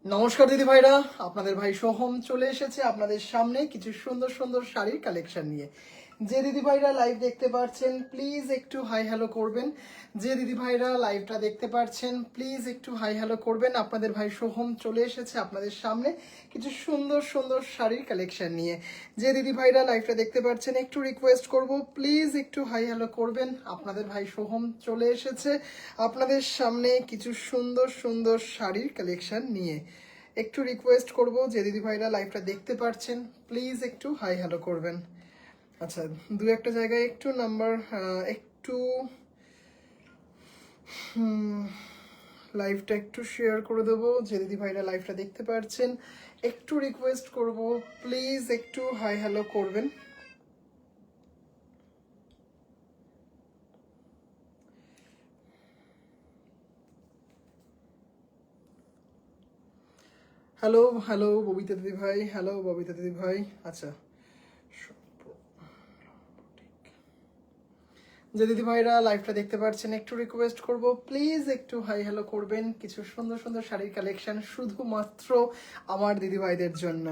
নমস্কার দিদি ভাইরা, আপনাদের ভাই সোহম চলে এসেছে আপনাদের সামনে কিছু সুন্দর সুন্দর শাড়ির কালেকশন নিয়ে। যে দিদি ভাইরা লাইভ দেখতে পাচ্ছেন প্লিজ একটু হাই হ্যালো করবেন। যে দিদি ভাইরা লাইভটা দেখতে পাচ্ছেন প্লিজ একটু হাই হ্যালো করবেন। আপনাদের ভাই সোহম চলে এসেছে আপনাদের সামনে কিছু সুন্দর সুন্দর শাড়ির কালেকশন নিয়ে। যে দিদি ভাইরা লাইভটা দেখতে পাচ্ছেন একটু রিকোয়েস্ট করব প্লিজ একটু হাই হ্যালো করবেন। আপনাদের ভাই সোহম চলে এসেছে আপনাদের সামনে কিছু সুন্দর সুন্দর শাড়ির কালেকশন নিয়ে। একটু রিকোয়েস্ট করব যে দিদি ভাইরা লাইভটা দেখতে পাচ্ছেন প্লিজ একটু হাই হ্যালো করবেন। আচ্ছা, দু একটা জায়গায় একটু নাম্বার একটু লাইভটা একটু শেয়ার করে দেবো। যে দিদি ভাইরা লাইভটা দেখতে পাচ্ছেন একটু রিকোয়েস্ট করব প্লিজ একটু হাই হ্যালো করবেন। হ্যালো হ্যালো ববিতা দিদি ভাই, হ্যালো ববিতা দিদি ভাই। আচ্ছা, যে দিদি ভাইরা লাইভটা দেখতে পাচ্ছেন একটু রিকোয়েস্ট করব প্লিজ একটু হাই হ্যালো করবেন। কিছু সুন্দর সুন্দর শাড়ির কালেকশন শুধুমাত্র আমার দিদি ভাইদের জন্য।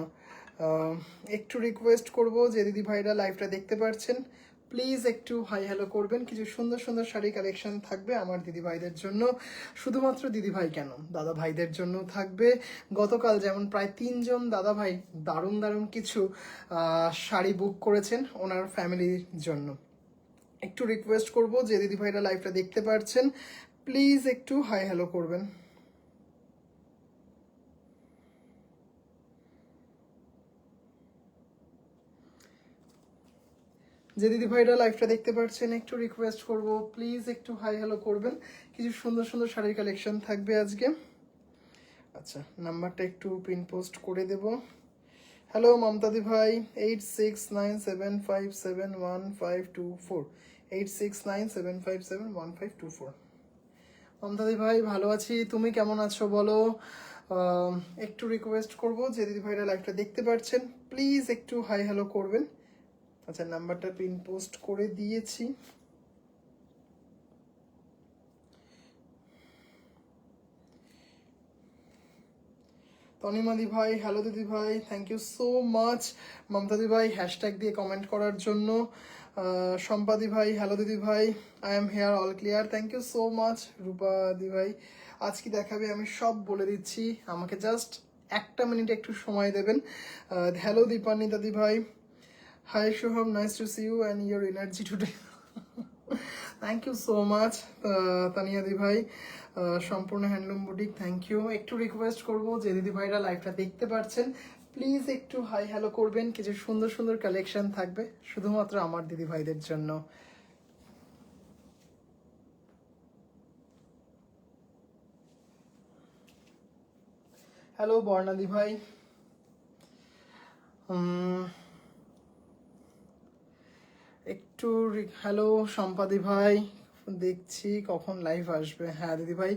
একটু রিকোয়েস্ট করব যে দিদি ভাইরা লাইভটা দেখতে পাচ্ছেন প্লিজ একটু হাই হ্যালো করবেন। কিছু সুন্দর সুন্দর শাড়ির কালেকশন থাকবে আমার দিদি ভাইদের জন্য, শুধুমাত্র দিদি ভাই কেন দাদা ভাইদের জন্য থাকবে। গতকাল যেমন প্রায় 3জন দাদা ভাই দারুণ দারুণ কিছু শাড়ি বুক করেছেন ওনার ফ্যামিলির জন্য। একটু রিকোয়েস্ট করব যে দিদি ভাইরা লাইভটা দেখতে পাচ্ছেন প্লিজ একটু হাই হ্যালো করবেন। যে দিদি ভাইরা লাইভটা দেখতে পাচ্ছেন একটু রিকোয়েস্ট করব প্লিজ একটু হাই হ্যালো করবেন। কিছু সুন্দর সুন্দর শাড়ির কালেকশন থাকবে আজকে। আচ্ছা, নাম্বারটা একটু পিন পোস্ট করে দেব। হ্যালো মমতাদি ভাই, 8697571524, 8697571524। মমতাদি ভাই ভালো আছি, তুমি কেমন আছো বলো। একটু রিকোয়েস্ট করব যে দিদি ভাইরা লাইভটা দেখতে পাচ্ছেন প্লিজ একটু হাই হ্যালো করবেন। আচ্ছা, নাম্বারটা পিন পোস্ট করে দিয়েছি। তনিমাদি ভাই, হ্যালো দিদি ভাই, থ্যাংক ইউ সো মাচ মমতাদি ভাই হ্যাশট্যাগ দিয়ে কমেন্ট করার জন্য। সম্পাদি ভাই, হ্যালো দিদি ভাই, I am here all clear, thank you so much. Rupa দি ভাই, আজ কি দেখাবে আমি সব বলে দিচ্ছি, আমাকে জাস্ট একটা মিনিট একটু সময় দেবেন। হ্যালো দীপানি দাদি ভাই, hi Soham, nice to see you and your energy today. Thank you so much Tania দি ভাই। সম্পূর্ণ হ্যান্ডলুম বুটিক, থ্যাংক ইউ। একটু রিকোয়েস্ট করব যে দিদি ভাইরা লাইভটা দেখতে পাচ্ছেন প্লিজ একটু হাই হ্যালো করবেন। কিছু সুন্দর সুন্দর কালেকশন থাকবে শুধুমাত্র আমার দিদি ভাইদের জন্য। হ্যালো বর্ণাদি ভাই, একটু হ্যালো সম্পাদি ভাই, দেখছি কখন লাইভ আসবে। হ্যাঁ দিদি ভাই,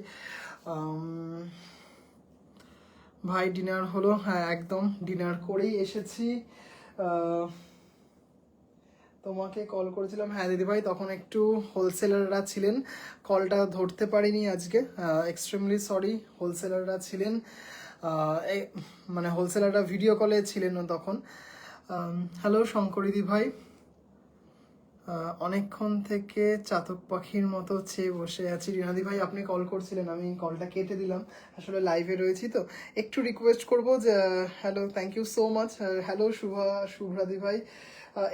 ভাই ডিনার হলো, হ্যাঁ একদম ডিনার করেই এসেছি। তোমাকে কল করেছিলাম, হ্যাঁ দিদিভাই তখন একটু হোলসেলাররা ছিলেন, কলটা ধরতে পারিনি আজকে, এক্সট্রিমলি সরি। হোলসেলাররা ছিলেন, মানে হোলসেলাররা ভিডিও কলে ছিলেন তখন। হ্যালো শঙ্করিদি ভাই, অনেকক্ষণ থেকে চাতক পাখির মতো চেয়ে বসে আছি। রিনাদি ভাই আপনি কল করছিলেন, আমি কলটা কেটে দিলাম, আসলে লাইভে রয়েছি তো। একটু রিকোয়েস্ট করবো যে hello, thank you so much. Hello শুভ্রাদি ভাই,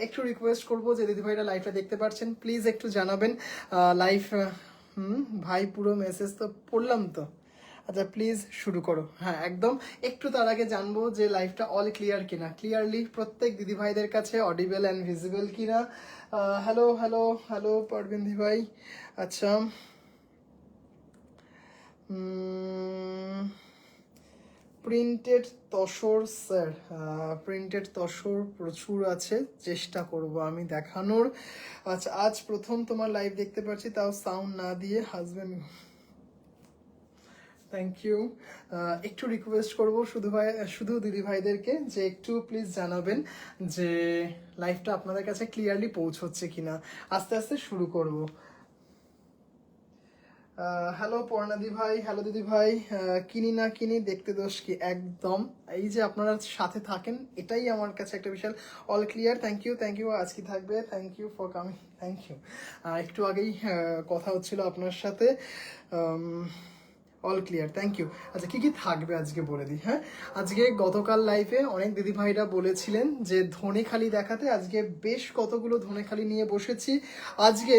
একটু রিকোয়েস্ট করবো যে দিদিভাইরা লাইভটা দেখতে পাচ্ছেন প্লিজ একটু জানাবেন। লাইভ ভাই পুরো মেসেজ তো পড়লাম তো। আচ্ছা প্লিজ শুরু করো। হ্যাঁ একদম, একটু তার আগে জানবো যে লাইভটা অল ক্লিয়ার কিনা, ক্লিয়ারলি প্রত্যেক দিদি ভাইদের কাছে অডিবল অ্যান্ড ভিজিবল কিনা। হ্যালো হ্যালো হ্যালো পারবিন্দি ভাই। আচ্ছা, printed tussar sir, printed tussar প্রচুর আছে, চেষ্টা করব আমি দেখানোর। আচ্ছা, আজ প্রথম তোমার লাইভ দেখতে পাচ্ছি, তাও সাউন্ড না দিয়ে হাজবেন্ড। Thank you. একটু রিকোয়েস্ট করব শুধু দিদি ভাইদেরকে যে একটু প্লিজ জানাবেন যে লাইভটা আপনাদের কাছে ক্লিয়ারলি পৌঁছচ্ছে কিনা। আস্তে আস্তে শুরু করব। হ্যালো পর্ণাদি ভাই, হ্যালো দিদি ভাই। কিনি না কিনি দেখতে দোষ কি, একদম। এই যে আপনারা সাথে থাকেন এটাই আমার কাছে একটা বিশাল। অল ক্লিয়ার, থ্যাংক ইউ আজ কি থাকবে, thank you for coming, thank you. একটু আগেই কথা হচ্ছিল আপনার সাথে। All clear, thank you. আচ্ছা কি কি থাকবে আজকে বলে দিই। হ্যাঁ, আজকে গতকাল লাইভে অনেক দিদিভাইরা বলেছিলেন যে ধনেখালি দেখাতে, আজকে বেশ কতগুলো ধনেখালি নিয়ে বসেছি। আজকে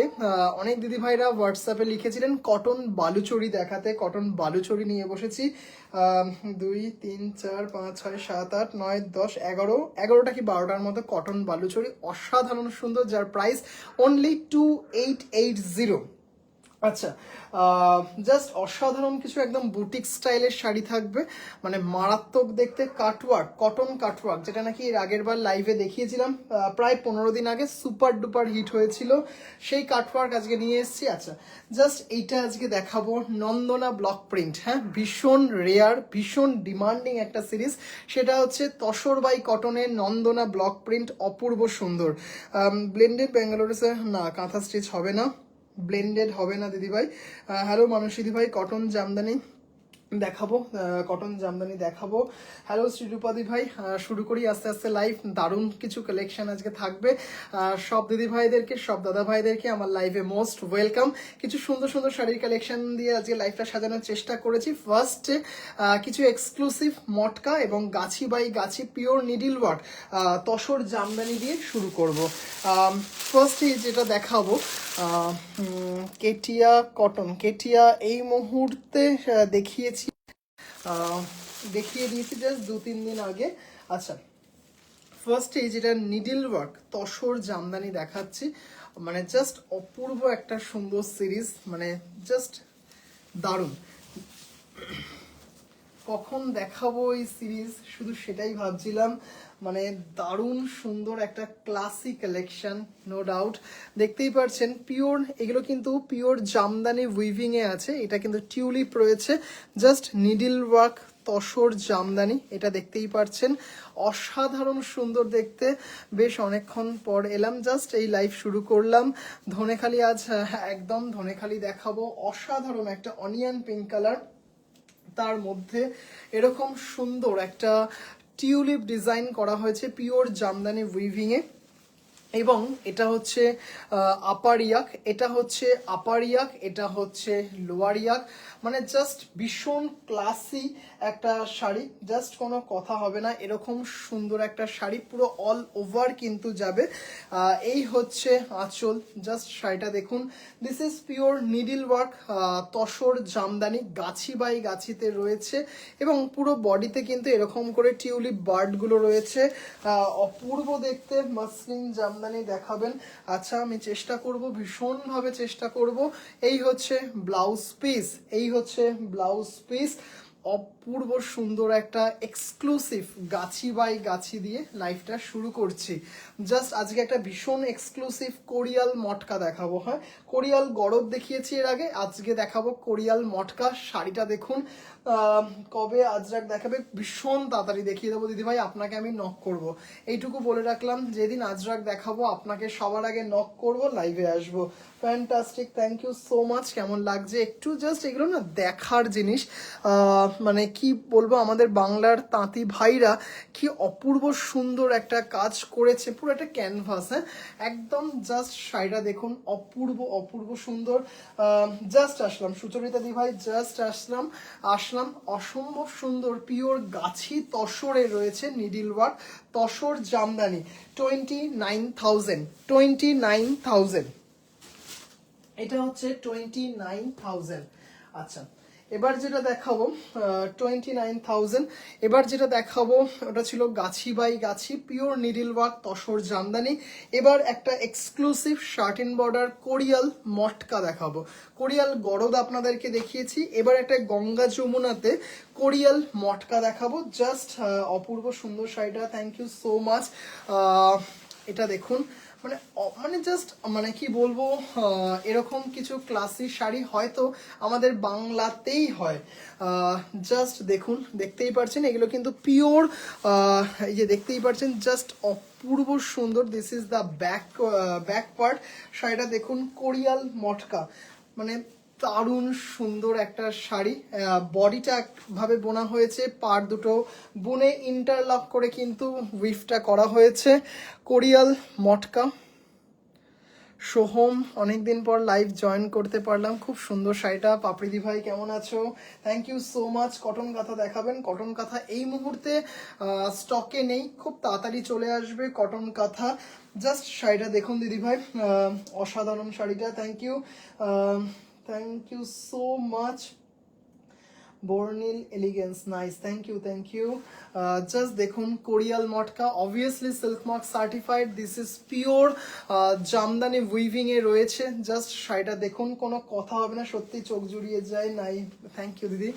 অনেক দিদিভাইরা হোয়াটসঅ্যাপে লিখেছিলেন কটন বালুচরি দেখাতে, কটন বালুচরি নিয়ে বসেছি। 2 3 4 5 6 7 8 9 10 11টা কি 12টার মতো কটন বালুচরি, অসাধারণ সুন্দর, যার প্রাইস অনলি 2880। আচ্ছা, জাস্ট অসাধারণ কিছু একদম বুটিক স্টাইলের শাড়ি থাকবে, মানে মারাত্মক দেখতে কাটওয়ার্ক, কটন কাটওয়ার্ক, যেটা নাকি এর আগের বার লাইভে দেখিয়েছিলাম প্রায় 15 দিন আগে, সুপার ডুপার হিট হয়েছিল, সেই কাটওয়ার্ক আজকে নিয়ে এসেছি। আচ্ছা, জাস্ট এইটা আজকে দেখাবো, নন্দনা ব্লক প্রিন্ট। হ্যাঁ, ভীষণ রেয়ার, ভীষণ ডিমান্ডিং একটা সিরিজ, সেটা হচ্ছে তসর বাই কটনের নন্দনা ব্লক প্রিন্ট, অপূর্ব সুন্দর। ব্লেন্ডেড ব্যাঙ্গালোরে না, কাঁথা স্টিচ হবে না, ব্লেন্ডেড হবে না দিদিভাই। হ্যালো মানসী দিদিভাই, কটন জামদানি দেখাবো, কটন জামদানি দেখাবো। হ্যালো শ্রীরূপাদি ভাই, শুরু করি আস্তে আস্তে লাইভ। দারুণ কিছু কালেকশন আজকে থাকবে। সব দিদি ভাইদেরকে, সব দাদা ভাইদেরকে আমার লাইভে মোস্ট ওয়েলকাম। কিছু সুন্দর সুন্দর শাড়ির কালেকশন দিয়ে আজকে লাইভটা সাজানোর চেষ্টা করেছি। ফার্স্টে কিছু এক্সক্লুসিভ মটকা এবং গাছি by Gachhi pure needle work tussar Jamdani দিয়ে শুরু করব। ফার্স্টে যেটা দেখাবো কেটিয়া কটন, কেটিয়া এই মুহূর্তে দেখিয়েছি, দেখিয়ে দিয়েছি জাস্ট 2-3 দিন আগে। আচ্ছা, ফার্স্টে যেটা নিডিল ওয়ার্ক তসর জামদানি দেখাচ্ছি, মানে জাস্ট অপূর্ব একটা সুন্দর সিরিজ, মানে জাস্ট দারুণ। কখন দেখাবো এই সিরিজ শুধু সেটাই ভাবছিলাম, মানে দারুণ সুন্দর একটা ক্লাসিক কালেকশন, নো ডাউট। দেখতেই পাচ্ছেন পিওর, এগুলো কিন্তু পিওর জামদানি উইভিং এ আছে, এটা কিন্তু টিউলিপ রয়েছে, just needle work tussar Jamdani, এটা দেখতেই পাচ্ছেন, অসাধারণ সুন্দর দেখতে। বেশ অনেকক্ষণ পর এলাম, জাস্ট এই লাইভ শুরু করলাম। ধনেখালি আজ একদম ধনেখালি দেখাবো, অসাধারণ একটা অনিয়ন পিঙ্ক কালার, তার মধ্যে এরকম সুন্দর একটা টিউলিপ ডিজাইন করা হয়েছে পিওর জামদানি উইভিং এ, এবং এটা হচ্ছে আপার ইয়াক, এটা হচ্ছে আপার ইয়াক, এটা হচ্ছে লোয়ার ইয়াক, মানে জাস্ট ভীষণ ক্লাসি একটা শাড়ি, জাস্ট কোনো কথা হবে না, এরকম সুন্দর একটা শাড়ি পুরো অল ওভার কিন্তু যাবে। এই হচ্ছে আঁচল, জাস্ট শাড়িটা দেখুন, this is pure needle work tussar Jamdani, Gachhi by গাছিতে রয়েছে, এবং পুরো বডিতে কিন্তু এরকম করে টিউলিপ বার্ডগুলো রয়েছে, অপূর্ব দেখতে মসলিন জামদানি দেখাবেন। আচ্ছা, আমি চেষ্টা করব, ভীষণভাবে চেষ্টা করব। এই হচ্ছে ব্লাউজ পিস, এই হচ্ছে ব্লাউজ পিস, অপূর্ব সুন্দর একটা এক্সক্লুসিভ গাছি বাই গাছি দিয়ে লাইফটা শুরু করছি। জাস্ট আজকে একটা ভীষণ এক্সক্লুসিভ কোরিয়াল মটকা দেখাবো। হ্যাঁ, কোরিয়াল গরদ দেখিয়েছি এর আগে, আজকে দেখাবো কোরিয়াল মটকা। শাড়িটা দেখুন, কবে আজরাক দেখাবে ভীষণ তাড়াতাড়ি দেখিয়ে দেবো দিদিভাই, আপনাকে আমি নক করব, এইটুকু বলে রাখলাম, যেদিন আজরাক দেখাবো আপনাকে সবার আগে নক করব, লাইভে আসবো। Fantastic, thank you so much. কেমন লাগছে একটু, জাস্ট এগুলো না দেখার জিনিস, মানে কি বলবো, আমাদের বাংলার তাঁতি ভাইরা কি অপূর্ব সুন্দর একটা কাজ করেছে, পুরো একটা ক্যানভাস। হ্যাঁ, একদম জাস্ট শাড়িটা দেখুন, অপূর্ব অপূর্ব সুন্দর। জাস্ট আসলাম সুচরিতা দি ভাই, জাস্ট আসলাম, অসম্ভব সুন্দর পিওর গাছি তসরে রয়েছে নিডিল ওয়ার্ক তসর জামদানি, 29,000 এটা হচ্ছে 29,000। আচ্ছা, এবার যেটা দেখাবো 29,000, এবার যেটা দেখাবো ওটা ছিল গাছি by Gachhi pure needle work tussar Jamdani. এবার একটা এক্সক্লুসিভ শার্টিন বর্ডার কোরিয়াল মটকা দেখাবো, কোরিয়াল গরদ আপনাদেরকে দেখিয়েছি, এবার একটা গঙ্গা যমুনাতে কোরিয়াল মটকা দেখাবো, জাস্ট অপূর্ব সুন্দর শাড়িটা, থ্যাংক ইউ সো মাচ। এটা দেখুন, মানে মানে জাস্ট মানে কি বলবো, এরকম কিছু ক্লাসি শাড়ি হয়তো আমাদের বাংলাতেই হয়। জাস্ট দেখুন, দেখতেই পাচ্ছেন এগুলো কিন্তু পিওর, এই যে দেখতেই পাচ্ছেন, জাস্ট অপূর্ব সুন্দর। This is the back part, শাড়িটা দেখুন, কোরিয়াল মটকা, মানে দারুণ সুন্দর একটা শাড়ি। বডিটা একভাবে বোনা হয়েছে, পাড় দুটো বুনে ইন্টারলক করে কিন্তু উইফটা করা হয়েছে। কোরিয়াল মটকা। সোহম, অনেকদিন পর লাইভ জয়েন করতে পারলাম, খুব সুন্দর শাড়িটা। পাপড়িদি ভাই কেমন আছো? Thank you so much. Cotton কাঁথা দেখাবেন? কটন কাঁথা এই মুহূর্তে স্টকে নেই, খুব তাড়াতাড়ি চলে আসবে কটন কাঁথা। জাস্ট শাড়িটা দেখুন দিদি ভাই, অসাধারণ শাড়িটা। Thank you so much. বর্নিল elegance, nice, thank you thank you. Just দেখুন korial matka, obviously silk mark certified, this is pure Jamdani weaving এ রয়েছে। জাস্ট শাড়িটা দেখুন, কোনো কথা হবে না, সত্যি চোখ জুড়িয়ে যায়। নাই, থ্যাংক ইউ দিদি।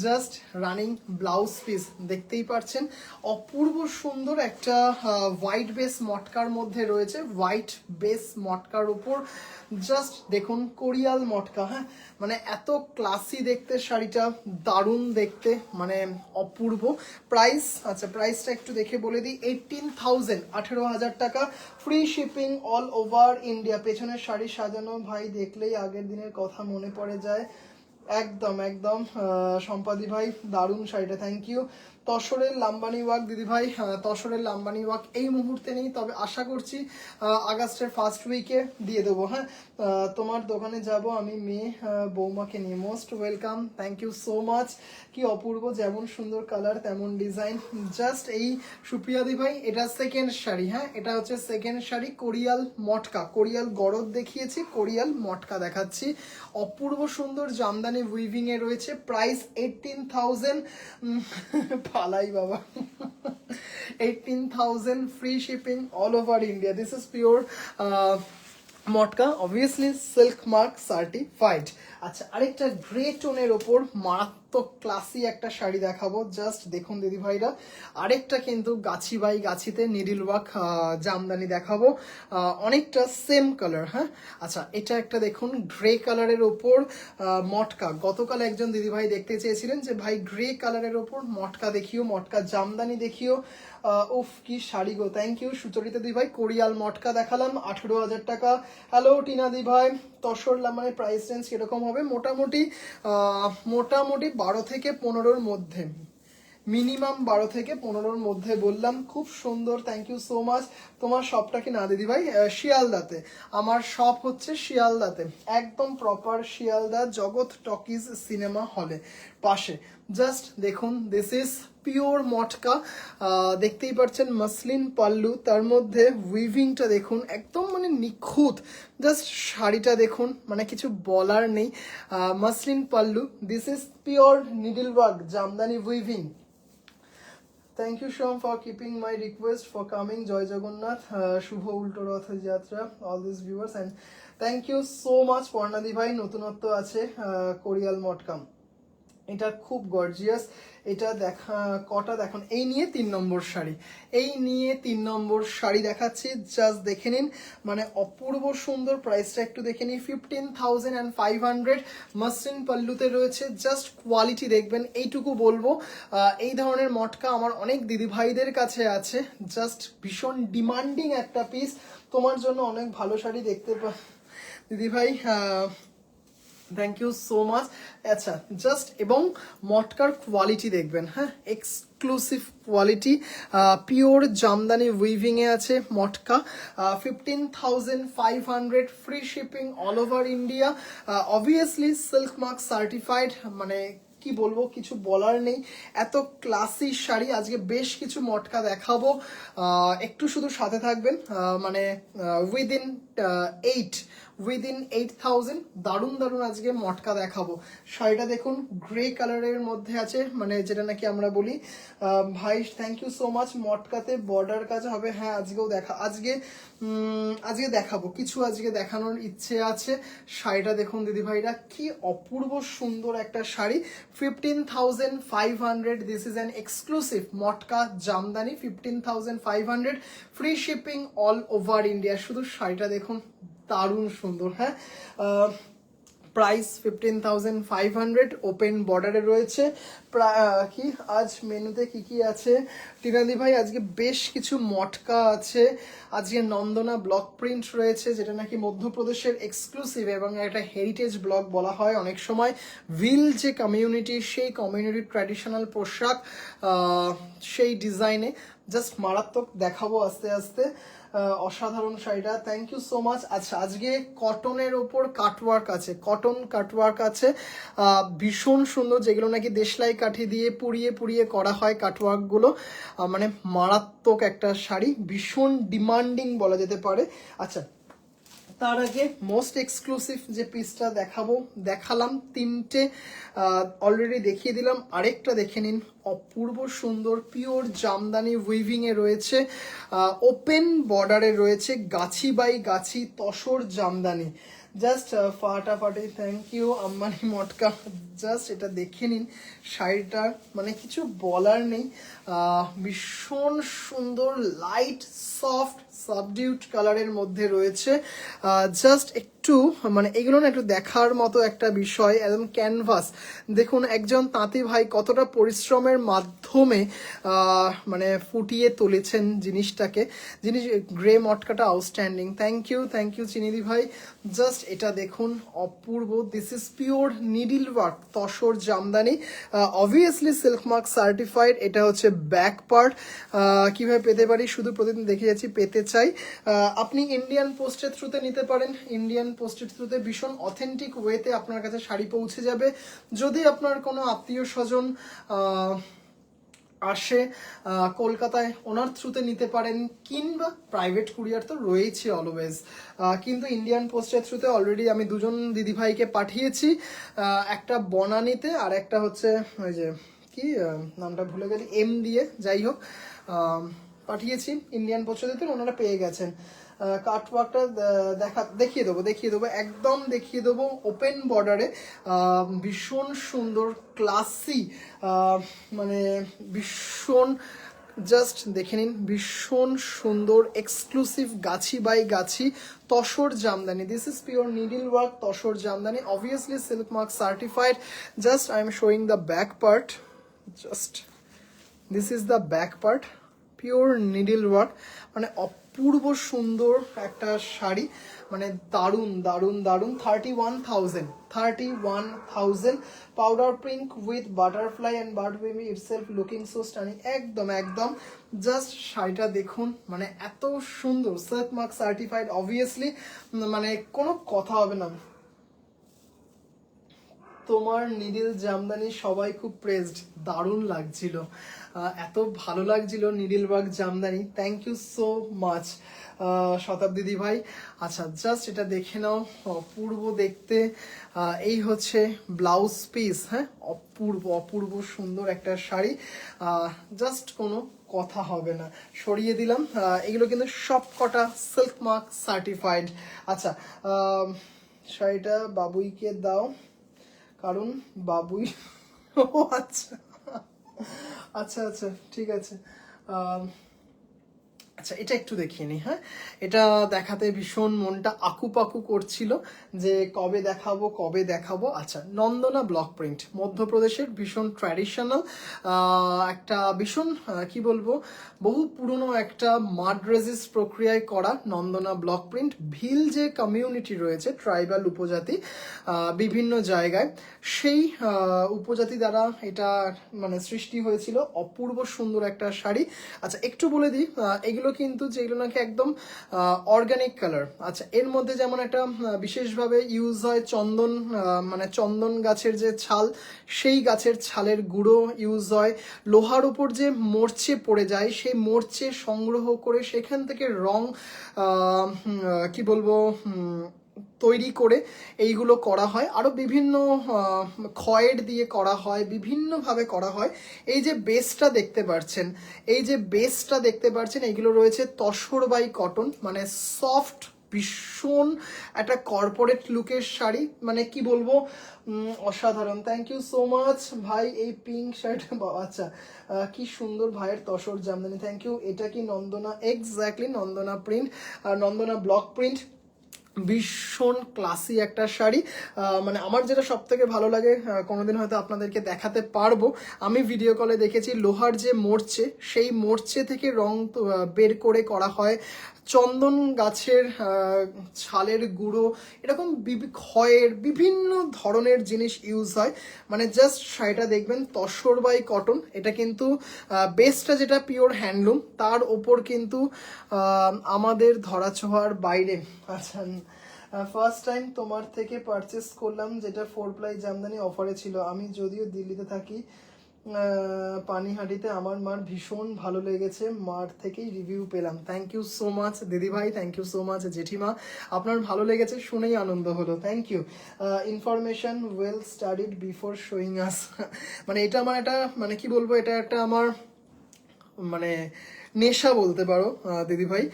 জাস্ট রানিং ব্লাউজ পিস দেখতেই পাচ্ছেন, অপূর্ব সুন্দর একটা হোয়াইট বেস মটকার মধ্যে রয়েছে, হোয়াইট বেস মটকার উপর জাস্ট দেখুন কোরিয়াল মটকা। হ্যাঁ, মানে এত ক্লাসি দেখতে শাড়িটা, দারুণ দেখতে, মানে অপূর্ব। প্রাইস, আচ্ছা প্রাইসটা একটু দেখে বলে দিই, 18,000, 18,000 টাকা, free shipping all over India. পেছনের শাড়ি সাজানো ভাই দেখলেই আগের দিনের কথা মনে পড়ে যায়। একদম একদম সম্পাদি ভাই, দারুণ শাড়িটা, থ্যাংক ইউ। তসরের লাম্বানি ওয়ার্ক দিদি ভাই, তসরের লাম্বানি ওয়ার্ক এই মুহূর্তে নেই, তবে আশা করছি আগস্টের ফার্স্ট উইকে দিয়ে দেবো। হ্যাঁ, তোমার দোকানে যাব আমি মেয়ে বৌমাকে নিয়ে। Most welcome, thank you so much. কি অপূর্ব, যেমন সুন্দর কালার তেমন ডিজাইন। জাস্ট এই সুপ্রিয়া দি ভাই, এটা সেকেন্ড শাড়ি। হ্যাঁ, এটা হচ্ছে সেকেন্ড শাড়ি, কোরিয়াল মটকা, কোরিয়াল গরদ দেখিয়েছি, কোরিয়াল মটকা দেখাচ্ছি। অপূর্ব সুন্দর জামদানি উইভিং এ রয়েছে। প্রাইস 18,000, পালাই বাবা, 18,000, free shipping all over India. This is pure matka, obviously silk mark certified. আচ্ছা, আরেকটা গ্রে টোনের ওপর মারাত্মক ক্লাসি একটা শাড়ি দেখাবো। জাস্ট দেখুন দিদি ভাইরা, আরেকটা কিন্তু গাছি বাই গাছিতে নিডিল ওয়ার্ক জামদানি দেখাবো, অনেকটা সেম কালার। হ্যাঁ, আচ্ছা এটা একটা দেখুন গ্রে কালারের ওপর মটকা। গতকাল একজন দিদি ভাই দেখতে চেয়েছিলেন যে ভাই গ্রে কালারের ওপর মটকা দেখিও, মটকা জামদানি দেখিও। উফ কি শাড়ি গো, থ্যাংক ইউ সুচরিতা দি ভাই। কোরিয়াল মটকা দেখালাম, 18,000 টাকা। হ্যালো টিনা দি ভাই, তসর মানে প্রাইস রেঞ্জ কিরকম হবে? মোটামুটি 12 থেকে 15-র মধ্যে, মিনিমাম 12 থেকে 15-র মধ্যে বললাম। খুব সুন্দর, থ্যাংক ইউ সো মাচ। তোমার শপটা কি না দিদি ভাই? শিয়ালদাতে আমার শপ হচ্ছে, শিয়ালদাতে, একদম প্রপার শিয়ালদা, জগৎ টকিজ সিনেমা হলে পাশে। জাস্ট দেখুন, দিস ইজ পিওর মটকা, দেখতেই পাচ্ছেন মাসলিন পাল্লু, তার মধ্যে উইভিংটা দেখুন একদম মানে নিখুঁত। জাস্ট শাড়িটা দেখুন, মানে কিছু বলার নেই। Muslin pallu, this is pure needle work Jamdani weaving. Thank you Sham for keeping my request for coming. জয় জগন্নাথ, শুভ উল্টো Rathayatra all this viewers, and thank you so much. পর্ণাদি ভাই, নতুনত্ব আছে কোরিয়াল মটকাম, এটা খুব গর্জিয়াস। এটা দেখা কটা দেখুন, এই নিয়ে 3 নম্বর শাড়ি, এই নিয়ে 3 নম্বর শাড়ি দেখাচ্ছি। জাস্ট দেখে নিন, মানে অপূর্ব সুন্দর। প্রাইসটা একটু দেখে নিন, 15,500, মাসলিন পাল্লুতে রয়েছে। জাস্ট কোয়ালিটি দেখবেন, এইটুকু বলবো। এই ধরনের মটকা আমার অনেক দিদি ভাইদের কাছে আছে, জাস্ট ভীষণ ডিমান্ডিং একটা পিস। তোমার জন্য অনেক ভালো শাড়ি দেখতে দিদি ভাই, থ্যাংক ইউ সো মাচ। আচ্ছা জাস্ট, এবং মটকার কোয়ালিটি দেখবেন, হ্যাঁ exclusive quality, pure Jamdani weaving এ আছে matka. 15,500, free shipping all over India, obviously silk mark certified. মানে কি বলবো, কিছু বলার নেই, এত ক্লাসি শাড়ি। আজকে বেশ কিছু মটকা দেখাবো, একটু শুধু সাথে থাকবেন। মানে উইদিন 8,000 দারুণ দারুণ আজকে মটকা দেখাবো। শাড়িটা দেখুন গ্রে কালারের মধ্যে আছে, মানে যেটা নাকি আমরা বলি। ভাই থ্যাংক ইউ সো মাচ। মটকাতে বর্ডার কাজ হবে, হ্যাঁ আজকেও আজকে দেখাবো কিছু, আজকে দেখানোর ইচ্ছে আছে। শাড়িটা দেখুন দিদি ভাইরা, কি অপূর্ব সুন্দর একটা শাড়ি। 15,500, this is an exclusive matka Jamdani, 15,500, free shipping all over India. শুধু শাড়িটা দেখুন, দারুণ সুন্দর। হ্যাঁ, প্রাইস 15,500, ওপেন বর্ডারে রয়েছে। কি আজ মেনুতে কি কি আছে টিনাদি ভাই? আজকে বেশ কিছু মটকা আছে, আজকে নন্দনা ব্লক প্রিন্ট রয়েছে, যেটা নাকি মধ্যপ্রদেশের এক্সক্লুসিভ এবং একটা হেরিটেজ ব্লক বলা হয় অনেক সময়। ভিল যে কমিউনিটি, সেই কমিউনিটির ট্র্যাডিশনাল পোশাক, সেই ডিজাইনে জাস্ট মারাত্মক, দেখাবো আস্তে আস্তে। অসাধারণ শাড়িটা, থ্যাংক ইউ সো মাচ। আচ্ছা, আজকে কটনের ওপর কাটওয়ার্ক আছে, কটন কাটওয়ার্ক আছে, ভীষণ সুন্দর, যেগুলো নাকি দেশলাই কাঠি দিয়ে পুড়িয়ে পুড়িয়ে করা হয় কাটওয়ার্কগুলো। মানে মারাত্মক একটা শাড়ি, ভীষণ ডিমান্ডিং বলা যেতে পারে। আচ্ছা, তার আগে মোস্ট এক্সক্লুসিভ যে পিসটা দেখালাম তিনটে অলরেডি দেখিয়ে দিলাম, আরেকটা দেখে নিন। অপূর্ব সুন্দর পিওর জামদানি উইভিং এ রয়েছে, ওপেন বর্ডারে রয়েছে, গাছি by Gachhi tussar Jamdani, just ফাটাফাটি। Thank you Ambani matka, just এটা দেখে নিন শাড়িটা, মানে কিছু বলার নেই। ভীষণ সুন্দর লাইট সফট সাবডিউট কালারের মধ্যে রয়েছে, জাস্ট একটু মানে এগুলো না একটু দেখার মতো একটা বিষয়। একদম ক্যানভাস, দেখুন একজন তাঁতি ভাই কতটা পরিশ্রমের মাধ্যমে মানে ফুটিয়ে তুলেছেন জিনিসটাকে। গ্রে মটকাটা আউটস্ট্যান্ডিং, থ্যাংক ইউ চিনিদি ভাই। জাস্ট এটা দেখুন, অপূর্ব। This is pure needle work tussar Jamdani, obviously silk mark certified. এটা হচ্ছে ব্যাক পার্ট। কিভাবে পেতে পারি, শুধু প্রতিদিন দেখে যাচ্ছি, পেতে চাই আপনি ইন্ডিয়ান পোস্টের থ্রুতে নিতে পারেন। ইন্ডিয়ান পোস্টের থ্রুতে ভীষণ অথেন্টিক ওয়েতে আপনার কাছে শাড়ি পৌঁছে যাবে। যদি আপনার কোনো আত্মীয় স্বজন আসে কলকাতায়, ওনার থ্রুতে নিতে পারেন, কিংবা প্রাইভেট কুরিয়ার তো রয়েছে অলওয়েজ। কিন্তু ইন্ডিয়ান পোস্টের থ্রুতে অলরেডি আমি দুজন দিদিভাইকে পাঠিয়েছি, একটা বনানীতে আর একটা হচ্ছে ওই যে কি নামটা ভুলে গেলি, এম দিয়ে, যাই হোক পাঠিয়েছি ইন্ডিয়ান পোস্টের থ্রুতে, ওনারা পেয়ে গেছেন। কাটওয়ার্কটা দেখিয়ে দেবো, একদম দেখিয়ে দেবো। ওপেন বর্ডারে ভীষণ সুন্দর ক্লাসি, মানে ভীষণ, জাস্ট দেখে নিন, ভীষণ সুন্দর exclusive Gachhi by Gachhi tussar Jamdani. This is pure needle work tussar Jamdani, obviously silk mark certified. Just I am showing the back part, just this is the back part, pure needle work, মানে অপূর্ব সুন্দর একটা শাড়ি, মানে দারুণ দারুণ দারুণ। 31,000 powder pink with butterfly and bird baby itself looking so stunning. একদম একদম, just শাড়িটা দেখুন, মানে এত সুন্দর, সিল্ক মার্ক সার্টিফাইড, অবভিয়াসলি মানে কোনো কথা হবে না। তোমার নিডিল জামদানি সবাই খুব প্রেজড, দারুণ লাগছিল, এত ভালো লাগছিল needle work Jamdani. Thank you so much Shatabdi ভাই। আচ্ছা, জাস্ট এটা দেখে নাও, অপূর্ব দেখতে। এই হচ্ছে ব্লাউজ পিস, হ্যাঁ, অপূর্ব অপূর্ব সুন্দর একটা শাড়ি, জাস্ট কোনো কথা হবে না, সরিয়ে দিলাম। এগুলো কিন্তু সব কটা সিল্ক মার্ক সার্টিফাইড। আচ্ছা, শাড়িটা বাবুইকে দাও, কারণ বাবুই ও আচ্ছা আচ্ছা আচ্ছা ঠিক আছে। আচ্ছা, এটা একটু দেখিয়ে নি। হ্যাঁ, এটা দেখাতে ভীষণ মনটা আকুপাকু করছিল যে কবে দেখাবো। আচ্ছা, নন্দনা ব্লক প্রিন্ট, মধ্যপ্রদেশের ভীষণ ট্র্যাডিশনাল একটা, ভীষণ কি বলবো, বহু পুরনো একটা মাড্রেজিস প্রক্রিয়ায় করা নন্দনা ব্লক প্রিন্ট। ভিল যে কমিউনিটি রয়েছে, ট্রাইবাল উপজাতি বিভিন্ন জায়গায়, সেই উপজাতি দ্বারা এটা মানে সৃষ্টি হয়েছিল। অপূর্ব সুন্দর একটা শাড়ি। আচ্ছা, একটু বলে দিই, এগুলো কিন্তু যেগুলো নাকি একদম অর্গানিক কালার। আচ্ছা, এর মধ্যে যেমন একটা বিশেষভাবে ইউজ হয় চন্দন, মানে চন্দন গাছের যে ছাল, সেই গাছের ছালের গুঁড়ো ইউজ হয়। লোহার উপর যে মরচে পড়ে যায়, সেই মরচে সংগ্রহ করে সেখান থেকে রং কি বলবো তৈরি করে এইগুলো করা হয়। আরও বিভিন্ন খয়ের দিয়ে করা হয়, বিভিন্নভাবে করা হয়। এই যে বেসটা দেখতে পাচ্ছেন, এইগুলো রয়েছে তসর বাই কটন, মানে সফট, ভীষণ একটা কর্পোরেট লুকের শাড়ি, মানে কি বলবো, অসাধারণ। থ্যাংক ইউ সো মাচ ভাই। এই পিঙ্ক শাড়িটা, আচ্ছা কি সুন্দর, ভাইয়ের তসর জামদানি, থ্যাংক ইউ। এটা কি Nandana? Exactly Nandana print, Nandana block print. ভীষণ ক্লাসি একটা শাড়ি। মানে আমার যেটা সব থেকে ভালো লাগে, কোনোদিন হয়তো আপনাদেরকে দেখাতে পারবো, আমি ভিডিও কলে দেখেছি লোহার যে মোর্চে, সেই মোর্চে থেকে রং বের করে করা হয়, চন্দন গাছের ছালের গুঁড়ো, এরকম খয়ের বিভিন্ন ধরনের জিনিস ইউজ হয়। মানে জাস্ট শাড়িটা দেখবেন তসর বাই কটন, এটা কিন্তু বেসটা যেটা পিওর হ্যান্ডলুম, তার ওপর কিন্তু আমাদের ধরাছোঁয়ার বাইরে। আচ্ছা, ফার্স্ট টাইম তোমার থেকে পারচেস করলাম, যেটা 4 প্লাই জামদানি অফারে ছিল। আমি যদিও দিল্লিতে থাকি, পানিহাটিতে আমার মার ভীষণ ভালো লেগেছে, মার থেকেই রিভিউ পেলাম। থ্যাংক ইউ সো মাচ দিদিভাই, থ্যাংক ইউ সো মাচ জেঠিমা, আপনার ভালো লেগেছে শুনেই আনন্দ হলো, thank you. Information well studied before showing us. মানে এটা আমার একটা, মানে কি বলবো, এটা একটা আমার মানে নেশা বলতে পারো দিদিভাই।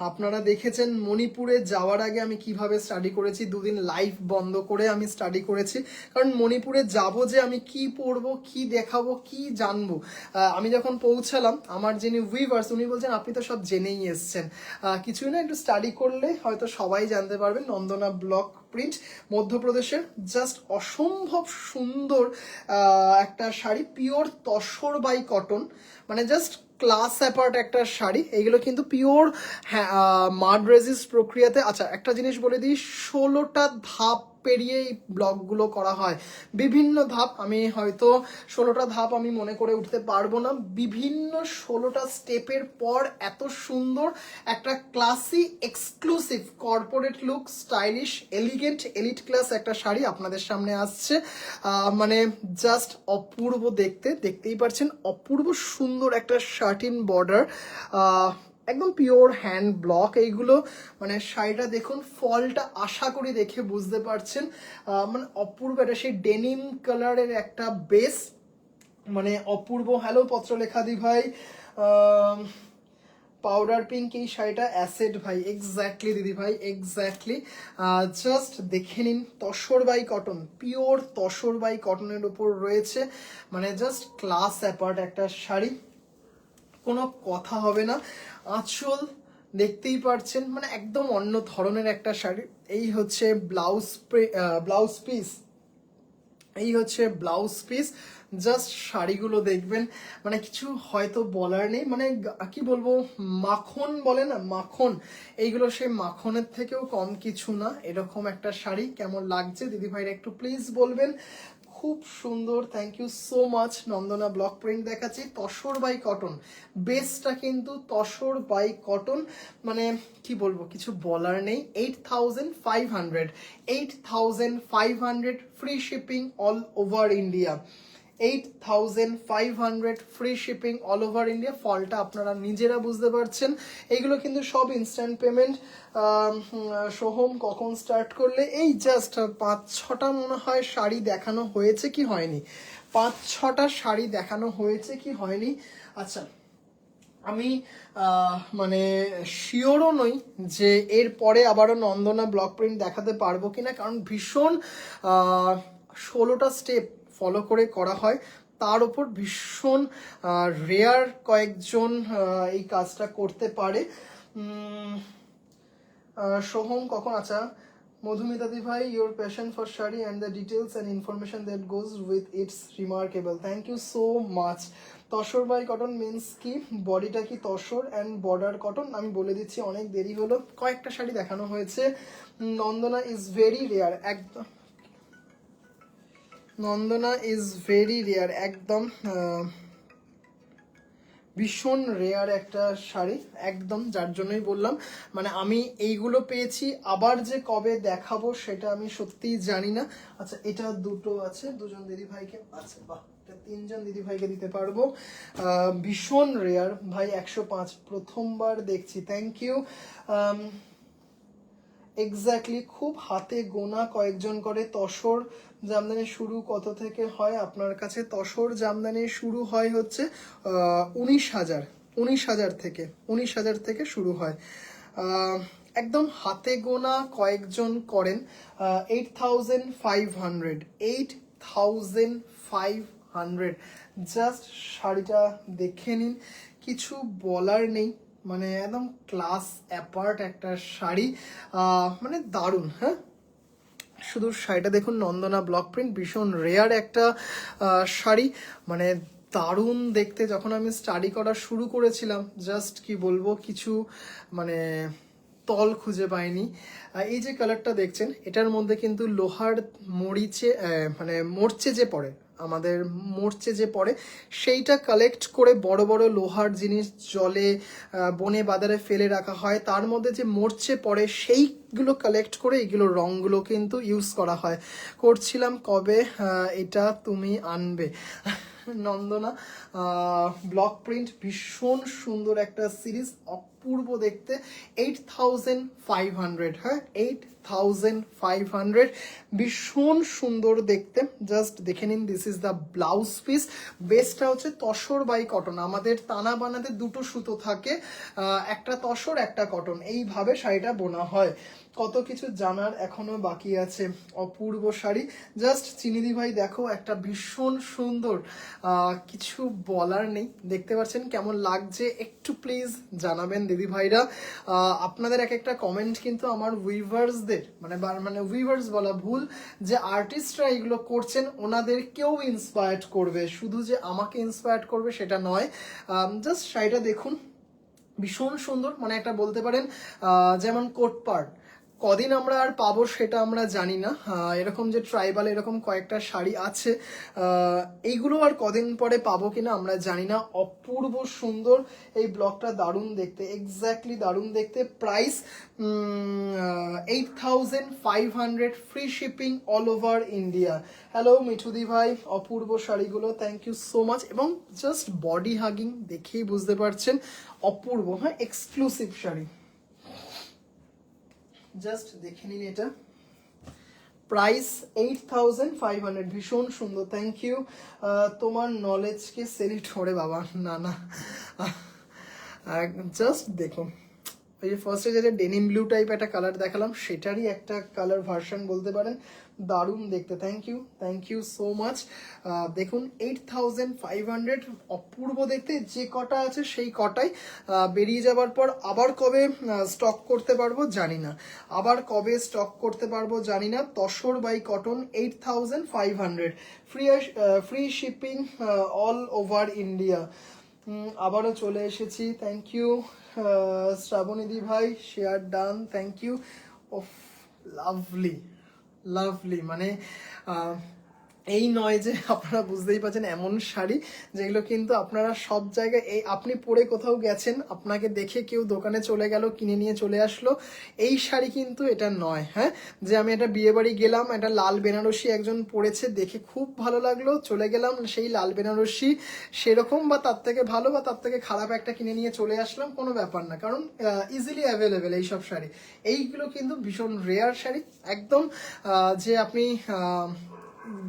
আপনারা দেখেছেন মণিপুরে যাওয়ার আগে আমি কিভাবে স্টাডি করেছি, 2 দিন লাইভ বন্ধ করে আমি স্টাডি করেছি, কারণ মণিপুরে যাব যে আমি কি পড়বো, কি দেখাবো, কি জানবো। আমি যখন পৌঁছালাম, আমার যিনি উইভার্স উনি বলছেন আপনি তো সব জেনেই এসছেন, কিছুই না, একটু স্টাডি করলে হয়তো সবাই জানতে পারবেন। নন্দনা ব্লক প্রিন্ট, মধ্যপ্রদেশের, জাস্ট অসম্ভব সুন্দর একটা sari, pure tussar by cotton, মানে জাস্ট ক্লাস অ্যাপার্ট একটা শাড়ি। এইগুলো কিন্তু পিওর মাড রেজিস্ট প্রক্রিয়াতে। আচ্ছা, একটা জিনিস বলে দিই, 16টা ধাপ পেরিয়ে এই ব্লগগুলো করা হয়, বিভিন্ন ধাপ। আমি হয়তো 16টা ধাপ আমি মনে করে উঠতে পারবো না, বিভিন্ন 16টা স্টেপের পর এত সুন্দর একটা classy exclusive corporate look, stylish, elegant, elite class একটা শাড়ি আপনাদের সামনে আসছে। মানে জাস্ট অপূর্ব দেখতে, দেখতেই পাচ্ছেন অপূর্ব সুন্দর একটা শার্টিন বর্ডার, একদম পিওর হ্যান্ড ব্লক এইগুলো। মানে শাড়িটা দেখুন, ফলটা আশা করি দেখে বুঝতে পারছেন, মানে অপূর্ব, এটা সেই ডেনিম কালারের একটা বেস, মানে অপূর্ব। হ্যালো পত্রলেখা দি ভাই, পাউডার পিঙ্ক এই শাড়িটা অ্যাসেড ভাই, এক্স্যাক্টলি দিদি ভাই, এক্স্যাক্টলি। জাস্ট দেখে নিন, tussar by cotton, pure tussar by কটনের উপর রয়েছে, মানে জাস্ট ক্লাস অ্যাপার্ট একটা শাড়ি, কোনো কথা হবে না। আঁচল দেখতেই পারছেন, মানে একদম অন্য ধরনের একটা শাড়ি। এই হচ্ছে ব্লাউজ পিস, এই হচ্ছে ব্লাউজ পিস। জাস্ট শাড়িগুলো দেখবেন, মানে কিছু হয়তো বলার নেই, মানে কি বলবো, মাখন বলে না, মাখন, এইগুলো সেই মাখনের থেকেও কম কিছু না। এরকম একটা শাড়ি কেমন লাগছে দিদি ভাইরা একটু প্লিজ বলবেন। খুব সুন্দর, thank you so much. Nandana block print দেখাচ্ছি, তসর বাই কটন, বেসটা কিন্তু তসর বাই কটন, মানে কি বলবো, কিছু বলার নেই। 8500, 8500 free shipping all over India, 8500 free shipping all over India. ফলটা আপনারা নিজেরা বুঝতে পারছেন। এইগুলো কিন্তু সব ইনস্ট্যান্ট পেমেন্ট। সোহম কখন স্টার্ট করলে? এই জাস্ট 5-6টা মনে হয় শাড়ি দেখানো হয়েছে কি হয়নি, 5-6টা শাড়ি দেখানো হয়েছে কি হয়নি। আচ্ছা, আমি মানে শিওরও নই যে এর পরে আবারও নন্দনা ব্লক প্রিন্ট দেখাতে পারবো কিনা, কারণ ভীষণ 16টা স্টেপ ফলো করে করা হয়, তার উপর ভীষণ রেয়ার কয়েকজন এই কাজটা করতে পারে। সোহম কখন? আচ্ছা, মধুমিতাদি ভাই, your passion for sari and the details and information that goes with it's remarkable, thank you so much. Tussar by cotton means কি? বডিটা কি তসর অ্যান্ড বর্ডার কটন? আমি বলে দিচ্ছি, অনেক দেরি হলো, কয়েকটা শাড়ি দেখানো হয়েছে। নন্দনা ইজ ভেরি রেয়ার, একদম নন্দনা ইজ ভেরি রেয়ার, একদম ভীষণ রেয়ার একটা শাড়ি, একদম, যার জন্যই বললাম, মানে আমি এইগুলো পেয়েছি, আবার যে কবে দেখাবো সেটা আমি সত্যিই জানি না। আচ্ছা, এটা দুটো আছে, দুজন দিদি ভাইকে, আচ্ছা বাহ, 3জন দিদি ভাইকে দিতে পারবো। ভীষণ রেয়ার ভাই, 105, প্রথমবার দেখছি, থ্যাংক ইউ। এক্স্যাক্টলি, খুব হাতে গোনা কয়েকজন করে। তসর জামদানি শুরু কত থেকে হয় আপনার কাছে? তসর জামদানি শুরু হয় হচ্ছে 19,000 থেকে, 19,000 থেকে শুরু হয়। একদম হাতে গোনা কয়েকজন করেন। 8500, 8500, জাস্ট শাড়িটা দেখে নিন, কিছু বলার নেই, মানে একদম ক্লাস অ্যাপার্ট একটা শাড়ি, মানে দারুণ। হ্যাঁ, শুধু শাড়িটা দেখুন, নন্দনা ব্লক প্রিন্ট, ভীষণ রেয়ার একটা শাড়ি, মানে দারুণ দেখতে। যখন আমি স্টাডি করা শুরু করেছিলাম, জাস্ট কি বলবো, কিছু মানে তল খুঁজে পাইনি। এই যে কালারটা দেখছেন, এটার মধ্যে কিন্তু লোহার মরিচে মানে মরচে যে পড়ে, আমাদের মরচে যে পড়ে, সেইটা কালেক্ট করে বড় বড় লোহার জিনিস জলে বনে বাজারে ফেলে রাখা হয়, তার মধ্যে যে মরচে পড়ে সেইগুলো কালেক্ট করে এইগুলো রঙগুলো কিন্তু ইউজ করা হয়। করছিলাম কবে এটা তুমি আনবে, নন্দনা ব্লক প্রিন্ট, ভীষণ সুন্দর একটা সিরিজ, অপূর্ব দেখতে। 8500, হ্যাঁ 8500, ভীষণ সুন্দর দেখতে। জাস্ট দেখে নিন, this is the blouse piece. বেসটা হচ্ছে তসর বাই কটন, আমাদের তানা বানাতে দুটো সুতো থাকে, একটা তসর একটা কটন, এইভাবে শাড়িটা বোনা হয়। কত কিছু জানার এখনো বাকি আছে। অপূর্ব শাড়ি, জাস্ট চিনিদি ভাই দেখো, একটা ভীষণ সুন্দর, কিছু বলার নেই। দেখতে পাচ্ছেন কেমন লাগছে, একটু প্লিজ জানাবেন দিদি ভাইরা। আপনাদের এক একটা কমেন্ট কিন্তু আমার উইভার্সদের, মানে উইভার্স বলা ভুল, যে আর্টিস্টরা এগুলো করছেন ওনাদেরকেও ইন্সপায়ার্ড করবে, শুধু যে আমাকে ইন্সপায়ার্ড করবে সেটা নয়। জাস্ট শাড়িটা দেখুন, ভীষণ সুন্দর, মানে একটা বলতে পারেন যেমন কোট পার্ট কদিন আমরা আর পাবো সেটা আমরা জানি না, এরকম যে ট্রাইবাল এরকম কয়েকটা শাড়ি আছে, এইগুলো আর কদিন পরে পাবো কিনা আমরা জানি না। অপূর্ব সুন্দর এই ব্লকটা, দারুণ দেখতে, এক্স্যাক্টলি দারুণ দেখতে। Price 8500, free shipping all over India. Hello মিঠুদি ভাই, অপূর্ব শাড়িগুলো, থ্যাংক ইউ সো মাচ। এবং জাস্ট বডি হাগিং দেখেই বুঝতে পারছেন, অপূর্ব। হ্যাঁ, এক্সক্লুসিভ শাড়ি, জাস্ট দেখে নিন এটা। প্রাইস 8500, ভীষণ সুন্দর, থ্যাংক ইউ। তোমার নলেজকে সেলিট করে বাবা, না না, জাস্ট দেখুন, ওই যে ফার্স্টে যেটা ডেনিম ব্লু টাইপ একটা কালার দেখালাম, সেটারই একটা কালার ভার্সন বলতে পারেন, দারুণ দেখতে। Thank you so much. দেখুন 8500, অপূর্ব দেখতে। যে কটা আছে সেই কটাই, বেরিয়ে যাবার পর আবার কবে স্টক করতে পারবো জানি না, tussar by cotton 8500, free shipping all over India. আবারও চলে এসেছি, থ্যাংক ইউ শ্রাবণীদি ভাই, share done, thank you. Of lovely, মানে এই নয় যে আপনারা বুঝতেই পারছেন, এমন শাড়ি যেগুলো কিন্তু আপনারা সব জায়গায়, এই আপনি পরে কোথাও গেছেন, আপনাকে দেখে কেউ দোকানে চলে গেল, কিনে নিয়ে চলে আসলো, এই শাড়ি কিন্তু এটা নয়। হ্যাঁ, যে আমি একটা বিয়ে বাড়ি গেলাম, একটা লাল বেনারসি একজন পরেছে, দেখে খুব ভালো লাগলো, চলে গেলাম, সেই লাল বেনারসি সেরকম বা তার থেকে ভালো বা তার থেকে খারাপ একটা কিনে নিয়ে চলে আসলাম, কোনো ব্যাপার না, কারণ ইজিলি অ্যাভেলেবেল এইসব শাড়ি। এইগুলো কিন্তু ভীষণ রেয়ার শাড়ি, একদম যে আপনি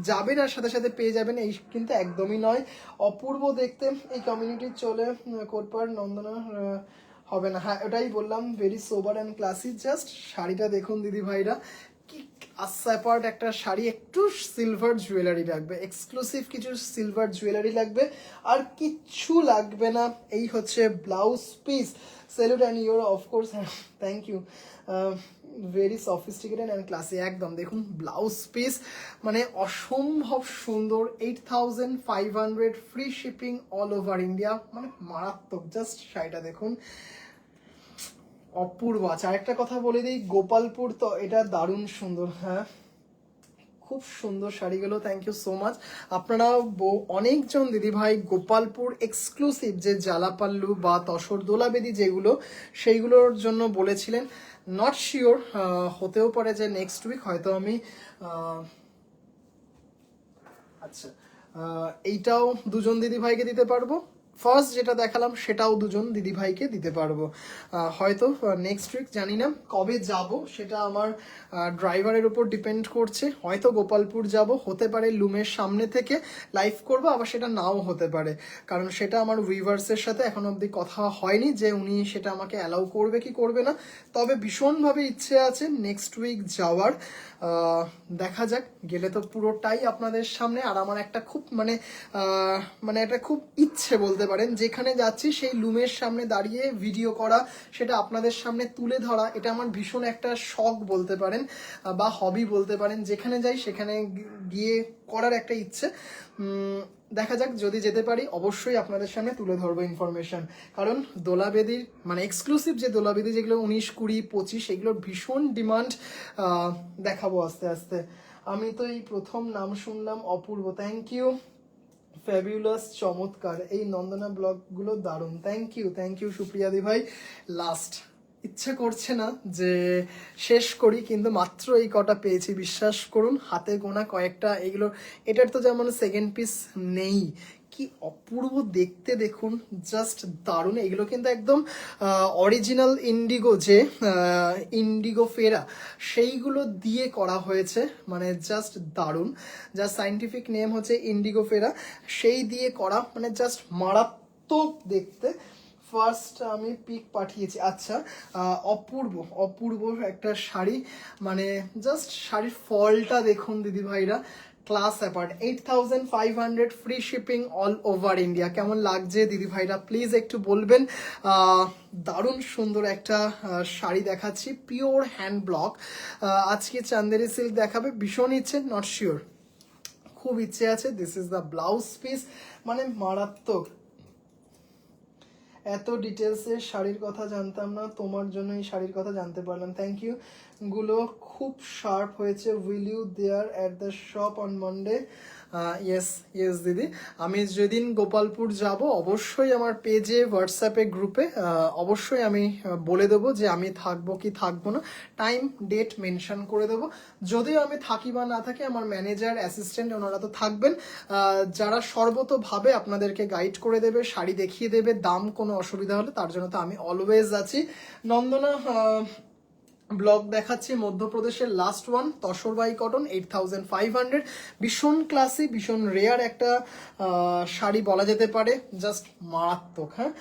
যাবেন আর সাথে সাথে পেয়ে যাবেন, এই কিন্তু একদমই নয়। অপূর্ব দেখতে, এই কমিউনিটি চলে কোটপার নন্দনা হবে না, হ্যাঁ ওটাই বললাম, very sober and classy. Just শাড়িটা দেখুন দিদি ভাইরা, কি আসাপার্ট একটা শাড়ি, একটু সিলভার জুয়েলারি লাগবে, এক্সক্লুসিভ কিছু সিলভার জুয়েলারি লাগবে, আর কিচ্ছু লাগবে না। এই হচ্ছে blouse piece, salute and your of course, thank you, very sophisticated and classy. একদম দেখুন ব্লাউজ পিস, মানে অসম্ভব সুন্দর। 8500, free shipping all over India, মানে মারাত্মক। জাস্ট শাড়িটা দেখুন, অপূর্ব। আচ্ছা, আরেকটা কথা বলে দিই, গোপালপুর তো এটা দারুণ সুন্দর। হ্যাঁ, খুব সুন্দর শাড়িগুলো, থ্যাংক ইউ সো মাচ। আপনারা অনেকজন দিদিভাই গোপালপুর এক্সক্লুসিভ যে জালাপাল্লু বা তসর দোলাবেদি যেগুলো, সেইগুলোর জন্য বলেছিলেন। নট শিওর, হতেও পারে যে নেক্সট উইক হয়তো আমি আচ্ছা এইটাও দুজন দিদিভাইকে দিতে পারবো। ফার্স্ট যেটা দেখালাম সেটাও দুজন দিদিভাইকে দিতে পারবো, হয়তো নেক্সট উইক, জানি না কবে যাব, সেটা আমার ড্রাইভারের উপর ডিপেন্ড করছে। হয়তো গোপালপুর যাব, হতে পারে লুমের সামনে থেকে লাইভ করবো, আবার সেটা নাও হতে পারে, কারণ সেটা আমার উইভার্সের সাথে এখন অবধি কথা হয়নি যে উনি সেটা আমাকে অ্যালাউ করবে কি করবে না। তবে ভীষণভাবে ইচ্ছে আছে নেক্সট উইক যাওয়ার। দেখা যাক, গেলে তো পুরোটাই আপনাদের সামনে। আর আমার একটা খুব মানে একটা খুব ইচ্ছে বলতে পারেন, যেখানে যাচ্ছি সেই লুমের সামনে দাঁড়িয়ে ভিডিও করা, সেটা আপনাদের সামনে তুলে ধরা, এটা আমার ভীষণ একটা শখ বলতে পারেন বা হবি বলতে পারেন। যেখানে যাই সেখানে গিয়ে করার একটা ইচ্ছে। দেখা যাক, যদি যেতে পারি অবশ্যই আপনাদের সামনে তুলে ধরবো ইনফরমেশন। কারণ দোলাবেদির মানে এক্সক্লুসিভ যে দোলাবেদি, যেগুলো 19, 20, 25, এগুলোর ভীষণ ডিমান্ড। দেখাবো আস্তে আস্তে। আমি তো এই প্রথম নাম শুনলাম, অপূর্ব, থ্যাংক ইউ। ফ্যাবিউলাস, চমৎকার, এই নন্দনা ব্লগগুলো দারুণ, থ্যাংক ইউ সুপ্রিয়াদি ভাই। লাস্ট ইচ্ছা করছে না যে শেষ করি, কিন্তু মাত্র এই কটা পেয়েছি, বিশ্বাস করুন, হাতে গোনা কয়েকটা। এগুলো, এটার তো যেমন সেকেন্ড পিস নেই, কি অপূর্ব দেখতে দেখুন, জাস্ট দারুণ। এগুলো কিন্তু একদম অরিজিনাল ইন্ডিগো, যে ইন্ডিগো ফেরা, সেইগুলো দিয়ে করা হয়েছে, মানে জাস্ট দারুণ। যার সাইন্টিফিক নেম হচ্ছে ইন্ডিগো ফেরা, সেই দিয়ে করা, মানে জাস্ট মারাত্মক দেখতে। ফার্স্ট আমি পিক পাঠিয়েছি। আচ্ছা, অপূর্ব অপূর্ব একটা শাড়ি, মানে জাস্ট শাড়ির ফলটা দেখুন দিদি ভাইরা, class apart. 8500 free shipping all over India. কেমন লাগছে দিদি ভাইরা প্লিজ একটু বলবেন। দারুণ সুন্দর একটা শাড়ি দেখাচ্ছি, পিওর হ্যান্ড ব্লক। আজকে চান্দেরি সিল্ক দেখাবে, ভীষণ ইচ্ছে, নট শিওর, খুব ইচ্ছে আছে। This is the blouse piece, মানে মারাত্মক। এত ডিটেলসে শাড়ির কথা জানতাম না, তোমার জন্য এই শাড়ির কথা জানতে পারলাম, থ্যাংক ইউ। গুলো খুব শার্প হয়েছে, will you there at the shop on Monday? Yes দিদি, আমি যেদিন গোপালপুর যাব অবশ্যই আমার পেজে, হোয়াটসঅ্যাপে, গ্রুপে অবশ্যই আমি বলে দেবো যে আমি থাকবো কি থাকবো না, টাইম ডেট মেনশন করে দেবো। যদিও আমি থাকি বা না থাকি, আমার ম্যানেজার, অ্যাসিস্ট্যান্ট ওনারা তো থাকবেন, যারা সর্বতোভাবে আপনাদেরকে গাইড করে দেবে, শাড়ি দেখিয়ে দেবে, দাম কোনো অসুবিধা হলে তার জন্য তো আমি অলওয়েজ আছি। নন্দনা ব্লগ দেখাচ্ছি, মধ্যপ্রদেশের লাস্ট ওয়ান, তসরবাই কটন, 8500, ভীষণ ক্লাসি, ভীষণ রেয়ার একটা শাড়ি বলা যেতে পারে, জাস্ট মারাত্মক। হ্যাঁ,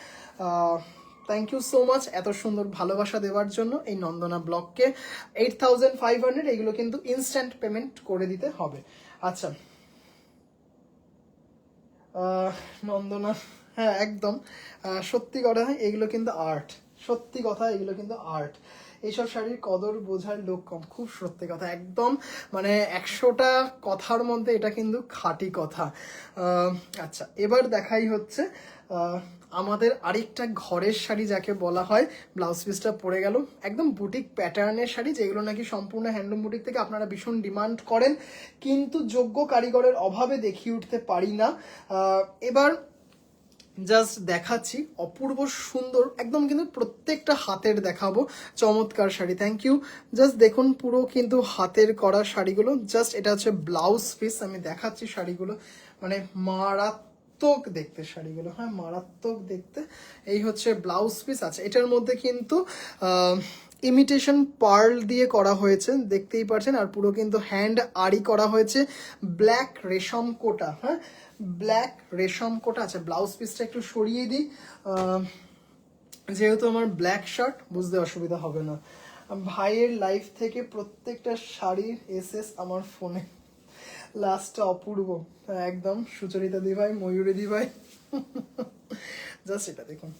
থ্যাংক ইউ সো মাচ এত সুন্দর ভালোবাসা দেওয়ার জন্য এই নন্দনা ব্লগকে। 8500, এগুলো কিন্তু ইনস্ট্যান্ট পেমেন্ট করে দিতে হবে। আচ্ছা, নন্দনা, হ্যাঁ একদম সত্যি কথা, এগুলো কিন্তু আর্ট, সত্যি কথা, এগুলো কিন্তু আর্ট। এইসব শাড়ির কদর বোঝার লোক কম, খুব সত্যি কথা, একদম মানে 100টা কথার মধ্যে এটা কিন্তু খাঁটি কথা। আচ্ছা, এবার দেখাই হচ্ছে আমাদের আরেকটা ঘরের শাড়ি যাকে বলা হয়। ব্লাউজ পিসটা পরে গেল, একদম বুটিক প্যাটার্নের শাড়ি, যেগুলো নাকি সম্পূর্ণ হ্যান্ডলুম বুটিক থেকে আপনারা ভীষণ ডিমান্ড করেন, কিন্তু যোগ্য কারিগরের অভাবে দেখিয়ে উঠতে পারি না। এবার জাস্ট দেখাচ্ছি, অপূর্ব সুন্দর একদম, কিন্তু প্রত্যেকটা হাতের দেখাবো, চমৎকার শাড়ি, থ্যাংক ইউ। জাস্ট দেখুন, পুরো কিন্তু হাতের করা শাড়িগুলো, জাস্ট এটা হচ্ছে ব্লাউজ পিস, আমি দেখাচ্ছি শাড়িগুলো, মানে মারাত্মক দেখতে শাড়িগুলো, হ্যাঁ মারাত্মক দেখতে। এই হচ্ছে ব্লাউজ পিস। আচ্ছা, এটার মধ্যে কিন্তু ইমিটেশন পার্ল দিয়ে করা হয়েছে, দেখতেই পাচ্ছেন, আর পুরো কিন্তু হ্যান্ড আড়ি করা হয়েছে, ব্ল্যাক রেশম কোটা, হ্যাঁ ব্ল্যাক রেশম কোটা। আচ্ছা, ব্লাউজ পিসটা একটু সরিয়ে দিই, যেহেতু আমার ব্ল্যাক শার্ট, বুঝতে অসুবিধা হবে না। ভাইয়ের লাইফ থেকে প্রত্যেকটা শাড়ির এসএস আমার ফোনে, লাস্টটা অপূর্ব, একদম সুচরিতা দি ভাই, ময়ূরী দি ভাই, জাস্ট এটা দেখুন,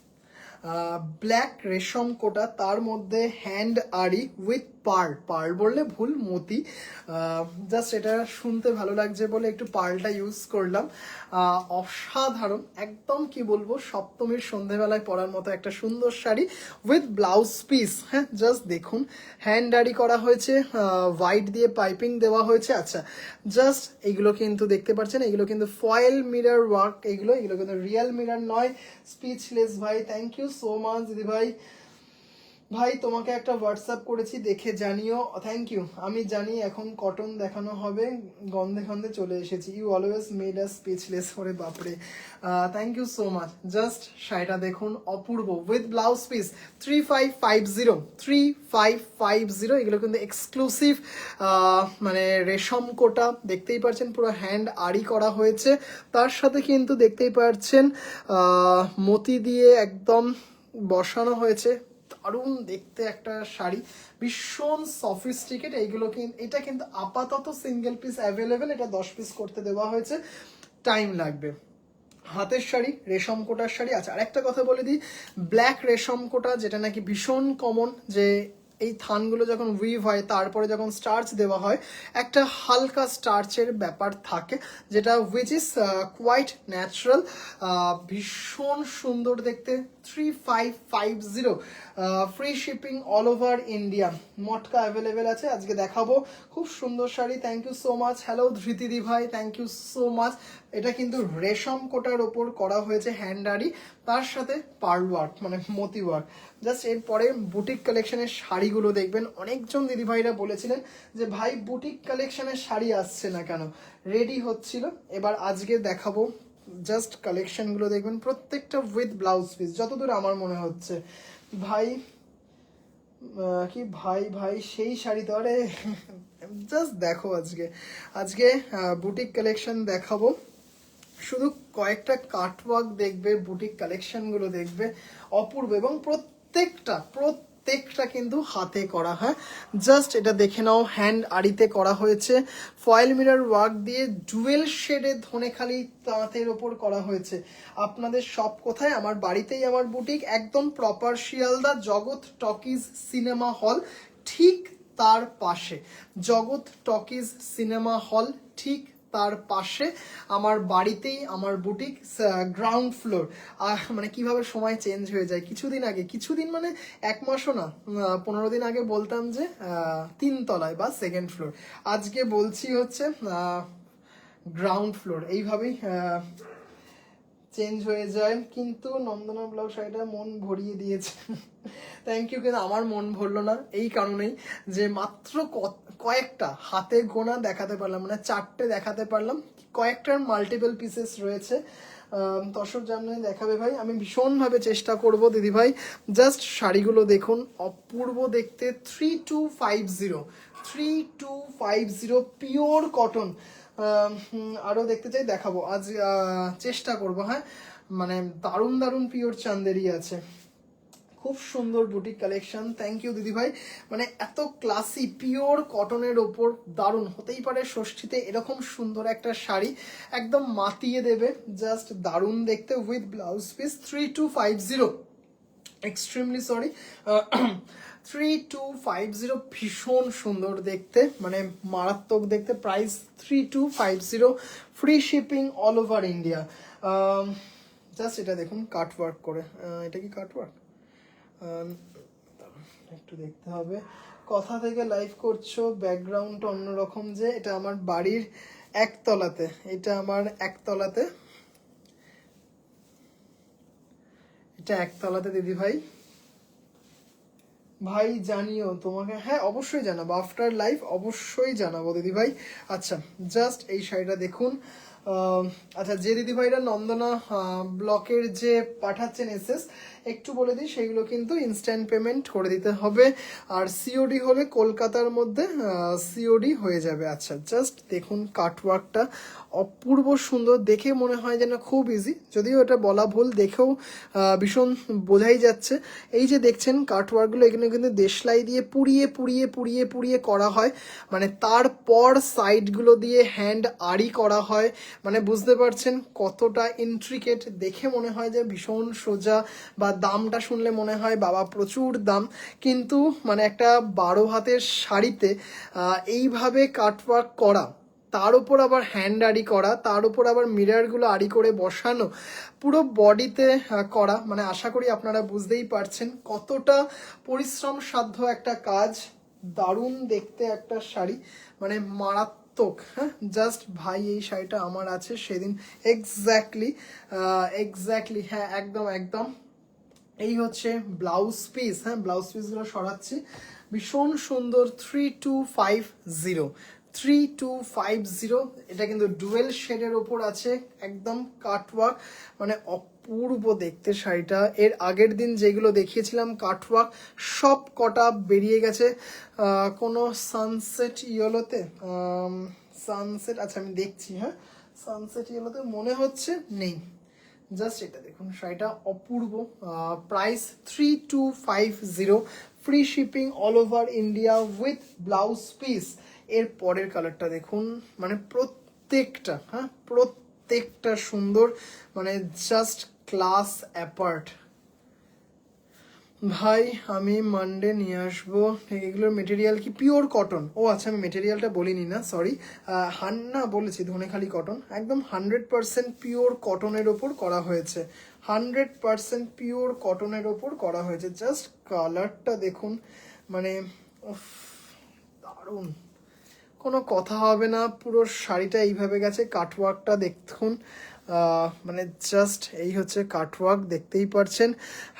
ব্ল্যাক রেশম কোটা, তার মধ্যে হ্যান্ড আড়ি উইথ পার্ল, পার্ল বললে ভুল, মতি। জাস্ট এটা শুনতে ভালো লাগছে বলে একটু পার্লটা ইউজ করলাম। অসাধারণ, একদম কি বলবো, সপ্তমীর সন্ধেবেলায় পরার মতো একটা সুন্দর শাড়ি উইথ ব্লাউজ পিস। হ্যাঁ, জাস্ট দেখুন, হ্যান্ড আড়ি করা হয়েছে, হোয়াইট দিয়ে পাইপিং দেওয়া হয়েছে। আচ্ছা, জাস্ট এগুলো কিন্তু দেখতে পাচ্ছেন, এগুলো কিন্তু ফয়েল মিরর ওয়ার্ক, এগুলো কিন্তু রিয়েল মিরর নয়। স্পিচলেস ভাই, থ্যাংক ইউ সো মাচ দিদি ভাই। ভাই তোমাকে একটা হোয়াটসঅ্যাপ করেছি, দেখে জানিও, থ্যাংক ইউ। আমি জানি এখন কটন দেখানো হবে, গন্ধে গন্ধে চলে এসেছি, you always made us speechless, ওরে বাপরে, thank you so much. Just শাড়িটা দেখুন, অপূর্ব, উইথ ব্লাউজ পিস, 3550, এগুলো কিন্তু এক্সক্লুসিভ, মানে রেশম কোটা, দেখতেই পাচ্ছেন পুরো হ্যান্ড আড়ি করা হয়েছে, তার সাথে কিন্তু দেখতেই পাচ্ছেন মতি দিয়ে একদম বসানো হয়েছে, দারুণ দেখতে একটা শাড়ি, ভীষণ সফিস্টিকেট। এটা কিন্তু আপাতত সিঙ্গেল পিস অ্যাভেলেবেল, এটা 10 পিস করতে দেওয়া হয়েছে, টাইম লাগবে। হাতের শাড়ি, রেশম কোটার শাড়ি। আচ্ছা, আরেকটা কথা বলে দিই, ব্ল্যাক রেশম কোটা যেটা নাকি ভীষণ কমন, যে এই থানগুলো যখন উইভ হয় তারপরে যখন স্টার্চ দেওয়া হয় একটা হালকা স্টার্চের ব্যাপার থাকে, যেটা উইচ ইজ কোয়াইট ন্যাচারাল, ভীষণ সুন্দর দেখতে। 3550, free shipping all over India, matka available আছে। আজকে দেখাবো খুব সুন্দর শাড়ি। Thank you so much. Hello ধৃতিদি ভাই, থ্যাংক ইউ সো মাচ। এটা কিন্তু রেশম কোটার ওপর করা হয়েছে হ্যান্ডারি, তার সাথে পার্ল ওয়ার্ক মানে মতি ওয়ার্ক। জাস্ট এরপরে বুটিক কালেকশনের শাড়িগুলো দেখবেন। অনেকজন দিদিভাইরা বলেছিলেন যে ভাই বুটিক কালেকশনের শাড়ি আসছে না কেন, রেডি হচ্ছিল, এবার আজকে দেখাবো। জাস্ট কালেকশনগুলো দেখবেন, প্রত্যেকটা উইথ ব্লাউজ পিস যতদূর আমার মনে হচ্ছে। ভাই কি ভাই ভাই সেই শাড়ি তো, আরে জাস্ট দেখো, আজকে বুটিক কালেকশন দেখাবো। শুধু কয়েকটা কাটওয়ার্ক দেখবে, বুটিক কালেকশনগুলো দেখবে, অপূর্ব, এবং প্রত্যেকটা কিন্তু হাতে করা হয়। জাস্ট এটা দেখে নাও, হ্যান্ড আড়িতে করা হয়েছে, ফয়েল মিরর ওয়ার্ক দিয়ে ডুয়েল শেডে ধনেখালি তাঁতের ওপর করা হয়েছে। আপনাদের সব কোথায়? আমার বাড়িতেই আমার বুটিক, একদম প্রপার শিয়ালদা জগৎ টকিজ সিনেমা হল ঠিক তার পাশে, জগৎ টকিজ সিনেমা হল ঠিক তার পাশে আমার বাড়িতেই আমার বুটিক, গ্রাউন্ড ফ্লোর। মানে কিভাবে সময় চেঞ্জ হয়ে যায়। কিছুদিন মানে 1 মাসও না, 15 দিন আগে বলতাম যে 3 তলায় বা সেকেন্ড ফ্লোর, আজকে বলছি হচ্ছে গ্রাউন্ড ফ্লোর। এইভাবেই চেঞ্জ হয়ে যায়। কিন্তু নন্দনা ব্লাউজ শাড়িটা মন ভরিয়ে দিয়েছে, থ্যাংক ইউ। কিন্তু আমার মন ভরলো না এই কারণেই যে মাত্র কয়েকটা হাতে গোনা দেখাতে পারলাম, মানে 4টে দেখাতে পারলাম, কয়েকটার মাল্টিপল পিসেস রয়েছে। দর্শক জানলে দেখাবে ভাই, আমি ভীষণভাবে চেষ্টা করব দিদিভাই। জাস্ট শাড়িগুলো দেখুন, অপূর্ব দেখতে। 3250 পিওর কটন। আরও দেখতে চাই, দেখাবো আজ, চেষ্টা করব। হ্যাঁ, মানে দারুণ দারুণ পিওর চান্দেরি আছে, খুব সুন্দর বুটিক কালেকশন। থ্যাংক ইউ দিদিভাই। মানে এত ক্লাসি পিওর কটনের ওপর দারুণ, হতেই পারে ষষ্ঠীতে এরকম সুন্দর একটা শাড়ি একদম মাতিয়ে দেবে, জাস্ট দারুণ দেখতে with blouse piece. 3250, extremely sorry, 3250, ভীষণ সুন্দর দেখতে, মানে মারাত্মক দেখতে। Price 3250, free shipping all over India. Just এটা দেখুন কাটওয়ার্ক করে, এটা কি কাটওয়ার্ক? একটু দেখতে হবে। কথা থেকে লাইভ করছো, ব্যাকগ্রাউন্ড অন্যরকম, যে এটা আমার বাড়ির একতলাতে, এটা আমার একতলাতে, এটা একতলাতে দিদি ভাই। ভাই জানিও তোমাকে, হ্যাঁ অবশ্যই জানাবো, আফটার লাইভ অবশ্যই জানাবো দিদি ভাই। আচ্ছা, জাস্ট এই শাড়িটা দেখুন। আচ্ছা, যে দিদি ভাইরা নন্দনা ব্লকের যে পাঠাচ্ছেন এসএস, একটু বলে দিই, সেগুলো কিন্তু ইনস্ট্যান্ট পেমেন্ট করে দিতে হবে, আর সিওডি হলে কলকাতার মধ্যে সিওডি হয়ে যাবে। আচ্ছা, জাস্ট দেখুন কাটওয়ার্কটা, অপূর্ব সুন্দর, দেখে মনে হয় যেন খুব ইজি, যদিও এটা বলা ভুল, দেখেও ভীষণ বোঝাই যাচ্ছে। এই যে দেখছেন কাটওয়ার্কগুলো, এখানে কিন্তু দেশলাই দিয়ে পুড়িয়ে পুড়িয়ে পুড়িয়ে পুড়িয়ে করা হয়, মানে তারপর সাইডগুলো দিয়ে হ্যান্ড আড়ি করা হয়, মানে বুঝতে পারছেন কতটা ইন্ট্রিকেট। দেখে মনে হয় যে ভীষণ সোজা, বা দামটা শুনলে মনে হয় বাবা প্রচুর দাম, কিন্তু মানে একটা 12 হাতের শাড়িতে এইভাবে কাটওয়ার্ক করা, তার উপর আবার হ্যান্ড আড়ি করা, তার উপর আবার মিররগুলো আড়ি করে বসানো, পুরো বডিতে করা, মানে আশা করি আপনারা বুঝতেই পারছেন কতটা পরিশ্রম সাধ্য একটা কাজ। দারুণ দেখতে একটা শাড়ি, মানে মারাত্মক। হ্যাঁ, জাস্ট ভাই এই শাড়িটা আমার আছে সেদিন, এক্স্যাক্টলি, হ্যাঁ একদম একদম। এই হচ্ছে ব্লাউজ পিস। হ্যাঁ, ব্লাউজ পিসগুলো সরাচ্ছি, ভীষণ সুন্দর। 3250, এটা কিন্তু ডুয়েল শেডের ওপর আছে, একদম কাটওয়ার্ক, মানে অপূর্ব দেখতে শাড়িটা। এর আগের দিন যেগুলো দেখিয়েছিলাম কাটওয়ার্ক, সব কটা বেরিয়ে গেছে কোনো সানসেট ইয়েলোতে, সানসেট, আচ্ছা আমি দেখছি, হ্যাঁ সানসেট ইয়েলোতে মনে হচ্ছে নেই, জাস্ট এটা দেখুন, শাড়িটা অপূর্ব। Price 3250, free shipping all over India with blouse piece. এর পরের কালারটা দেখুন, মানে প্রত্যেকটা, হ্যাঁ প্রত্যেকটা সুন্দর, মানে জাস্ট ক্লাস অ্যাপার্ট। ভাই আমি মানডে নিয়ে আসবো। এগুলোর মেটেরিয়াল কি পিওর কটন? ও আচ্ছা, আমি মেটেরিয়ালটা বলিনি না, সরি। না বলেছি ধনেখালি কটন, একদম 100% পিওর কটনের ওপর করা হয়েছে, 100% পিওর কটনের ওপর করা হয়েছে। জাস্ট কালারটা দেখুন, মানে উফ, দারুণ, কোনো কথা হবে না। পুরো শাড়িটা এইভাবে গেছে, কাটওয়ার্কটা দেখুন, মানে জাস্ট এই হচ্ছে কাটওয়ার্ক, দেখতেই পারছেন।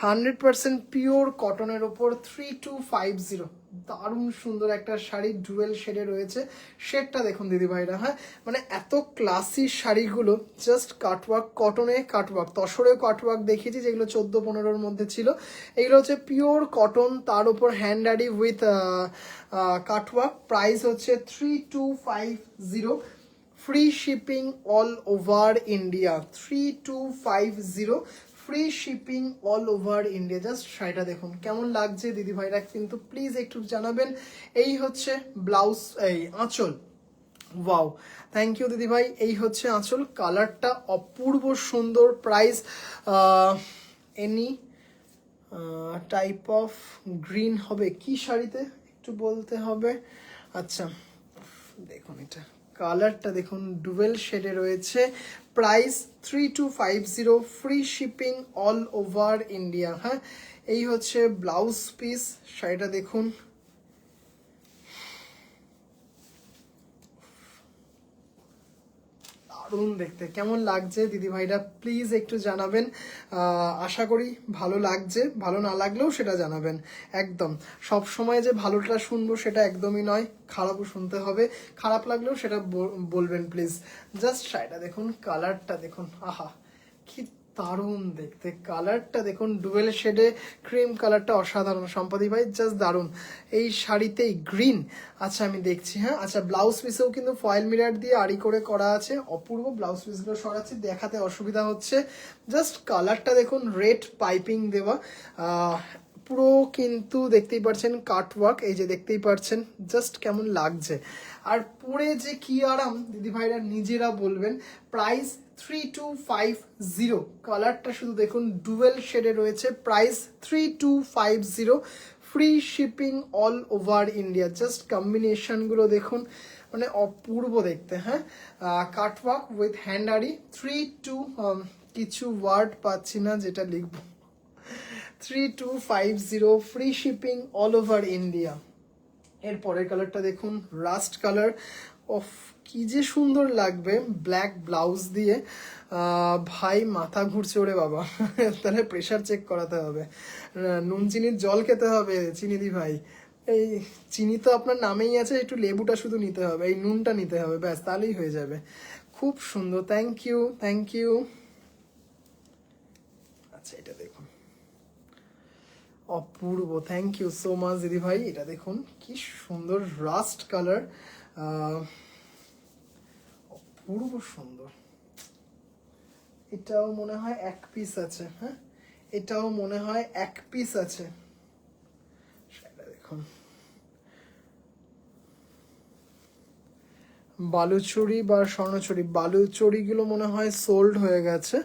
100% পিওর কটনের ওপর 3250, দারুণ সুন্দর একটা শাড়ি, ডুয়েল শেডে রয়েছে। শেডটা দেখুন দিদি ভাইরা, হ্যাঁ মানে এত ক্লাসি শাড়িগুলো, জাস্ট কাটওয়ার্ক, কটনে কাটওয়ার্ক, তসরেও কাটওয়ার্ক দেখিয়েছি যেগুলো 14-15-র মধ্যে ছিল। এগুলো হচ্ছে পিওর কটন, তার উপর হ্যান্ডারি উইথ কাটওয়ার্ক। প্রাইস হচ্ছে 3250, free shipping all over India, 3250, free shipping all over India. Just শাড়িটা দেখুন কেমন লাগছে দিদি ভাইরা, কিন্তু প্লিজ একটু জানাবেন। এই হচ্ছে ব্লাউজ, এই আঁচল, ওয়াও, থ্যাংক ইউ দিদি ভাই। এই হচ্ছে আঁচল, কালারটা অপূর্ব সুন্দর। Price any type of green হবে কি শাড়িতে একটু বলতে হবে। আচ্ছা দেখুন, এটা কালারটা দেখুন, ডুয়েল শেডে রয়েছে। Price 3250, free shipping all over India. হ্যাঁ, এই হচ্ছে ব্লাউজ পিস, শাড়িটা দেখুন, দারুণ দেখতে। কেমন লাগছে দিদি ভাইরা প্লিজ একটু জানাবেন। আশা করি ভালো লাগছে, ভালো না লাগলেও সেটা জানাবেন। একদম সব সময় যে ভালোটা শুনবো সেটা একদমই নয়, খারাপও শুনতে হবে, খারাপ লাগলেও সেটা বলবেন প্লিজ। জাস্ট শাড়িটা দেখুন, কালারটা দেখুন, আহা কি দারুণ দেখতে। কালারটা দেখুন, ডুয়েল শেডে ক্রিম কালারটা অসাধারণ সম্পাদি ভাই, জাস্ট দারুণ। এই শাড়িতেই গ্রিন, আচ্ছা আমি দেখছি, হ্যাঁ আচ্ছা ব্লাউজ পিসেও কিন্তু ফয়েল মিরার দিয়ে আড়ি করে করা আছে, অপূর্ব। ব্লাউজ পিসগুলো সরাচ্ছি, দেখাতে অসুবিধা হচ্ছে। জাস্ট কালারটা দেখুন, রেড পাইপিং দেওয়া, পুরো কিন্তু দেখতেই পাচ্ছেন কাটওয়ার্ক, এই যে দেখতেই পাচ্ছেন, জাস্ট কেমন লাগছে। আর পরে যে কি আরাম দিদি ভাইরা নিজেরা বলবেন। প্রাইস 3250, কালারটা শুধু দেখুন, ডুয়েল শেডে রয়েছে। Price 3250, free shipping all over India. Just কম্বিনেশনগুলো দেখুন, মানে অপূর্ব দেখতে। হ্যাঁ, কাটওয়ার্ক উইথ হ্যান্ডারি, 32 কিছু ওয়ার্ড পাচ্ছি না যেটা লিখবো, 3250, free shipping all over India. এর পরের কালারটা দেখুন, রাস্ট কালার, অফ কি যে সুন্দর লাগবে ব্ল্যাক ব্লাউজ দিয়ে। ভাই মাথা ঘুরছে ওরে বাবা, তাহলে প্রেশার চেক করাতে হবে, নুন চিনির জল খেতে হবে চিনি দি ভাই। এই চিনি তো আপনার নামেই আছে, একটু লেবুটা শুধু নিতে হবে, এই নুনটা নিতে হবে, ব্যাস তাহলেই হয়ে যাবে। খুব সুন্দর, থ্যাংক ইউ থ্যাংক ইউ। আচ্ছা এটা দেখুন, অপূর্ব, থ্যাংক ইউ সো মাচ দিদি ভাই। এটা দেখুন কি সুন্দর রাস্ট কালার, অপূর্ব সুন্দর। এটাও মনে হয় এক পিস আছে, হ্যাঁ এটাও মনে হয় এক পিস আছে, সেটা দেখুন। বালুচুরি বা স্বর্ণচুরি, বালুচুরিগুলো মনে হয় সোল্ড হয়ে গেছে,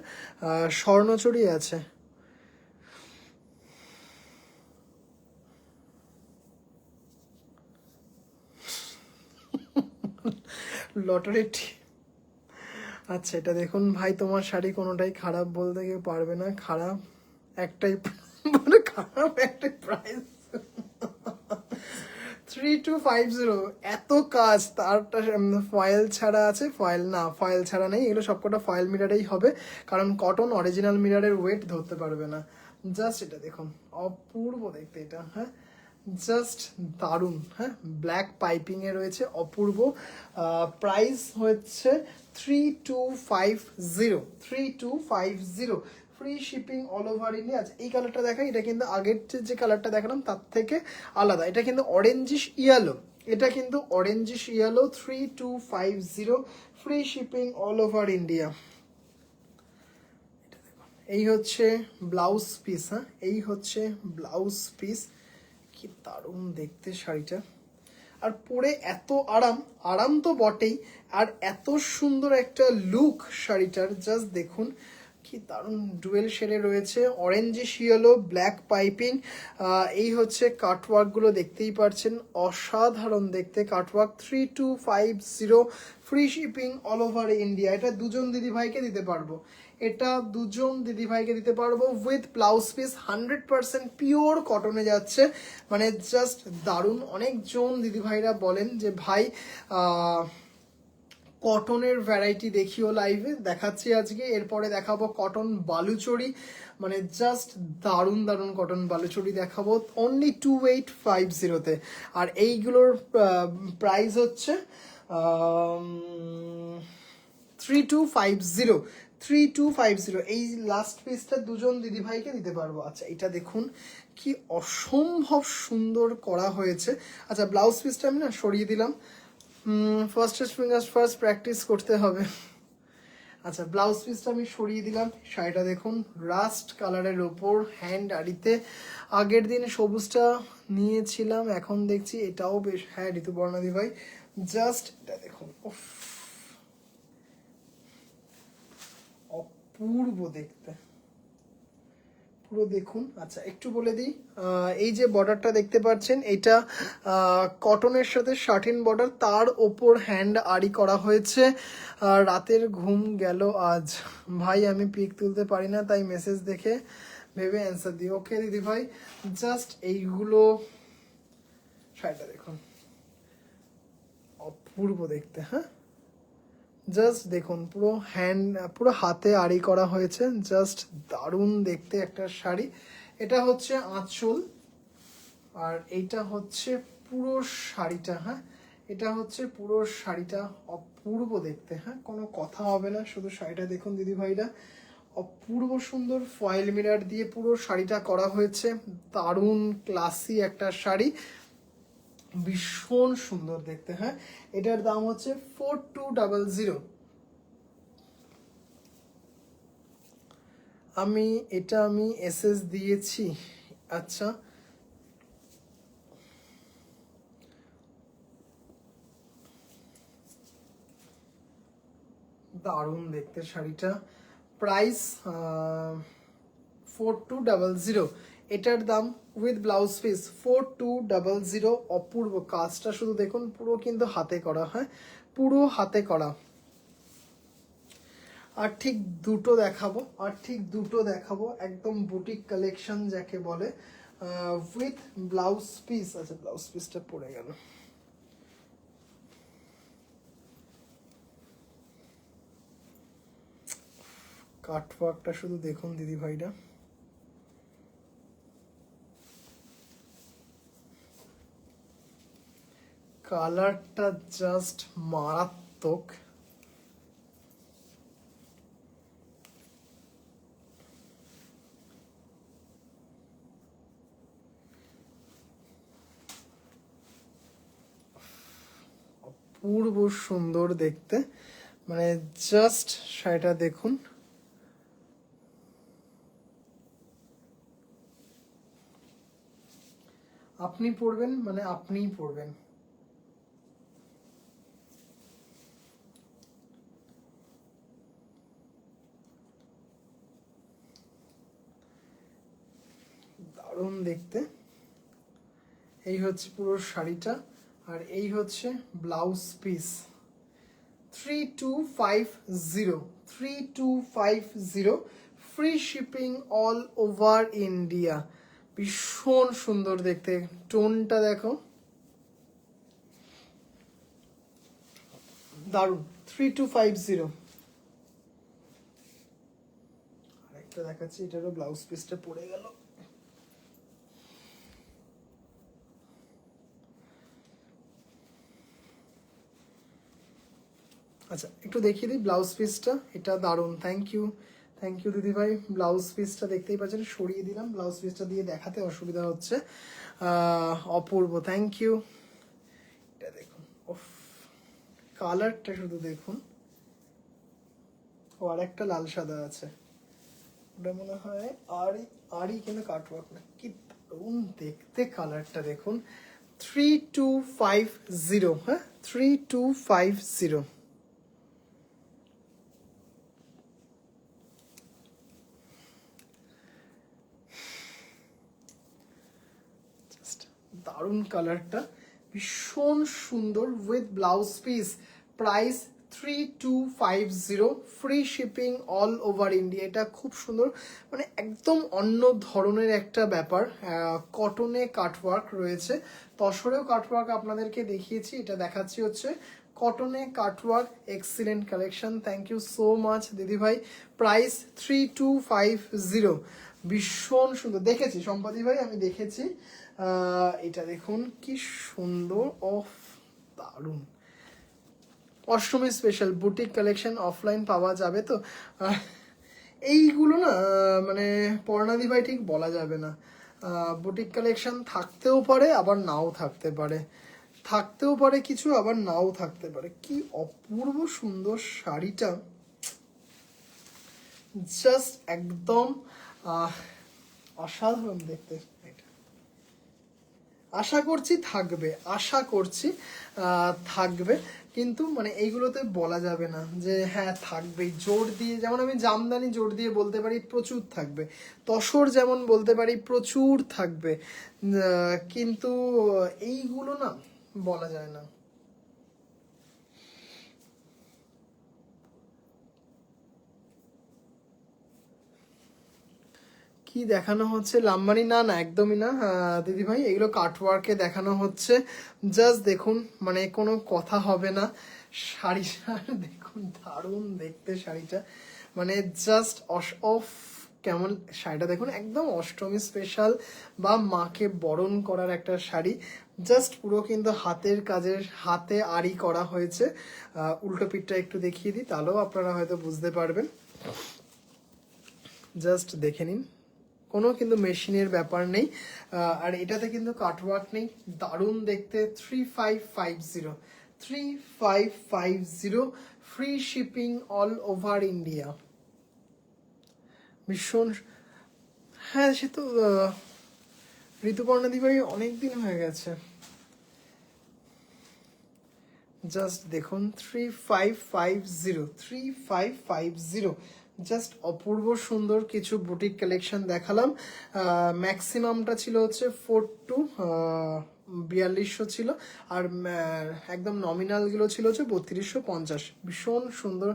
স্বর্ণচুরি আছে। লটারি। আচ্ছা এটা দেখুন ভাই, তোমার শাড়ি কোনোটাই খারাপ বলতে কেউ পারবে না, খারাপ একটাই, মানে খারাপ একটাই প্রাইস। 3250, এত কাজ, তারটা ফয়েল ছাড়া আছে, ফয়েল না ফয়েল ছাড়া নেই, এগুলো সবকটা ফয়েল মিরারেই হবে, কারণ কটন অরিজিনাল মিরারের ওয়েট ধরতে পারবে না। জাস্ট এটা দেখুন, অপূর্ব দেখতে এটা, হ্যাঁ জাস্ট দারুণ। হ্যাঁ, ব্ল্যাক পাইপিং এ রয়েছে, অপূর্ব। প্রাইস হচ্ছে 3250, 3250, free shipping all over India. এই কালারটা দেখাই, এটা কিন্তু আগের যে কালারটা দেখালাম তার থেকে আলাদা, এটা কিন্তু অরেঞ্জিশ ইয়েলো, এটা কিন্তু orangish yellow. 3250, free shipping all over India. এই হচ্ছে ব্লাউজ পিস, হ্যাঁ এই হচ্ছে ব্লাউজ পিস। কি দারুণ দেখতে শাড়িটা, আর পরে এত আরাম, আরাম তো বটেই, আর এত সুন্দর একটা লুক শাড়িটার, জাস্ট দেখুন কি দারুণ ডুয়েল শেডে রয়েছে, অরেঞ্জিশ ইয়েলো, ব্ল্যাক পাইপিং। এই হচ্ছে কাটওয়ার্কগুলো দেখতেই পাচ্ছেন, অসাধারণ দেখতে cutwork. 3250, free shipping all over India. এটা দুজন দিদিভাইকে দিতে পারবো, এটা দুজন দিদিভাইকে দিতে পারবো উইথ ব্লাউজ পিস। 100% পিওর কটনে যাচ্ছে, মানে জাস্ট দারুণ। অনেকজন দিদিভাইরা বলেন যে ভাই কটনের ভ্যারাইটি দেখিও লাইভে, দেখাচ্ছি আজকে। এরপরে দেখাবো কটন বালুচরি, মানে জাস্ট দারুণ দারুণ কটন বালুচরি দেখাবো অনলি 2850-তে। আর এইগুলোর প্রাইস হচ্ছে 3250, 3250। এই লাস্ট পিসটা দুজন দিদিভাইকে দিতে পারবো। আচ্ছা এটা দেখুন কি অসম্ভব সুন্দর করা হয়েছে। আচ্ছা ব্লাউজ পিসটা আমি না সরিয়ে দিলাম, ফার্স্ট ফিঙ্গার্স ফার্স্ট, প্র্যাকটিস করতে হবে। আচ্ছা ব্লাউজ পিসটা আমি সরিয়ে দিলাম, শাড়িটা দেখুন রাস্ট কালারের ওপর, হ্যান্ড আড়িতে। আগের দিন সবুজটা নিয়েছিলাম, এখন দেখছি এটাও বেশ, হ্যাঁ ঋতুপর্ণা দি ভাই, জাস্ট এটা দেখুন, উফ অপূর্ব দেখতে, পুরো দেখুন। আচ্ছা একটু বলে দিই, এই যে বর্ডারটা দেখতে পাচ্ছেন, এটা কটনের সাথে শার্টিন বর্ডার, তার ওপর হ্যান্ড আড়ি করা হয়েছে। রাতের ঘুম গেল আজ, ভাই আমি পিক তুলতে পারি না, তাই মেসেজ দেখে ভেবে অ্যান্সার দিই। ওকে দিদি ভাই, জাস্ট এইগুলো, শাড়িটা দেখুন অপূর্ব দেখতে, হ্যাঁ জাস্ট দেখুন পুরো হ্যান্ড, পুরো হাতে আড়ি করা হয়েছে, জাস্ট দারুণ দেখতে একটা শাড়ি। এটা হচ্ছে আঁচল, আর এইটা হচ্ছে পুরো শাড়িটা, হ্যাঁ এটা হচ্ছে পুরো শাড়িটা, অপূর্ব দেখতে, হ্যাঁ কোনো কথা হবে না, শুধু শাড়িটা দেখুন দিদি ভাইরা, অপূর্ব সুন্দর ফয়েল মিরার দিয়ে পুরো শাড়িটা করা হয়েছে, দারুণ ক্লাসি একটা শাড়ি, ভীষণ সুন্দর দেখতে। হ্যাঁ এটার দাম হচ্ছে 4200। আমি এসএস দিয়েছি। আচ্ছা দারুণ দেখতে শাড়িটা, প্রাইস 4200। এটার দাম উইথ ব্লাউজ পিস 4200। অপূর্ব কাজটা শুধু দেখুন, পুরো কিন্তু হাতে করা, হ্যাঁ পুরো হাতে করা। আর ঠিক দুটো দেখাবো, আর ঠিক দুটো দেখাবো, একদম বুটিক কালেকশন যাকে বলে, উইথ ব্লাউজ পিস। আচ্ছা ব্লাউজ পিসটা পড়ে গেল, কাটওয়ার্কটা শুধু দেখুন দিদি ভাইরা, কালারটা জাস্ট মারাত্মক। অপূর্ব সুন্দর দেখতে, মানে জাস্ট শাড়িটা দেখুন, আপনি পরবেন মানে আপনিই পরবেন। দারুণ দেখতে। এই হচ্ছে পুরো শাড়িটা, আর এই হচ্ছে blouse piece. 3250, 3250, free shipping all over India. ভীষণ সুন্দর দেখতে, টোনটা দেখো দারুণ। 3250। আরেকটা দেখাচ্ছি, এটারও ব্লাউজ পিসটা পড়ে গেল। আচ্ছা একটু দেখিয়ে দিই ব্লাউজ পিসটা, এটা দারুণ, থ্যাংক ইউ, থ্যাংক ইউ দিদি ভাই। ব্লাউজ পিসটা দেখতেই পাচ্ছেন, সরিয়ে দিলাম, ব্লাউজ পিসটা দিয়ে দেখাতে অসুবিধা হচ্ছে। অপূর্ব, থ্যাংক ইউ। এটা দেখুন, ওফ কালারটা শুধু দেখুন, ও আর একটা লাল সাদা আছে, ওটা মনে হয় আরই কিন্তু কাটওয়ার্ক না, কি দারুণ দেখতে কালারটা দেখুন। 3250, হ্যাঁ 3250। দারুণ কালারটা, ভীষণ সুন্দর, with blouse piece. Price 3250, free shipping all over India. এটা খুব সুন্দর, মানে একদম অন্য ধরনের একটা ব্যাপার। কটনে কাটওয়ার্ক রয়েছে, তসরেও কাটওয়ার্ক আপনাদেরকে দেখিয়েছি, এটা দেখাচ্ছি হচ্ছে কটনে cutwork. Excellent collection, thank you so much দিদিভাই। প্রাইস 3250, ভীষণ সুন্দর। দেখেছি সম্পাদি ভাই, আমি দেখেছি। এটা দেখুন কি সুন্দর, অফ দারুণ। Ashtami special boutique collection offline পাওয়া যাবে তো? এইগুলো না মানে পর্ণাদি ভাই ঠিক বলা যাবে না। বুটিক কালেকশন থাকতেও পারে আবার নাও থাকতে পারে, থাকতেও পারে কিছু আবার নাও থাকতে পারে। কি অপূর্ব সুন্দর শাড়িটা, জাস্ট একদম অসাধারণ দেখতে। আশা করছি থাকবে, আশা করছি থাকবে, কিন্তু মানে এইগুলোতে বলা যাবে না যে হ্যাঁ থাকবে জোর দিয়ে। যেমন আমি জামদানি জোর দিয়ে বলতে পারি প্রচুর থাকবে, তসর যেমন বলতে পারি প্রচুর থাকবে, কিন্তু এইগুলো না বলা যায় না। কি দেখানো হচ্ছে লাম্বানি? না না একদমই না দিদি ভাই, এগুলো কাটওয়ার্কে দেখানো হচ্ছে। জাস্ট দেখুন, মানে কোনো কথা হবে না। শাড়িটা দেখুন, দারুণ দেখতে শাড়িটা, মানে জাস্ট অফ কেমন শাড়িটা দেখুন, একদম অষ্টমী স্পেশাল বা মাকে বরণ করার একটা শাড়ি। জাস্ট পুরো কিন্তু হাতের কাজের, হাতে আড়ি করা হয়েছে। উল্টো পিঠটা একটু দেখিয়ে দিই, তাহলেও আপনারা হয়তো বুঝতে পারবেন। জাস্ট দেখে নিন, কোনো কিন্তু মেশিনের ব্যাপার নেই। আর এটাতে কিন্তু কাটওয়ার্ক নেই, দারুণ দেখতে। 3550, 3550, free shipping all over India. ভীষণ, হ্যাঁ সে তো ঋতুপর্ণা দিবাই অনেকদিন হয়ে গেছে। জাস্ট দেখুন 3550, 3550, জাস্ট অপূর্ব সুন্দর কিছু বুটিক কালেকশন দেখালাম। ম্যাক্সিমামটা ছিল হচ্ছে 4200 ছিল, আর একদম নমিনালগুলো ছিল হচ্ছে 3250। ভীষণ সুন্দর,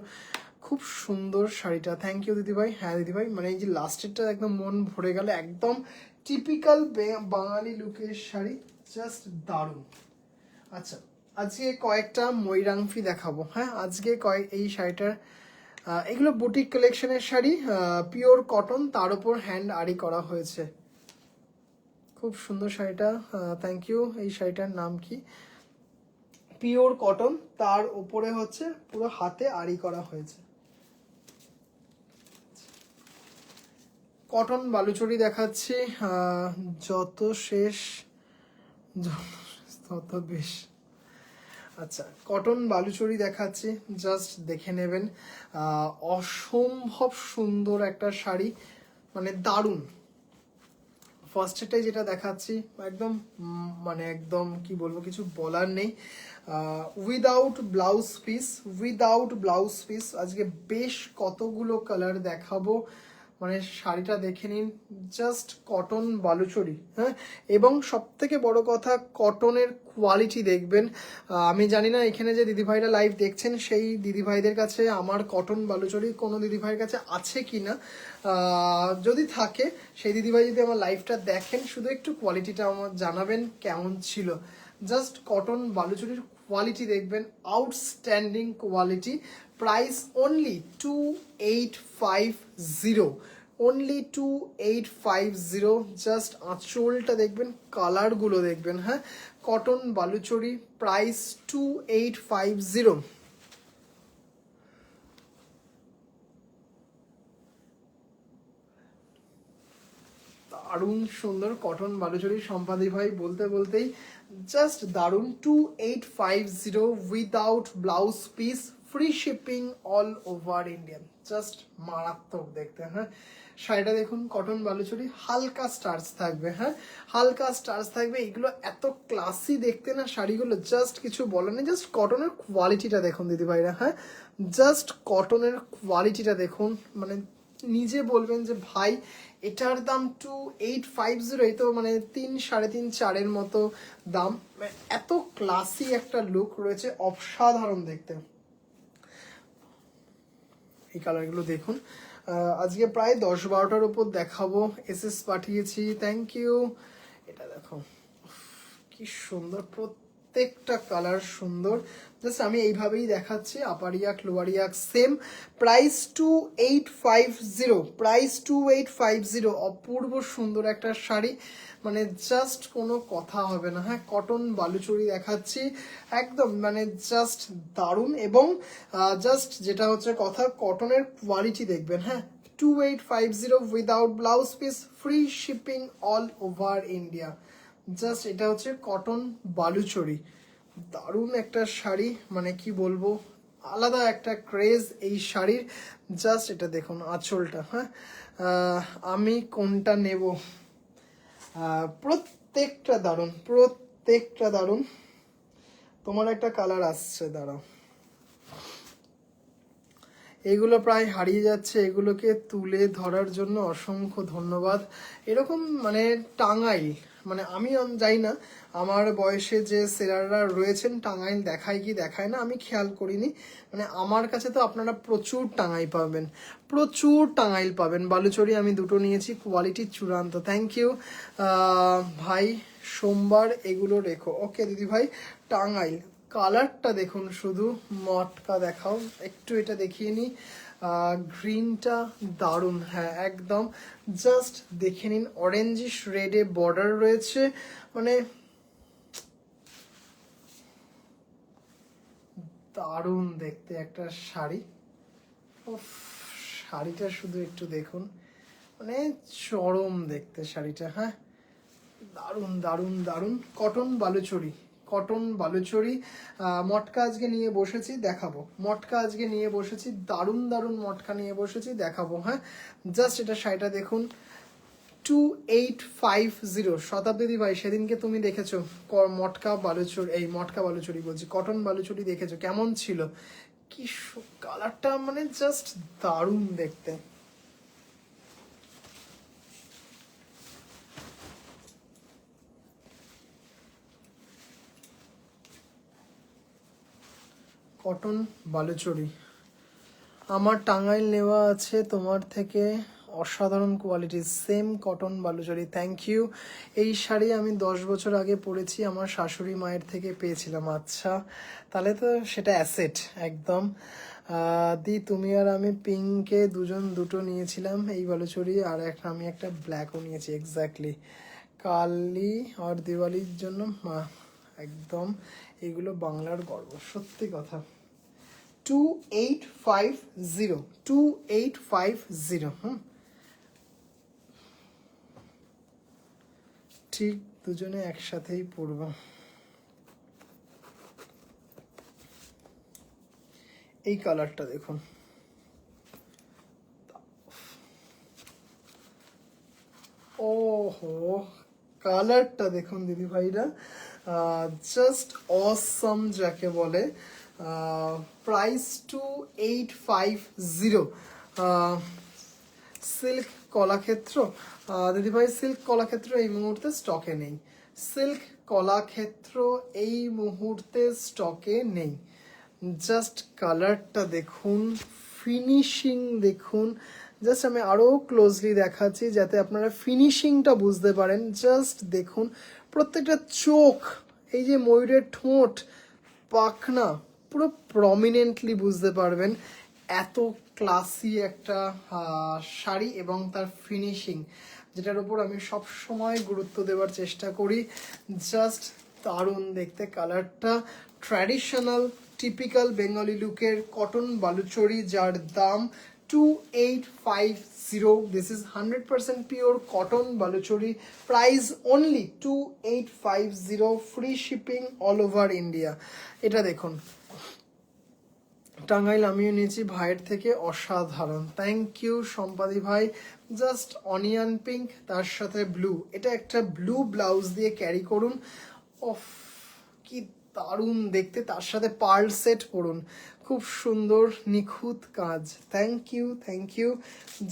খুব সুন্দর শাড়িটা, থ্যাংক ইউ দিদিভাই। হ্যাঁ দিদিভাই, মানে এই যে লাস্টেরটা একদম মন ভরে গেল, একদম টিপিক্যাল বাঙালি লুকের শাড়ি, জাস্ট দারুণ। আচ্ছা, আজকে কয়েকটা ময়ূরাংফি দেখাবো। হ্যাঁ আজকে এই শাড়িটার, এগুলো বুটিক কালেকশনের শাড়ি, পিওর কটন, তার উপর হ্যান্ড আড়ি করা হয়েছে। খুব সুন্দর শাড়িটা, থ্যাংক ইউ। এই শাড়িটার নাম কি? পিওর কটন, তার উপরে হচ্ছে পুরো হাতে আড়ি করা হয়েছে। কটন বালুচরি দেখাচ্ছি, যত শেষ তত বেশ। আচ্ছা, কটন বালুচরি দেখাচ্ছি, জাস্ট দেখে নেবেন। অসম্ভব সুন্দর একটা শাড়ি, মানে দারুণ। ফার্স্টেটাই যেটা দেখাচ্ছি একদম মানে একদম কি বলবো, কিছু বলার নেই। Without blouse piece, without blouse piece. আজকে বেশ কতগুলো কালার দেখাবো, মানে শাড়িটা দেখে নিন, জাস্ট কটন বালুচরি। হ্যাঁ, এবং সব থেকে বড় কথা কটনের কোয়ালিটি দেখবেন। আমি জানি না এখানে যে দিদিভাইরা লাইভ দেখছেন সেই দিদিভাইদের কাছে আমার কটন বালুচরি কোনো দিদিভাইয়ের কাছে আছে কি না, যদি থাকে সেই দিদিভাই যদি আমার লাইভটা দেখেন, শুধু একটু কোয়ালিটিটা আমার জানাবেন কেমন ছিল। জাস্ট কটন বালুচরির কোয়ালিটি দেখবেন, outstanding quality. Price only 2850, only 2850। Just আঁচলটা দেখবেন, কালারগুলো দেখবেন। হ্যাঁ, কটন বালুচরি, প্রাইস 2850। দারুণ সুন্দর কটন বালুচরি, সম্পাদি ভাই বলতে বলতেই জাস্ট দারুণ। 2850, without blouse piece, free shipping all over India. Just মারাত্মক দেখতে, হ্যাঁ। শাড়িটা দেখুন, কটন বালুচরি, হালকা স্টার্চ থাকবে, হ্যাঁ, হালকা স্টার্চ থাকবে। এগুলো এত ক্লাসি দেখতে না শাড়িগুলো, জাস্ট কিছু বলার নেই। জাস্ট কটনের কোয়ালিটিটা দেখুন দিদি ভাইরা, হ্যাঁ, জাস্ট কটনের কোয়ালিটিটা দেখুন, মানে নিজে বলবেন যে ভাই এটার দাম 2850, এই তো মানে 3-3.5-4 মতো দাম। এত ক্লাসি একটা লুক রয়েছে, অসাধারণ দেখতে। এই কালারগুলো দেখুন, আজকে প্রায় 10-12টার উপর দেখাবো। এসএস পাঠিয়েছি, থ্যাংক ইউ। এটা দেখো কি সুন্দর, প্রত্যেকটা কালার সুন্দর। জাস্ট আমি এইভাবেই দেখাচ্ছি, আপার ইয়াক লোয়ার ইয়াক সেম। Price 2850, price 2850। অপূর্ব সুন্দর একটা শাড়ি, মানে জাস্ট কোনো কথা হবে না, হ্যাঁ। কটন বালুচরি দেখাচ্ছি, একদম মানে জাস্ট দারুণ। এবং জাস্ট যেটা হচ্ছে কথা, কটনের কোয়ালিটি দেখবেন, হ্যাঁ। 2850 without blouse piece, free shipping all over India. Just এটা হচ্ছে কটন বালুচরি, দারুণ একটা শাড়ি, মানে কি বলবো, আলাদা একটা ক্রেজ এই শাড়ির। জাস্ট এটা দেখুন আঁচলটা, হ্যাঁ। আমি কোনটা নেব, প্রত্যেকটা দারুণ, প্রত্যেকটা দারুণ। তোমার একটা কালার আসছে, দাঁড়াও, এগুলো প্রায় হারিয়ে যাচ্ছে, এগুলোকে তুলে ধরার জন্য অসংখ্য ধন্যবাদ। এরকম মানে টাঙ্গাইল, মানে আমি যাই না, আমার বয়সে যে সেলাররা রয়েছেন টাঙ্গাইল দেখায় কি দেখায় না আমি খেয়াল করিনি। মানে আমার কাছে তো আপনারা প্রচুর টাঙ্গাইল পাবেন, প্রচুর টাঙ্গাইল পাবেন। বালুচরি আমি দুটো নিয়েছি, কোয়ালিটি চূড়ান্ত। থ্যাংক ইউ ভাই। সোমবার এগুলো রেখো, ওকে দিদি ভাই। টাঙ্গাইল কালারটা দেখুন, শুধু মটকা দেখাও একটু, এটা দেখিয়ে নি। গ্রিনটা দারুণ, হ্যাঁ একদম। জাস্ট দেখে নিন, অরেঞ্জিশ রেডে বর্ডার রয়েছে, মানে দারুণ দেখতে একটা শাড়ি। উফ, শাড়িটা শুধু একটু দেখুন, মানে চরম দেখতে শাড়িটা, হ্যাঁ। দারুণ দারুণ দারুণ, কটন বালুচরি, কটন বালুচরি। মটকা আজকে নিয়ে বসেছি, দেখাবো। মটকা আজকে নিয়ে বসেছি, দারুণ দারুণ মটকা নিয়ে বসেছি, দেখাবো, হ্যাঁ। জাস্ট এটা শাড়িটা দেখুন, 2850। শতাব্দী ভাই, সেদিনকে তুমি দেখেছো মটকা বালুচরি, এই মটকা বালুচরি বলছি, কটন বালুচরি দেখেছো, কেমন ছিল? কি কালারটা, মানে জাস্ট দারুণ দেখতে। কটন বালুচরি, আমার টাঙ্গাইল নেওয়া আছে তোমার থেকে, অসাধারণ quality, same cotton Baluchari, thank you. এই শাড়ি আমি 10 বছর আগে পরেছি, আমার শাশুড়ি মায়ের থেকে পেয়েছিলাম। আচ্ছা, তাহলে তো সেটা অ্যাসেট একদম। দি তুমি আর আমি পিঙ্কে দুজন দুটো নিয়েছিলাম এই বালুচরি, আর একটা আমি একটা ব্ল্যাকও নিয়েছি, এক্স্যাক্টলি কালি আর দিওয়ালির জন্য। একদম, এগুলো বাংলার গর্ব, সত্যি কথা। 2850, 2850, হুম, ঠিক দুজনে একসাথেই পড়বো। এই কালারটা দেখুন, ওহো কালারটা দেখুন দিদি ভাইরা, জাস্ট অসম যাকে বলে। প্রাইস 2850। সিল্ক কলাক্ষেত্র, দিদিভাই সিল্ক কলাক্ষেত্র এই মুহূর্তে স্টকে নেই, সিল্ক কলাক্ষেত্র এই মুহূর্তে স্টকে নেই। জাস্ট কালারটা দেখুন, ফিনিশিং দেখুন, জাস্ট আমি আরও ক্লোজলি দেখাচ্ছি যাতে আপনারা ফিনিশিংটা বুঝতে পারেন। জাস্ট দেখুন প্রত্যেকটা চোখ, এই যে ময়ূরের ঠোঁট, পাখনা, পুরো প্রমিনেন্টলি বুঝতে পারবেন। এত ক্লাসি একটা শাড়ি এবং তার ফিনিশিং, যেটার উপর আমি সব সময় গুরুত্ব দেওয়ার চেষ্টা করি। জাস্ট দারুণ দেখতে কালারটা, ট্র্যাডিশনাল টিপিক্যাল বেঙ্গলি লুকের কটন বালুচরি, যার দাম 2850। This is 100% pure cotton baluchari. Price only 2850. Free shipping all over India. এটা দেখুন, টাঙ্গাইল আমিও নিয়েছি ভাইয়ের থেকে, অসাধারণ, থ্যাংক ইউ সম্পাদি ভাই। জাস্ট অনিয়ন পিঙ্ক তার সাথে ব্লু, এটা একটা ব্লু ব্লাউজ দিয়ে ক্যারি করুন, অফ কি দারুণ দেখতে, তার সাথে পার্ল সেট পরুন, খুব সুন্দর নিখুঁত কাজ, thank you thank you.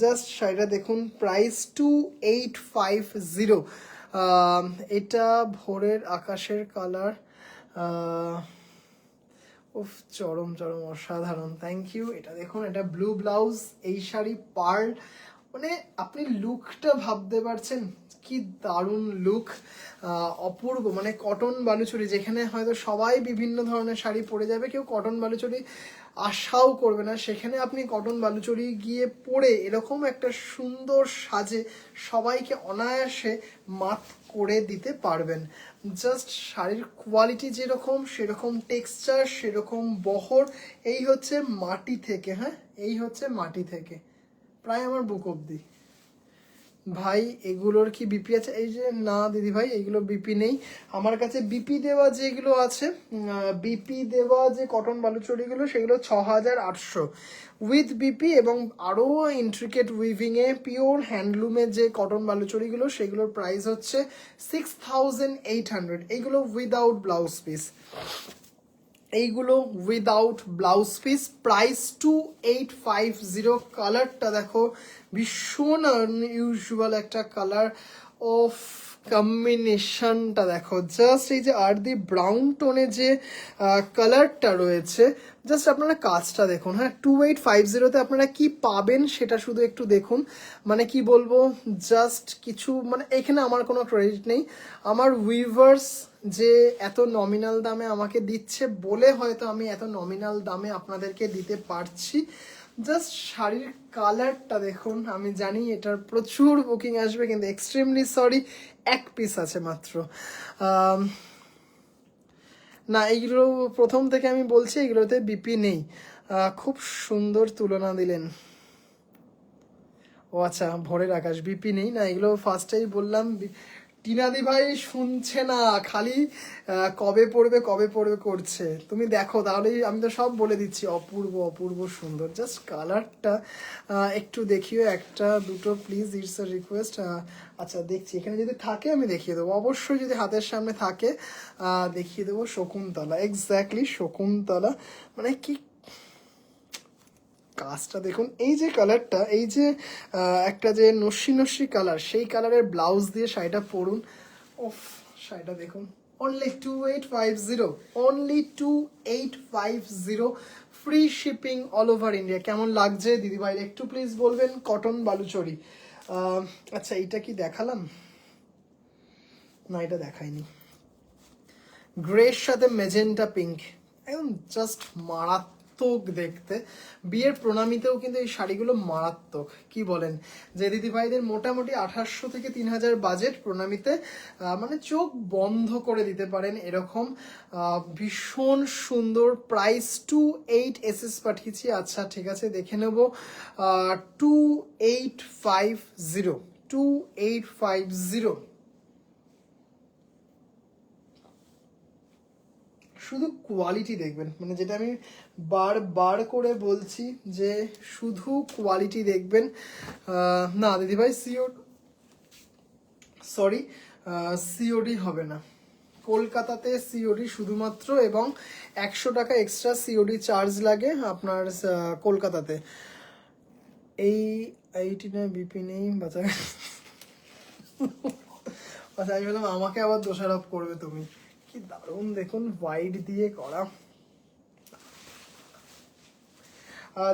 Just শাড়িটা দেখুন, প্রাইস 2850। এটা ভোরের আকাশের কালার, উফ চরম চরম অসাধারণ, থ্যাংক ইউ। এটা দেখুন, এটা ব্লু ব্লাউজ, এই শাড়ি পার্ল, মানে আপনি লুকটা ভাবতে পারছেন কি দারুণ লুক, অপূর্ব, মানে কটন বালুচরি, যেখানে হয়তো সবাই বিভিন্ন ধরনের শাড়ি পরে যাবে, কেউ কটন বালুচরি আশাও করবে না, সেখানে আপনি কটন বালুচরি গিয়ে পরে এরকম একটা সুন্দর সাজে সবাইকে অনায়াসে মাত করে দিতে পারবেন। জাস্ট শাড়ির কোয়ালিটি যেরকম সেরকম টেক্সচার সেরকম বহর, এই হচ্ছে মাটি থেকে, হ্যাঁ এই হচ্ছে মাটি থেকে, প্রায় আমার বুক অব্দি। ভাই এগুলোর কি বিপি আছে? এই যে না দিদি ভাই, এগুলো বিপি নেই আমার কাছে। বিপি দেওয়া যেগুলো আছে, বিপি দেওয়া যে কটন বালুচরিগুলো সেগুলো 6800 উইথ বিপি, এবং আরও ইন্ট্রিকেট উইভিংয়ে পিওর হ্যান্ডলুমের যে কটন বালুচরিগুলো সেগুলোর প্রাইস হচ্ছে 6800, এইগুলো উইদাউট ব্লাউজ পিস, এইগুলো উইদাউট ব্লাউজ পিস, প্রাইস 2850। কালারটা দেখো, ভীষণ আনইউজুয়াল একটা কালার, অফ কম্বিনেশনটা দেখো, জাস্ট এই যে আর্দি ব্রাউন টোনে যে কালারটা রয়েছে, জাস্ট আপনারা কাজটা দেখুন। হ্যাঁ 2850-তে আপনারা কি পাবেন সেটা শুধু একটু দেখুন, মানে কি বলবো, জাস্ট কিছু, মানে এখানে আমার কোনো ক্রেডিট নেই, আমার উইভার্স যে এত নমিনাল দামে আমাকে দিচ্ছে বলে হয়তো আমি এত নমিনাল দামে আপনাদেরকে দিতে পারছি। জাস্ট শাড়ির কালারটা দেখুন, আমি জানি এটার প্রচুর বুকিং আসবে, কিন্তু এক্সট্রিমলি সরি, এক পিস আছে মাত্র। না এইগুলো প্রথম থেকে আমি বলছি, এগুলোতে বিপি নেই। খুব সুন্দর তুলনা দিলেন। ও আচ্ছা, ভোরের আকাশ বিপি নেই না, এগুলো ফার্স্টেই বললাম। টিনাদি ভাই শুনছে না, খালি কবে পড়বে কবে পড়বে করছে। তুমি দেখো তাহলেই, আমি তো সব বলে দিচ্ছি, অপূর্ব অপূর্ব সুন্দর। জাস্ট কালারটা একটু দেখিও, একটা দুটো প্লিজ, ইটস আ রিকোয়েস্ট। আচ্ছা দেখছি, এখানে যদি থাকে আমি দেখিয়ে দেবো, অবশ্যই যদি হাতের সামনে থাকে দেখিয়ে দেবো। শকুন্তলা, এক্স্যাক্টলি শকুন্তলা, মানে কি কাজটা দেখুন, এই যে কালারটা, এই যে একটা যে নস্যি নস্যি কালার, সেই কালারের ব্লাউজ দিয়ে শাড়িটা পরুন, ওফ শাড়িটা দেখুন, only 2850, only 2850, free shipping all over India. কেমন লাগছে দিদিভাই একটু প্লিজ বলবেন। কটন বালুচরি, আচ্ছা এইটা কি দেখালাম? না এটা দেখাইনি। গ্রের সাথে মেজেন্টা পিঙ্ক, একদম জাস্ট মারাত্মক দেখতে। বিয়ের প্রণামীতেও কিন্তু এই শাড়িগুলো মারাত্মক, কি বলেন? যে দিদিভাইদের মোটামুটি 2800 থেকে 3000 বাজেট, প্রণামীতে মানে চোখ বন্ধ করে দিতে পারেন এরকম ভীষণ সুন্দর। প্রাইস 28SS পাঠিয়েছি, আচ্ছা ঠিক আছে দেখে নেব। 2850, 2850। শুধু কোয়ালিটি দেখবেন, মানে যেটা আমি বারবার করে বলছি যে শুধু কোয়ালিটি দেখবেন। না দিদিভাই সরি, সিওডি হবে না কলকাতাতে, সিওডি শুধুমাত্র, এবং 100 টাকা এক্সট্রা সিওডি চার্জ লাগে আপনার কলকাতাতে। এই 89 বিপি নেই বাচ্চা। আচ্ছা আমি বললাম আমাকে আবার দোষারোপ করবে তুমি। কি দারুণ দেখুন, হোয়াইট দিয়ে করা।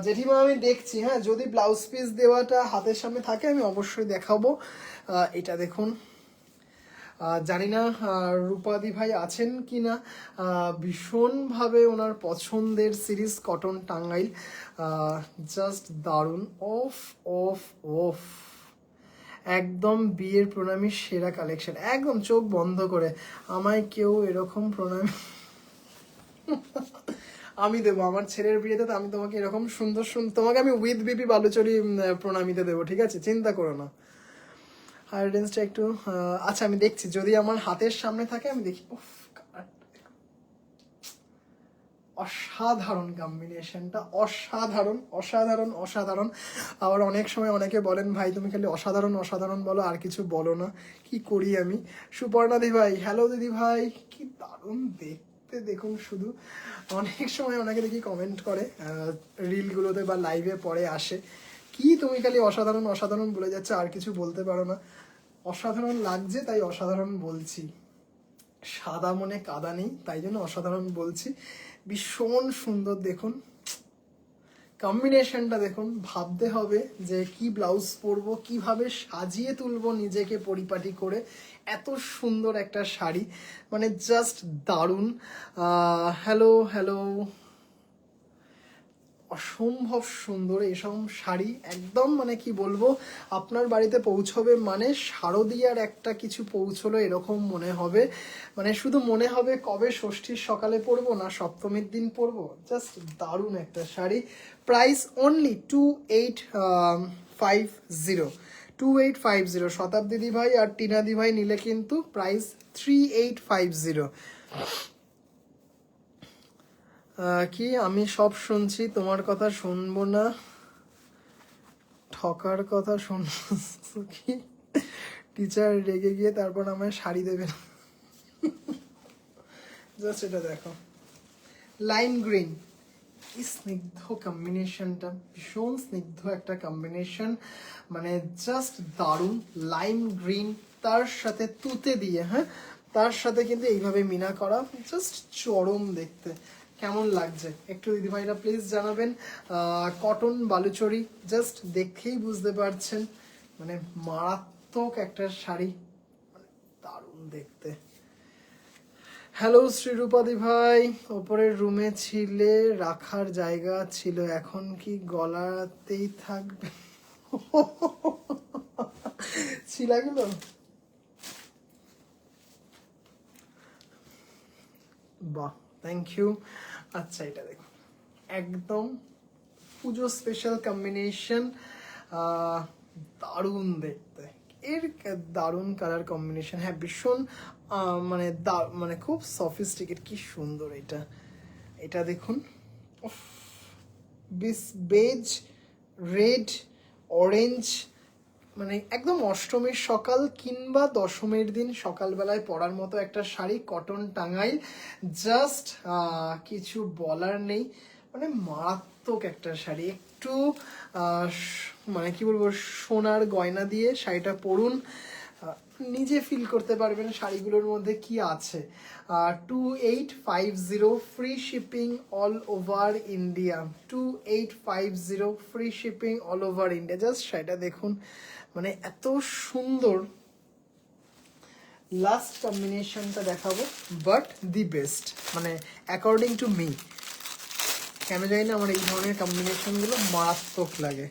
জেঠিমা আমি দেখছি, হ্যাঁ যদি ব্লাউজ পিস দেওয়াটা হাতের সামনে থাকে আমি অবশ্যই দেখাবো। এটা দেখুন, জানি না রূপাদি ভাই আছেন কি না, ভীষণভাবে ওনার পছন্দের সিরিজ কটন টাঙ্গাইল, জাস্ট দারুণ, অফ অফ অফ, একদম বিয়ের প্রণামী সেরা কালেকশন, একদম চোখ বন্ধ করে। আমায় কেউ এরকম প্রণামী আমি দেবো আমার ছেলের বিয়েতে, তো আমি তোমাকে এরকম সুন্দর সুন্দর, তোমাকে আমি উইথ বিপি বালুচরি প্রণামীতে দেবো, ঠিক আছে, চিন্তা করো না। আর রেঞ্জটা একটু আচ্ছা আমি দেখছি, যদি আমার হাতের সামনে থাকে আমি দেখি। অসাধারণ কম্বিনেশনটা, অসাধারণ অসাধারণ অসাধারণ। আবার অনেক সময় অনেকে বলেন ভাই তুমি খালি অসাধারণ অসাধারণ বলো, আর কিছু বলো না, কি করি আমি। সুপর্ণা দি ভাই, হ্যালো দিদি ভাই, কি দারুণ দেখতে দেখুন শুধু। অনেক সময় অনেকে দেখি কমেন্ট করে রিলগুলোতে বা লাইভে পরে আসে, কি তুমি খালি অসাধারণ অসাধারণ বলে যাচ্ছে, আর কিছু বলতে পারো না। অসাধারণ লাগছে তাই অসাধারণ বলছি, সাদা মনে কাদা নেই, তাই জন্য অসাধারণ বলছি। ভীষণ সুন্দর দেখুন কম্বিনেশনটা, দেখুন ভাবতে হবে যে কি ব্লাউজ পরবো, কিভাবে সাজিয়ে তুলবো নিজেকে পরিপাটি করে। এত সুন্দর একটা শাড়ি, মানে জাস্ট দারুণ। হ্যালো হ্যালো, অসম্ভব সুন্দর এসব শাড়ি, একদম মানে কি বলবো, আপনার বাড়িতে পৌঁছবে মানে শারদীয়ার একটা কিছু পৌঁছলো এরকম মনে হবে। মানে শুধু মনে হবে কবে ষষ্ঠীর সকালে পরবো না সপ্তমীর দিন পরবো। জাস্ট দারুণ একটা শাড়ি। Price only 2850, 2850। শতাব্দী দি ভাই আর টিনা দি ভাই নিলে কিন্তু প্রাইস 3850। কি আমি সব শুনছি, তোমার কথা শুনবো না, ঠকার কথা শুনবো কি? টিচার রেগে গিয়ে তারপর আমায় শাড়ি দেবে না। জাস্ট এটা দেখো, লাইম গ্রিন, কি স্নিগ্ধ কম্বিনেশনটা, ভীষণ স্নিগ্ধ একটা কম্বিনেশন, মানে জাস্ট দারুণ। লাইম গ্রিন তার সাথে তুতে দিয়ে, হ্যাঁ তার সাথে কিন্তু এইভাবে মিনা করা, জাস্ট চরম দেখতে। কেমন লাগছে একটু দিদিভাইরা প্লিজ জানাবেন। কটন বালুচরি, জাস্ট দেখেই বুঝতে পারছেন, মানে মারাত্মক একটা শাড়ি, মানে দারুণ দেখতে। হ্যালো শ্রীরূপাদি ভাই, ওপরের রুমে ছিলে রাখার জায়গা ছিল, এখন কি গলাতেই থাকবে? ছিলাগুলো বাহ, থ্যাংক ইউ। আচ্ছা এটা দেখুন, একদম পুজো স্পেশাল কম্বিনেশন, দারুণ দেখতে, এর দারুণ কালার কম্বিনেশন, হ্যাঁ ভীষণ মানে মানে খুব সফিস্টিকেট, কি সুন্দর এটা। এটা দেখুন, বেজ, রেড, অরেঞ্জ, মানে একদম অষ্টমীর সকাল কিংবা দশমীর দিন সকালবেলায় পরার মতো একটা শাড়ি, কটন টাঙ্গাইল, জাস্ট কিছু বলার নেই, মানে মারাত্মক একটা শাড়ি। একটু মানে কি বলবো, সোনার গয়না দিয়ে শাড়িটা পরুন, নিজে ফিল করতে পারবেন শাড়িগুলোর মধ্যে কি আছে। 2850, free shipping all over India, 2850, free shipping all over India. Just শাড়িটা দেখুন, মানে এত সুন্দর। লাস্ট কম্বিনেশনটা দেখাবো, বাট দি বেস্ট, মানে অ্যাকর্ডিং টু মি, কেন জানি না আমার এই ধরনের কম্বিনেশনগুলো মারাত্মক লাগে।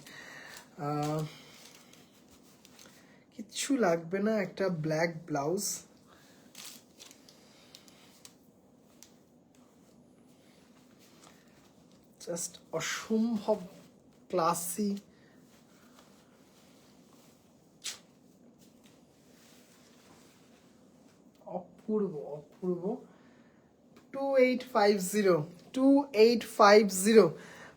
কিচ্ছু লাগবে না, একটা ব্ল্যাক ব্লাউজ, জাস্ট অসম্ভব ক্লাসি, অপূর্ব অপূর্ব। 2850, 2850।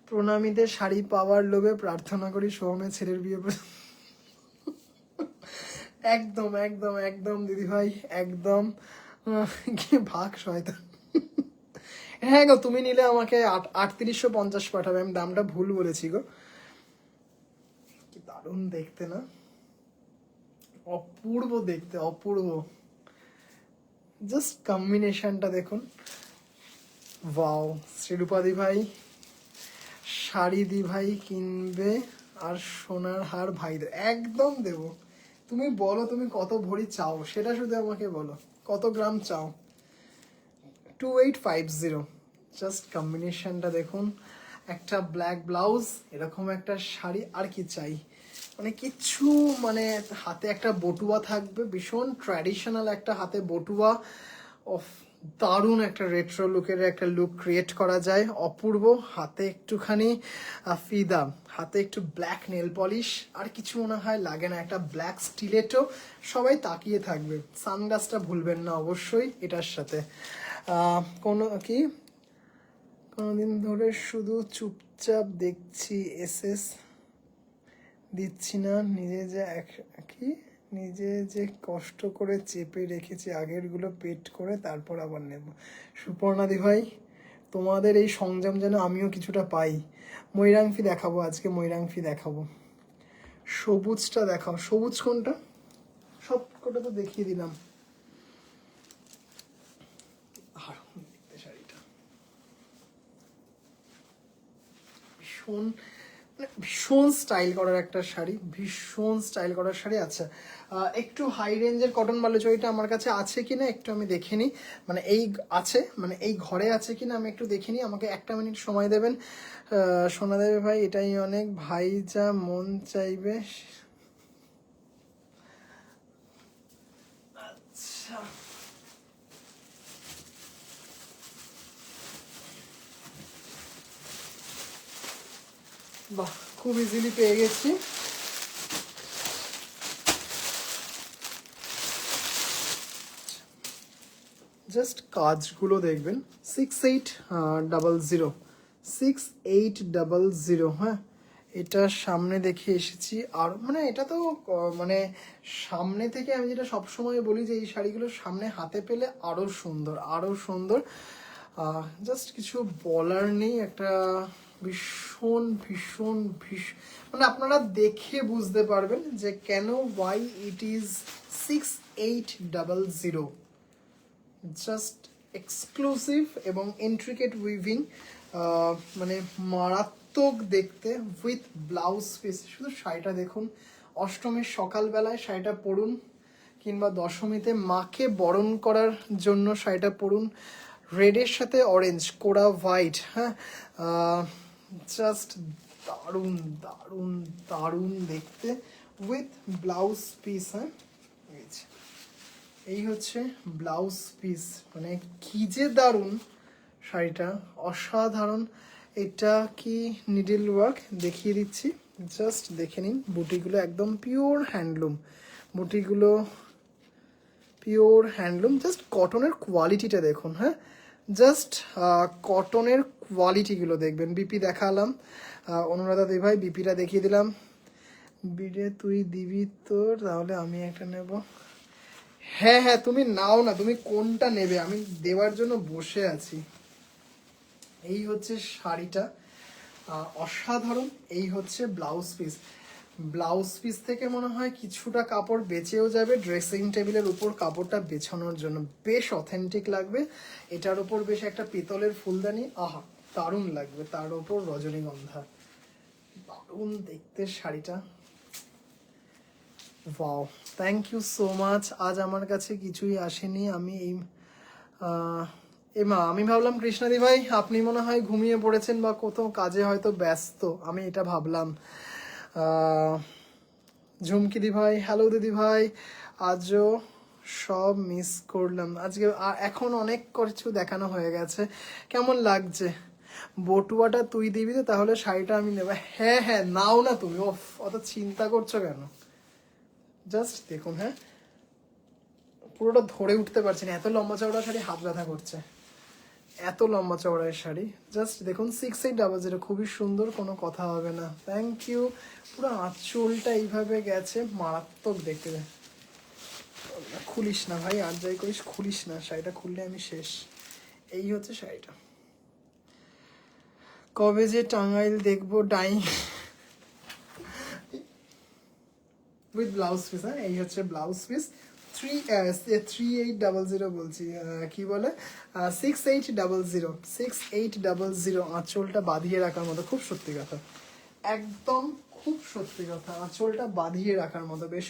প্রণামীদের শাড়ি পাওয়ার লোভে প্রার্থনা করি সোহমের ছেলের বিয়ে। একদম একদম একদম দিদি ভাই, একদম। কি ভাগ শয়তান। হ্যাঁ গো, তুমি নিলে আমাকে 3850 পাঠাবে, আমি দামটা ভুল বলেছি গো। কি দারুণ দেখতে না, অপূর্ব দেখতে, অপূর্ব। জাস্ট কম্বিনেশনটা দেখুন, ওয়াও। শ্রীরূপাদি ভাই, শাড়ি দি ভাই কিনবে আর সোনার হার ভাই একদম দেব। তুমি বলো তুমি কত ভরি চাও, সেটা শুধু আমাকে বলো, কত গ্রাম চাও। 2850, জাস্ট কম্বিনেশনটা দেখুন, একটা ব্ল্যাক ব্লাউজ, এরকম একটা শাড়ি, আর কি চাই, মানে কিচ্ছু, মানে হাতে একটা বটুয়া থাকবে, ভীষণ ট্র্যাডিশনাল একটা হাতে বটুয়া, অফ দারুণ একটা রেট্রো লুকের একটা লুক ক্রিয়েট করা যায়, অপূর্ব। হাতে একটুখানি ফিদা, হাতে একটু ব্ল্যাক নেল পলিশ, আর কিছু মনে হয় লাগে না, একটা ব্ল্যাক স্টিলেটো, সবাই তাকিয়ে থাকবে। সানগ্লাসটা ভুলবেন না অবশ্যই এটার সাথে। কোনো কি কোনোদিন ধরে শুধু চুপচাপ দেখছি, এসএস দিচ্ছি না, নিজে যে কষ্ট করে চেপে রেখেছি আগেরগুলো পেট করে, তারপর আবার নেব। সুপর্ণাদি ভাই, তোমাদের এই সংযম যেন আমিও কিছুটা পাই। ময়ূরাংফি দেখাবো আজকে, ময়ূরাংফি দেখাবো। সবুজটা দেখাও, সবুজ কোনটা? সব কটা তো দেখিয়ে দিলাম। শাড়িটা ভীষণ ভীষণ স্টাইল করার একটা শাড়ি, ভীষণ স্টাইল করার শাড়ি। আচ্ছা, একটু হাই রেঞ্জের কটন বালুচরীটা আমার কাছে আছে কিনা একটু আমি দেখে নিই, মানে এই আছে, মানে এই ঘরে আছে কিনা আমি একটু দেখে নিই। আমাকে 1 মিনিট সময় দেবেন। সোনা দেবে ভাই, এটাই অনেক, ভাই যা মন চাইবে। আচ্ছা, বাহ, খুব ইজিলি পেয়ে গেছি। জাস্ট কাজগুলো দেখবেন। 6800, 6800। হ্যাঁ, এটা সামনে দেখে এসেছি। আর মানে এটা তো মানে সামনে থেকে আমি যেটা সবসময় বলি যে এই শাড়িগুলো সামনে হাতে পেলে আরও সুন্দর, আরও সুন্দর। জাস্ট কিছু বলার নেই। একটা ভীষণ ভীষণ ভীষণ, মানে আপনারা দেখে বুঝতে পারবেন যে কেন, why it is 6800। Just exclusive এবং ইন্ট্রিকেট উইভিং, মানে মারাত্মক দেখতে, উইথ ব্লাউজ পিস। শুধু শাড়িটা দেখুন, অষ্টমীর সকালবেলায় শাড়িটা পরুন, কিংবা দশমীতে মাকে বরণ করার জন্য শাড়িটা পরুন। রেডের সাথে অরেঞ্জ, কোরা হোয়াইট। হ্যাঁ, জাস্ট দারুণ দারুণ দারুণ দেখতে, উইথ ব্লাউজ পিস। হ্যাঁ, এই হচ্ছে ব্লাউজ পিস, মানে কি যে দারুণ শাড়িটা, অসাধারণ। এটা কি নিডল ওয়ার্ক? দেখিয়ে দিচ্ছি, জাস্ট দেখে নিন। বুটিগুলো একদম পিওর হ্যান্ডলুম, বুটিগুলো পিওর হ্যান্ডলুম। জাস্ট কটনের কোয়ালিটিটা দেখুন। হ্যাঁ, জাস্ট কটনের কোয়ালিটিগুলো দেখবেন। বিপি দেখালাম, অনুরাধা দি ভাই বিপিটা দেখিয়ে দিলাম। বিডে তুই দিবি তোর, তাহলে আমি একটা নেব। হ্যাঁ হ্যাঁ, তুমি নাও না, তুমি কোনটা নেবে, আমি দেওয়ার জন্য বসে আছি। এই হচ্ছে শাড়িটা, অসাধারণ। এই হচ্ছে ব্লাউজ পিস। ব্লাউজ পিস থেকে মনে হয় কিছুটা কাপড় বেঁচেও যাবে ড্রেসিং টেবিলের উপর কাপড়টা বেছানোর জন্য, বেশ অথেন্টিক লাগবে। এটার উপর বেশ একটা পিতলের ফুলদানি, আহা দারুণ লাগবে, তার উপর রজনীগন্ধা, দারুণ দেখতে শাড়িটা। Wow, thank you so much. আজ আমার কাছে কিছুই আসেনি, আমি এই এমা, আমি ভাবলাম কৃষ্ণাদি ভাই আপনি মনে হয় ঘুমিয়ে পড়েছেন বা কোথাও কাজে হয়তো ব্যস্ত, আমি এটা ভাবলাম। ঝুমকি দি ভাই, হ্যালো দিদি ভাই, আজও সব মিস করলাম আজকে। এখন অনেক কিছু দেখানো হয়ে গেছে। কেমন লাগছে? বটুয়াটা তুই দিবি তো, তাহলে শাড়িটা আমি নেব। হ্যাঁ হ্যাঁ, নাও না তুমি, ওফ অত চিন্তা করছো কেন? জাস্ট দেখুন। হ্যাঁ, পুরোটা ধরে উঠতে পারছি না, এত লম্বা চওড়া শাড়ি, হাত ব্যথা করছে, এত লম্বা চওড়ার শাড়ি। জাস্ট দেখুন, 6800, খুবই সুন্দর, কোনো কথা হবে না। Thank you. পুরো আঁচলটা এইভাবে গেছে, মারাত্মক দেখতে। খুলিস না ভাই, আর যাই করিস খুলিস না, শাড়িটা খুললে আমি শেষ। এই হচ্ছে শাড়িটা। কবে যে টাঙ্গাইল দেখবো ডাই উইথ ব্লাউজ পিস। হ্যাঁ, এই হচ্ছে ব্লাউজ পিস। 3800 বলছি, কি বলে 6800, 6800। আঁচলটা বাঁধিয়ে রাখার মতো, খুব সত্যি কথা, একদম খুব সত্যি কথা, আঁচলটা বাঁধিয়ে রাখার মতো, বেশ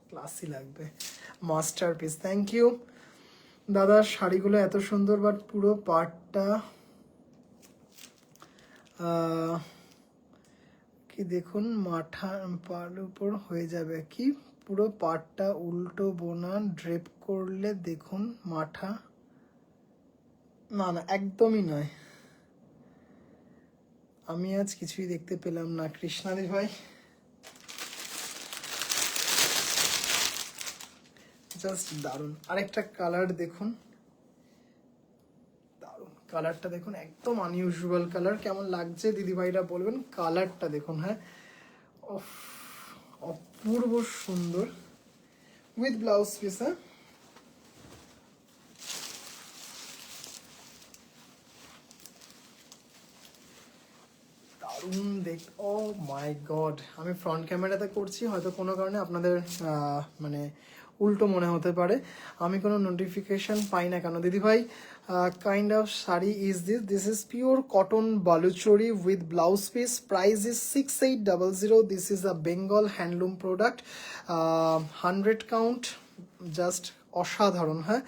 ক্লাসি লাগবে, মাস্টার পিস। থ্যাংক ইউ দাদা। শাড়িগুলো এত সুন্দর, বাট পুরো পার্টটা কি দেখুন, মাথা পার উপর হয়ে যাবে কি, পুরো পাটটা উল্টো বোনা, ড্রেপ করলে দেখুন মাথা। না না, একদমই নয়। আমি আজ কিছুই দেখতে পেলাম না কৃষ্ণাদি ভাই। জাস্ট দারুণ। আরেকটা কালার দেখুন, দারুণ কালারটা দেখুন, একদম আনইউজুয়াল কালার। কেমন লাগছে দিদিভাইরা বলবেন। কালারটা দেখুন, হ্যাঁ অফ, অপূর্ব সুন্দর উইথ ব্লাউজ পিস। হ্যাঁ দারুণ দেখ, ও মাই গড, আমি ফ্রন্ট ক্যামেরাতে করছি, হয়তো কোনো কারণে আপনাদের মানে উল্টো মনে হতে পারে, আমি কোনো নোটিফিকেশন পাই না কেন। দিদিভাই kind of sari is this is pure cotton Baluchari with blouse piece, price is 6800। This is a Bengal handloom product, 100 count, just অসাধারণ। হ্যাঁ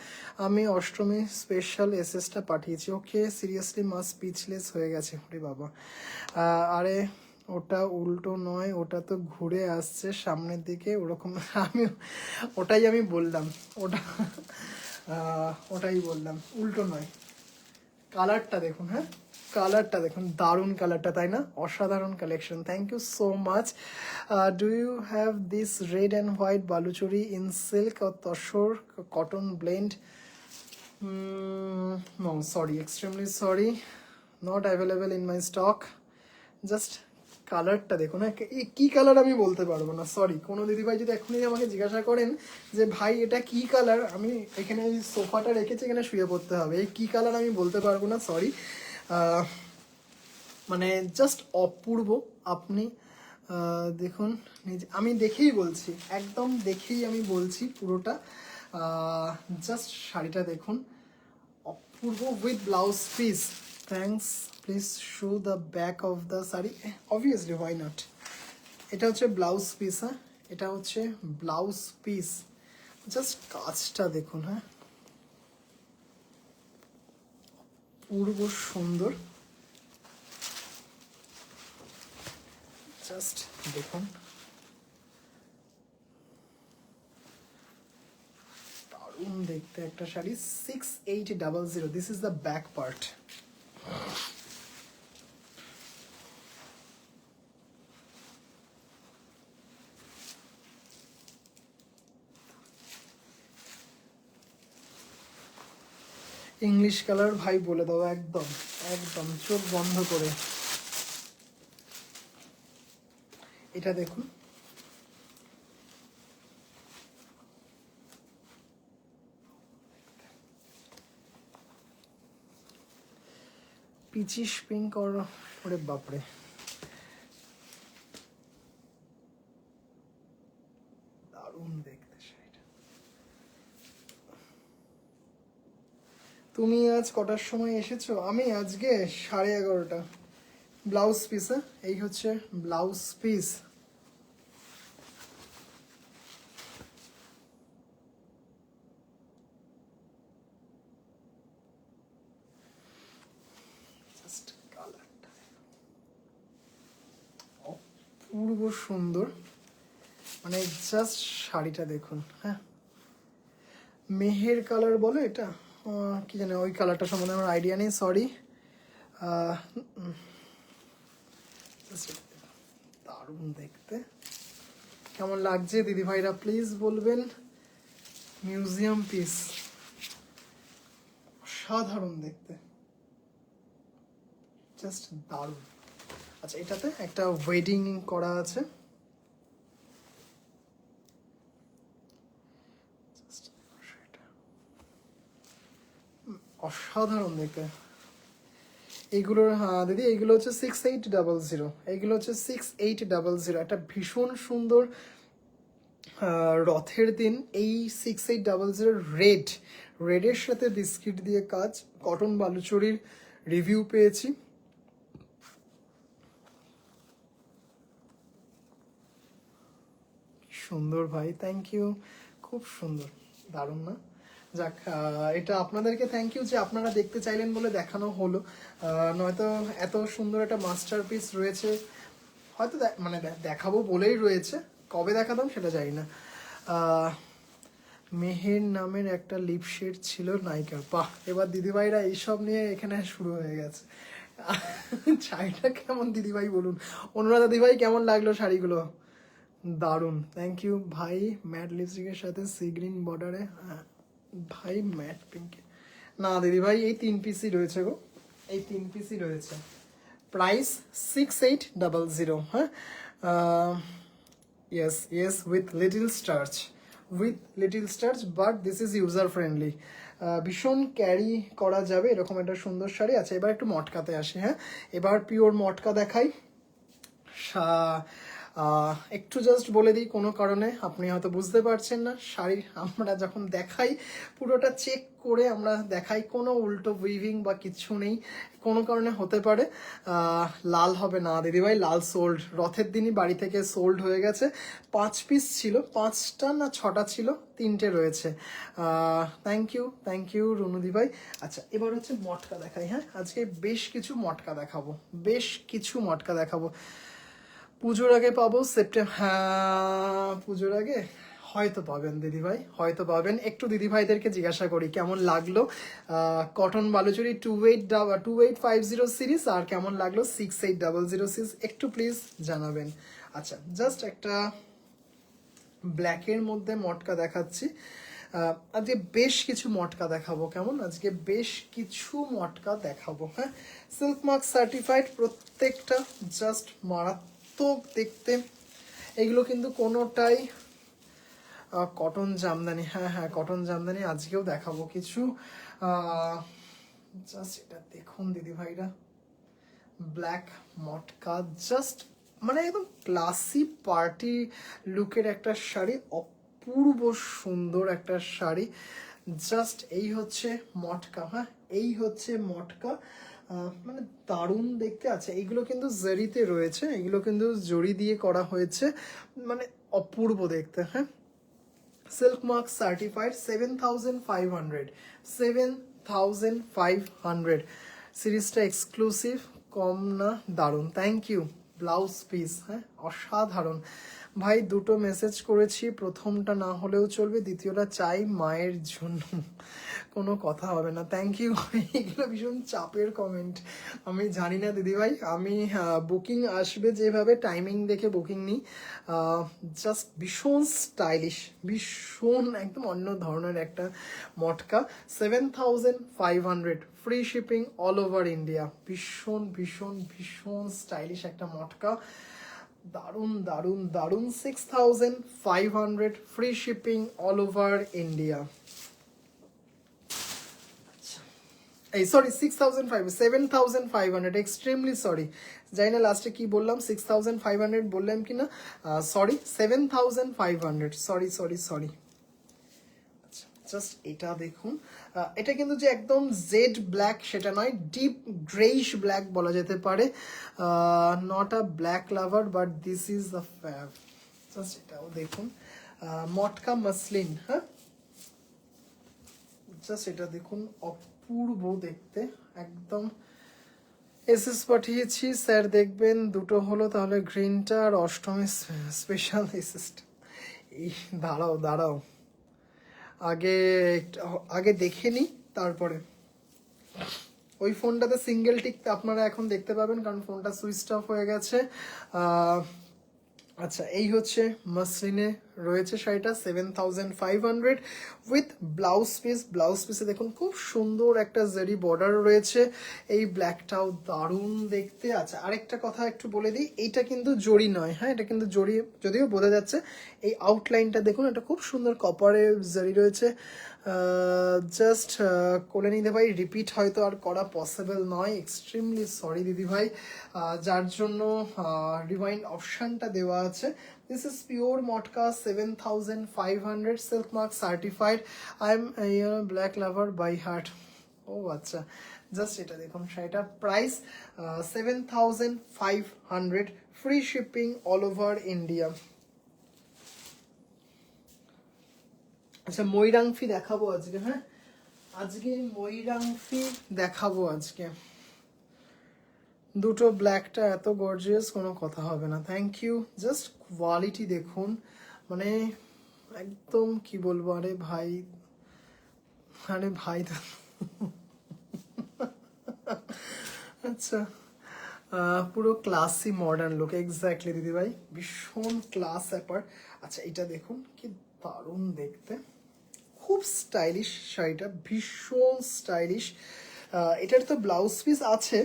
আমি অষ্টমী স্পেশাল এসএসটা পাঠিয়েছি। ওকে সিরিয়াসলি মা স্পিচলেস হয়ে গেছে রে বাবা। আরে ওটা উল্টো নয়, ওটা তো ঘুরে আসছে সামনের দিকে ওরকম। আমি ওটাই আমি বললাম, ওটা ওটাই বললাম, উল্টো নয়। কালারটা দেখুন, হ্যাঁ কালারটা দেখুন, দারুণ কালারটা, তাই না? অসাধারণ collection, thank you so much. Do you have this red and white Baluchari in silk or tussar cotton blend? No sorry, extremely sorry, not available in my stock. Just কালারটা দেখুন, হ্যাঁ কি কালার আমি বলতে পারবো না, সরি। কোনো দিদিভাই যদি এখনই আমাকে জিজ্ঞাসা করেন যে ভাই এটা কি কালার, আমি এখানে ওই সোফাটা রেখেছি, এখানে শুয়ে পড়তে হবে, এই কী কালার আমি বলতে পারবো না, সরি। মানে জাস্ট অপূর্ব। আপনি দেখুন নিজে, আমি দেখেই বলছি, একদম দেখেই আমি বলছি পুরোটা। জাস্ট শাড়িটা দেখুন, অপূর্ব with blouse piece. Thanks, please show the back of the sari. Obviously, why not. এটা হচ্ছে ব্লাউজ পিস। হ্যাঁ এটা হচ্ছে ব্লাউজ পিস, জাস্ট কাজটা দেখুন, হ্যাঁ পূর্ব সুন্দর, জাস্ট দেখুন, দারুণ দেখতে একটা sari. 6800, this is the back part. English colour ভাই বলে দাও, একদম একদম চোখ বন্ধ করে। এটা দেখুন, পিচিশ পিঙ্ক, ওরে বাপরে, দারুণ দেখতে শাড়িটা। তুমি আজ কটার সময় এসেছো? আমি আজকে 11:30। ব্লাউজ পিস, হ্যাঁ এই হচ্ছে ব্লাউজ পিস। জাস্ট কালারটা অপূর্ব সুন্দর, মানে জাস্ট শাড়িটা দেখুন। হ্যাঁ মেহের কালার বলে এটা, কি জানি ওই কালারটা সম্বন্ধে আমার আইডিয়া নেই, সরি। দারুণ দেখতে, কেমন লাগছে দিদিভাইরা প্লিজ বলবেন। মিউজিয়াম পিস, অসাধারণ দেখতে, জাস্ট দারুণ। আচ্ছা এটাতে একটা ওয়েডিং করা আছে, অসাধারণ দেখতে। এইগুলোর দিদি এইগুলো হচ্ছে 6800, এইগুলো হচ্ছে 6800। একটা ভীষণ সুন্দর রথের দিন এই 6800 রেডের সাথে বিস্কিট দিয়ে কাজ, কটন বালুচরির রিভিউ পেয়েছি। সুন্দর ভাই, থ্যাংক ইউ, খুব সুন্দর, দারুণ না? যাক, এটা আপনাদেরকে থ্যাংক ইউ যে আপনারা দেখতে চাইলেন বলে দেখানো হলো, নয়তো এত সুন্দর একটা মাস্টারপিস রয়েছে, হয়তো মানে দেখাবো বলেই রয়েছে, কবে দেখাতাম সেটা জানি না। মেহের নামের একটা লিপশেড ছিল নায়িকার, বাহ, এবার দিদিভাইরা এইসব নিয়ে এখানে শুরু হয়ে গেছে। শাড়িটা কেমন দিদিভাই বলুন, অনুরাধা দিদিভাই কেমন লাগলো শাড়িগুলো? দারুণ, থ্যাংক ইউ ভাই। ম্যাট লিপস্টিকের সাথে সি গ্রিন বর্ডারে, ভাই ম্যাট পিঙ্ক, না দিদি ভাই এই 3 পিসই রয়েছে গো, এই 3 পিসই রয়েছে। প্রাইস 6800, হ্যাঁ। Yes yes, with little starch, but this is user friendly. ভীষণ ক্যারি করা যাবে এরকম একটা সুন্দর শাড়ি। আচ্ছা, এবার একটু মটকাতে আসি, হ্যাঁ। এবার পিওর মটকা দেখাই। একটু জাস্ট বলে দিই, কোনো কারণে আপনি হয়তো বুঝতে পারছেন না, শাড়ি আমরা যখন দেখাই পুরোটা চেক করে আমরা দেখাই, কোনো উল্টো উইভিং বা কিছু নেই। কোনো কারণে হতে পারে লাল হবে না দিদিভাই, লাল সোল্ড, রথের দিনই বাড়ি থেকে সোল্ড হয়ে গেছে। 5 পিস ছিল, 5টা না 6টা ছিল, 3টে রয়েছে। থ্যাংক ইউ রুনুদি ভাই। আচ্ছা, এবার হচ্ছে মটকা দেখাই, হ্যাঁ। আজকে বেশ কিছু মটকা দেখাবো। পুজোর আগে পাবো, হ্যাঁ পুজোর আগে হয়তো পাবেন দিদিভাই, হয়তো পাবেন। একটু দিদিভাইদেরকে জিজ্ঞাসা করি কেমন লাগলো কটন বালুচুরি 2850 সিরিজ, আর কেমন লাগলো 6800 সিরিজ, একটু প্লিজ জানাবেন। আচ্ছা, জাস্ট একটা ব্ল্যাকের মধ্যে মটকা দেখাচ্ছি। আজকে বেশ কিছু মটকা দেখাবো, কেমন, আজকে বেশ কিছু মটকা দেখাবো, হ্যাঁ। সিল্ক মার্ক সার্টিফাইড, প্রত্যেকটা জাস্ট মারাত্মক দেখতে। এগুলো কিন্তু কোনোটাই কটন জামদানি, হ্যাঁ কটন জামদানি। আজকেও দেখাবো কিছু। জাস্ট এটা দেখুন দিদিভাইরা, ব্ল্যাক মটকা, জাস্ট মানে একদম ক্লাসি পার্টি লুকের একটা শাড়ি, অপূর্ব সুন্দর একটা শাড়ি। জাস্ট এই হচ্ছে মটকা, হ্যাঁ, এই হচ্ছে মটকা। মানে দারুণ দেখতে আছে। এইগুলো কিন্তু জারিতে রয়েছে, এগুলো কিন্তু জরি দিয়ে করা হয়েছে, মানে অপূর্ব দেখতে, হ্যাঁ। সিল্ক মার্ক সার্টিফাইড, 7500 সিরিজটা এক্সক্লুসিভ, কম না, দারুণ। Thank you. ব্লাউজ পিস, হ্যাঁ, অসাধারণ। ভাই দুটো মেসেজ করেছি, প্রথমটা না হলেও চলবে, দ্বিতীয়টা চাই মায়ের জন্য। কোনো কথা হবে না, থ্যাংক ইউ। এগুলো ভীষণ চাপের কমেন্ট, আমি জানি না দিদিভাই। আমি বুকিং আসবে যেভাবে, টাইমিং দেখে বুকিং নিই। জাস্ট ভীষণ স্টাইলিশ, ভীষণ একদম অন্য ধরনের একটা মটকা। 7500, free shipping all over India. ভীষণ ভীষণ ভীষণ স্টাইলিশ একটা মটকা, দারুণ দারুণ দারুণ। 6500, free shipping all over India. এই সরি 7500, এক্সট্রিমলি সরি, জানি না লাস্টে কি বললাম, 6500 বললাম কি না, সরি 7500, সরি। জাস্ট এটা দেখুন, এটা কিন্তু যে একদম জেড ব্ল্যাক সেটা নয়, ডিপ গ্রেইশ ব্ল্যাক বলা যেতে পারে। Not a black lover, but this is the fab. Just এটাও দেখুন, মটকা মাসলিন, হ্যাঁ। জাস্ট এটা দেখুন, অপূর্ব দেখতে একদম। এসএস পাঠিয়েছি স্যার, দেখবেন দুটো হলো, তাহলে গ্রিনটা আর অষ্টমী স্পেশাল এসএসটা। এই দাঁড়াও আগে আগে দেখে নিই, তারপরে। ওই ফোনটাতে সিঙ্গেল টিক আপনারা এখন দেখতে পাবেন, কারণ ফোনটা সুইচ অফ হয়ে গেছে। আচ্ছা, এই হচ্ছে মাসলিনে রয়েছে শাড়িটা, 7500 উইথ ব্লাউজ পিসে দেখুন খুব সুন্দর একটা জারি বর্ডার রয়েছে। এই ব্ল্যাকটাও দারুণ দেখতে। আচ্ছা, আরেকটা কথা একটু বলে দিই, এইটা কিন্তু জরি নয়, হ্যাঁ, এটা কিন্তু জরি, যদিও বোঝা যাচ্ছে। এই আউটলাইনটা দেখুন, এটা খুব সুন্দর কপারে জারি রয়েছে। জাস্ট কোলে নিতে ভাই, রিপিট হয়তো আর করা পসিবল নয়, এক্সট্রিমলি সরি দিদি ভাই, যার জন্য রিওয়াইন্ড অপশনটা দেওয়া আছে। This is pure matka, 7500, silk mark certified. I am black lover by heart. ও আচ্ছা, জাস্ট এটা দেখুন, শাড়িটা price 7500, free shipping all over India. আচ্ছা, ময়ূরাংফি দেখাবো আজকে, হ্যাঁ, আজকে ময়ূরাংফি দেখাবো আজকে। দুটো ব্ল্যাকটা এত গর্জিয়াস, কোনো কথা হবে না, থ্যাংক ইউ। জাস্ট কোয়ালিটি দেখুন, মানে একদম কি বলবো, আরে ভাই তো আচ্ছা, পুরো ক্লাসি মডার্ন লুক, এক্স্যাক্টলি দিদিভাই, ভীষণ ক্লাস ব্যাপার। আচ্ছা, এটা দেখুন কি দারুণ দেখতে, খুব স্টাইলিশ শাড়িটা, ভীষণ স্টাইলিশ। এটার তো ব্লাউজ পিস আছে,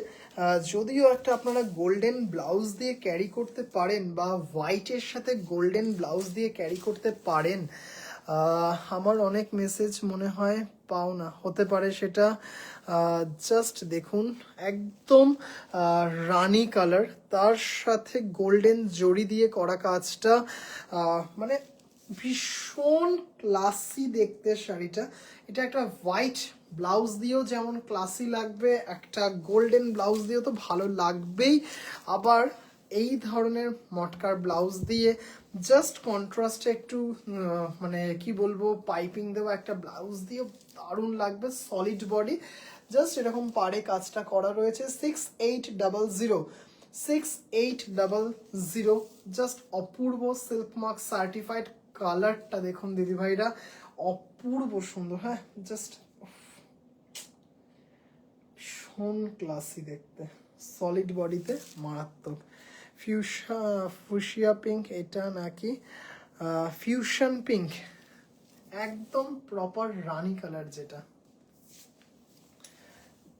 যদিও একটা আপনারা গোল্ডেন ব্লাউজ দিয়ে ক্যারি করতে পারেন বা হোয়াইটের সাথে গোল্ডেন ব্লাউজ দিয়ে ক্যারি করতে পারেন। আমার অনেক মেসেজ মনে হয় পাও না, হতে পারে সেটা। জাস্ট দেখুন, একদম রানি কালার, তার সাথে গোল্ডেন জড়ি দিয়ে করা কাজটা, মানে ভীষণ ক্লাসি দেখতে শাড়িটা। এটা একটা হোয়াইট ব্লাউজ দিয়েও যেমন ক্লাসি লাগবে, একটা গোল্ডেন ব্লাউজ দিয়েও তো ভালো লাগবেই। আবার এই ধরনের মটকার ব্লাউজ দিয়ে জাস্ট কন্ট্রাস্টে একটু মানে কি বলবো, পাইপিং দেওয়া একটা ব্লাউজ দিয়ে দারুণ লাগবে। সলিড বডি, জাস্ট এরকম পাড়ে কাজটা করা রয়েছে। 6800, 6800, জাস্ট অপূর্ব সিল্ক মার্ক সার্টিফাইড। কালারটা দেখুন দিদিভাইরা, অপূর্ব সুন্দর। হ্যাঁ, জাস্ট ভীষণ ক্লাসি দেখতে, সলিড বডিতে মারাত্মক। ফুশিয়া পিঙ্ক এটা নাকি ফিউশন পিঙ্ক, একদম প্রপার রানি কালার যেটা।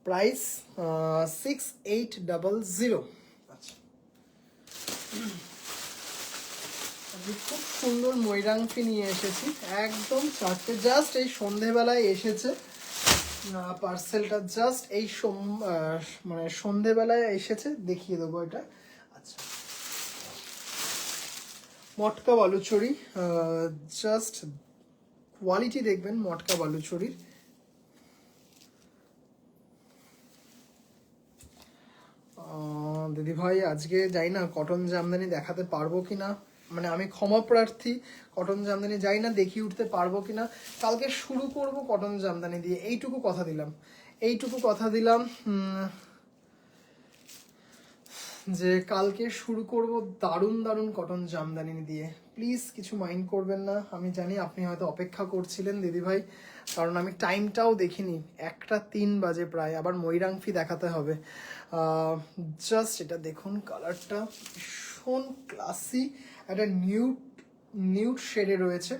প্রাইস 6800। আচ্ছা, খুব সুন্দর ময়ূরাংশী নিয়ে এসেছি, একদম চারটে, জাস্ট এই সন্ধেবেলায় এসেছে পার্সেলটা, জাস্ট এই মানে সন্ধেবেলায় এসেছে, দেখিয়ে দেবো এটা। আচ্ছা, মটকা বালুচরি, জাস্ট কোয়ালিটি দেখবেন মটকা বালুচরির। দিদি ভাই আজকে যাই না কটন জামদানি দেখাতে পারবো কিনা, মানে আমি ক্ষমা প্রার্থী, কটন জামদানি যাই না দেখিয়ে উঠতে পারবো কিনা। কালকে শুরু করব কটন জামদানি দিয়ে, এইটুকু কথা দিলাম, এইটুকু কথা দিলাম যে কালকে শুরু করব দারুণ দারুণ কটন জামদানি দিয়ে। প্লিজ কিছু মাইন্ড করবেন না, আমি জানি আপনি হয়তো অপেক্ষা করছিলেন দিদিভাই, কারণ আমি টাইমটাও দেখিনি, 1টা 3 বাজে প্রায়, আবার ময়ূরাংফি দেখাতে হবে। জাস্ট এটা দেখুন, কালারটা ভীষণ ক্লাসি, একটা নিউড শেডে রয়েছে।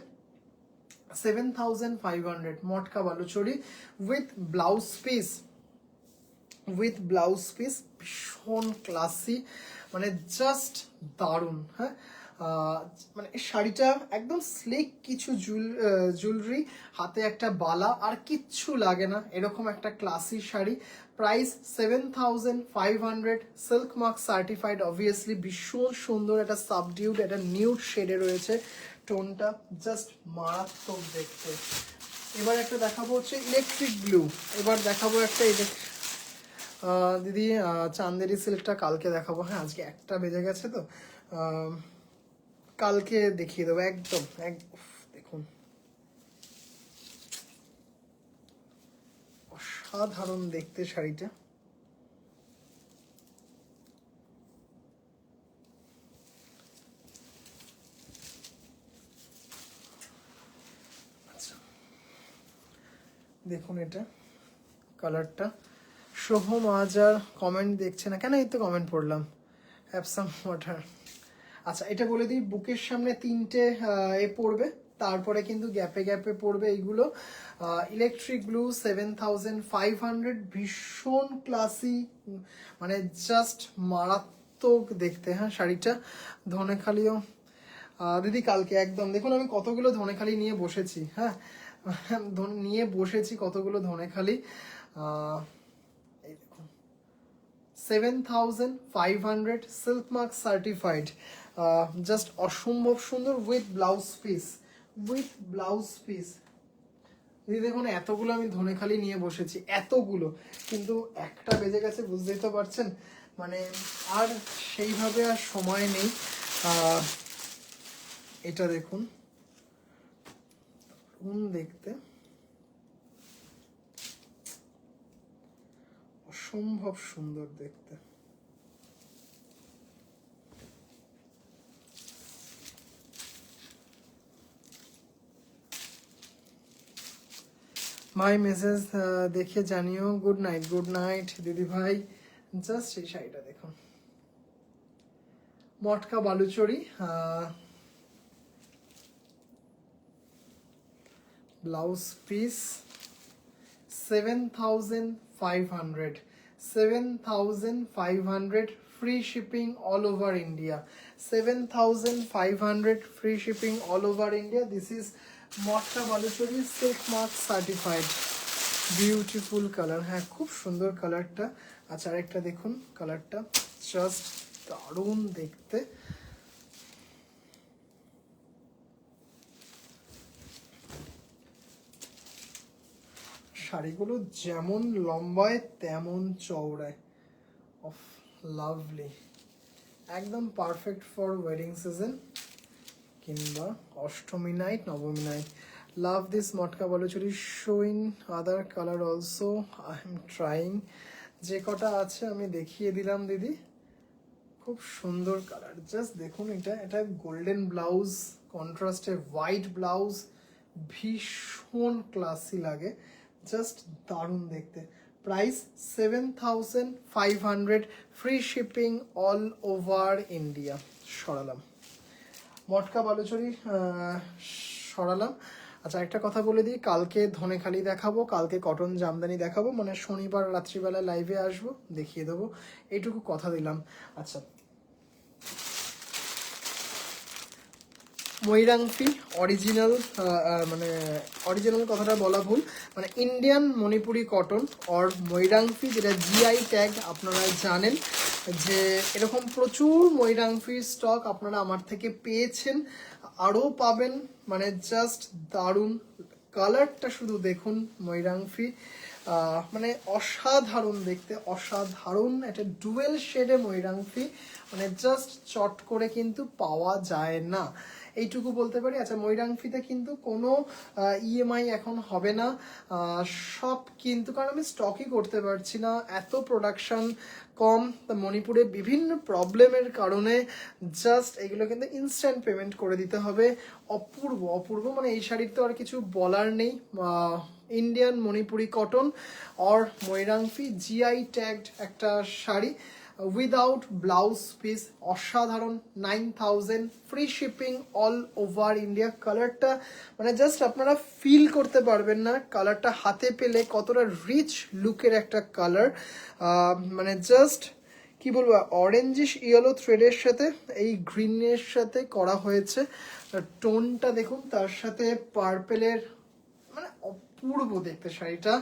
7500 মটকা বালুচরি উইথ ব্লাউজ পিস, ভীষণ ক্লাসি, মানে জাস্ট দারুণ। হ্যাঁ, মানে শাড়িটা একদম স্লিক, কিছু জুয়েলারি, হাতে একটা বালা, আর কিচ্ছু লাগে না, এরকম একটা classy sari. Price 7500, silk mark certified obviously. ভীষণ সুন্দর, একটা সাবডিউড, একটা নিউড শেডে রয়েছে টোনটা, জাস্ট মারাত্মক দেখতে। এবার একটা দেখাবো হচ্ছে ইলেকট্রিক ব্লু, এবার দেখাবো একটা দিদি চান্দেরি সিল্কটা কালকে দেখাবো। হ্যাঁ, আজকে 1টা বেজে গেছে তো, কালকে দেখিয়ে দেবো একদম। দেখুন, অসাধারণ দেখতে শাড়িটা। আচ্ছা, দেখুন এটা কালারটা। সোহম আজার কমেন্ট দেখছে না কেন? এই তো কমেন্ট পড়লাম, হ্যাভ সাম ওয়াটার। আচ্ছা, এটা বলে দিই, বুকের সামনে 3টে পড়বে, তারপরে কিন্তু গ্যাপে গ্যাপে পড়বে এইগুলো। ইলেকট্রিক ব্লু 7500, ভীষণ ক্লাসি, মানে জাস্ট মারাত্মক দেখতে। হ্যাঁ, শাড়িটা ধনেখালিও দিদি কালকে একদম দেখুন, আমি কতগুলো ধনেখালি নিয়ে বসেছি। হ্যাঁ, নিয়ে বসেছি কতগুলো Dhanekhali. 7500 silk mark certified, just অসম্ভব সুন্দর, উইথ ব্লাউজ পিস, দিদি দেখুন এতগুলো আমি ধনেখালি নিয়ে বসেছি, এতগুলো, কিন্তু 1টা বেজে গেছে, বুঝতেই তো পারছেন, মানে আর সেইভাবে আর সময় নেই। এটা দেখুন দেখতে অসম্ভব সুন্দর দেখতে। মাই মেসেজ দেখে জানিও। গুড নাইট দিদি ভাই। জাস্ট এই শাড়িটা দেখুন, মটকা Baluchari, blouse piece 7,500, 7,500 free shipping all over India, 7,500 free shipping all over India. This is matka Baluchari silk mark certified, beautiful colour. হ্যাঁ, খুব সুন্দর কালারটা। আচ্ছা, আরেকটা দেখুন, কালারটা জাস্ট দারুণ দেখতে। শাড়িগুলো যেমন লম্বায় তেমন চওড়ায়, অফ লাভলি, একদম পারফেক্ট ফর ওয়েডিং সিজন কিংবা অষ্টমী নাইট, নবমী night. Love this matka Baluchari, showing other colour also, I am trying. যে কটা আছে আমি দেখিয়ে দিলাম দিদি, খুব সুন্দর কালার। জাস্ট দেখুন, এটা গোল্ডেন ব্লাউজ, কন্ট্রাস্টে হোয়াইট ব্লাউজ, ভীষণ ক্লাসি লাগে, জাস্ট দারুণ দেখতে। Price 7,500, free shipping all over India. সরালাম মটকা বালুচরি, সরালাম। আচ্ছা, একটা কথা বলে দিই, কালকে ধনেখালি দেখাবো, কালকে কটন জামদানি দেখাবো, মানে শনিবার রাত্রিবেলা লাইভে আসবো, দেখিয়ে দেবো, এইটুকু কথা দিলাম। আচ্ছা, ময়ূরাংফি অরিজিনাল, মানে অরিজিনাল কথাটা বলা ভুল, মানে ইন্ডিয়ান মণিপুরি কটন অর ময়ূরাংফি, যেটা জিআই ট্যাগ। আপনারা জানেন যে এরকম প্রচুর ময়ূরাংফি স্টক আপনারা আমার থেকে পেয়েছেন, আরও পাবেন, মানে জাস্ট দারুণ। কালারটা শুধু দেখুন, ময়ূরাংফি মানে অসাধারণ দেখতে, অসাধারণ। একটা ডুয়েল শেডে ময়ূরাংফি, মানে জাস্ট চট করে কিন্তু পাওয়া যায় না, এইটুকু বলতে পারি। আচ্ছা, ময়ূরাংফিতে কিন্তু কোনো ইএমআই এখন হবে না, সব কিন্তু, কারণ আমি স্টকই করতে পারছি না, এত প্রোডাকশন কম, মণিপুরে বিভিন্ন প্রবলেমের কারণে জাস্ট এগুলো কিন্তু ইনস্ট্যান্ট পেমেন্ট করে দিতে হবে। অপূর্ব অপূর্ব, মানে এই শাড়ির তো আর কিছু বলার নেই। Indian Manipuri cotton or Moirangphee GI tagged একটা শাড়ি, উইদাউট ব্লাউজ পিস, অসাধারণ। 9,000, free shipping all over India. কালারটা মানে জাস্ট আপনারা ফিল করতে পারবেন না, কালারটা হাতে পেলে কতটা রিচ লুকের একটা কালার, মানে জাস্ট কি বলবো, অরেঞ্জিশ ইয়েলো থ্রেডের সাথে এই গ্রিনের সাথে করা হয়েছে, টোনটা দেখুন, তার সাথে পার্পেলের, মানে অপূর্ব দেখতে শাড়িটা।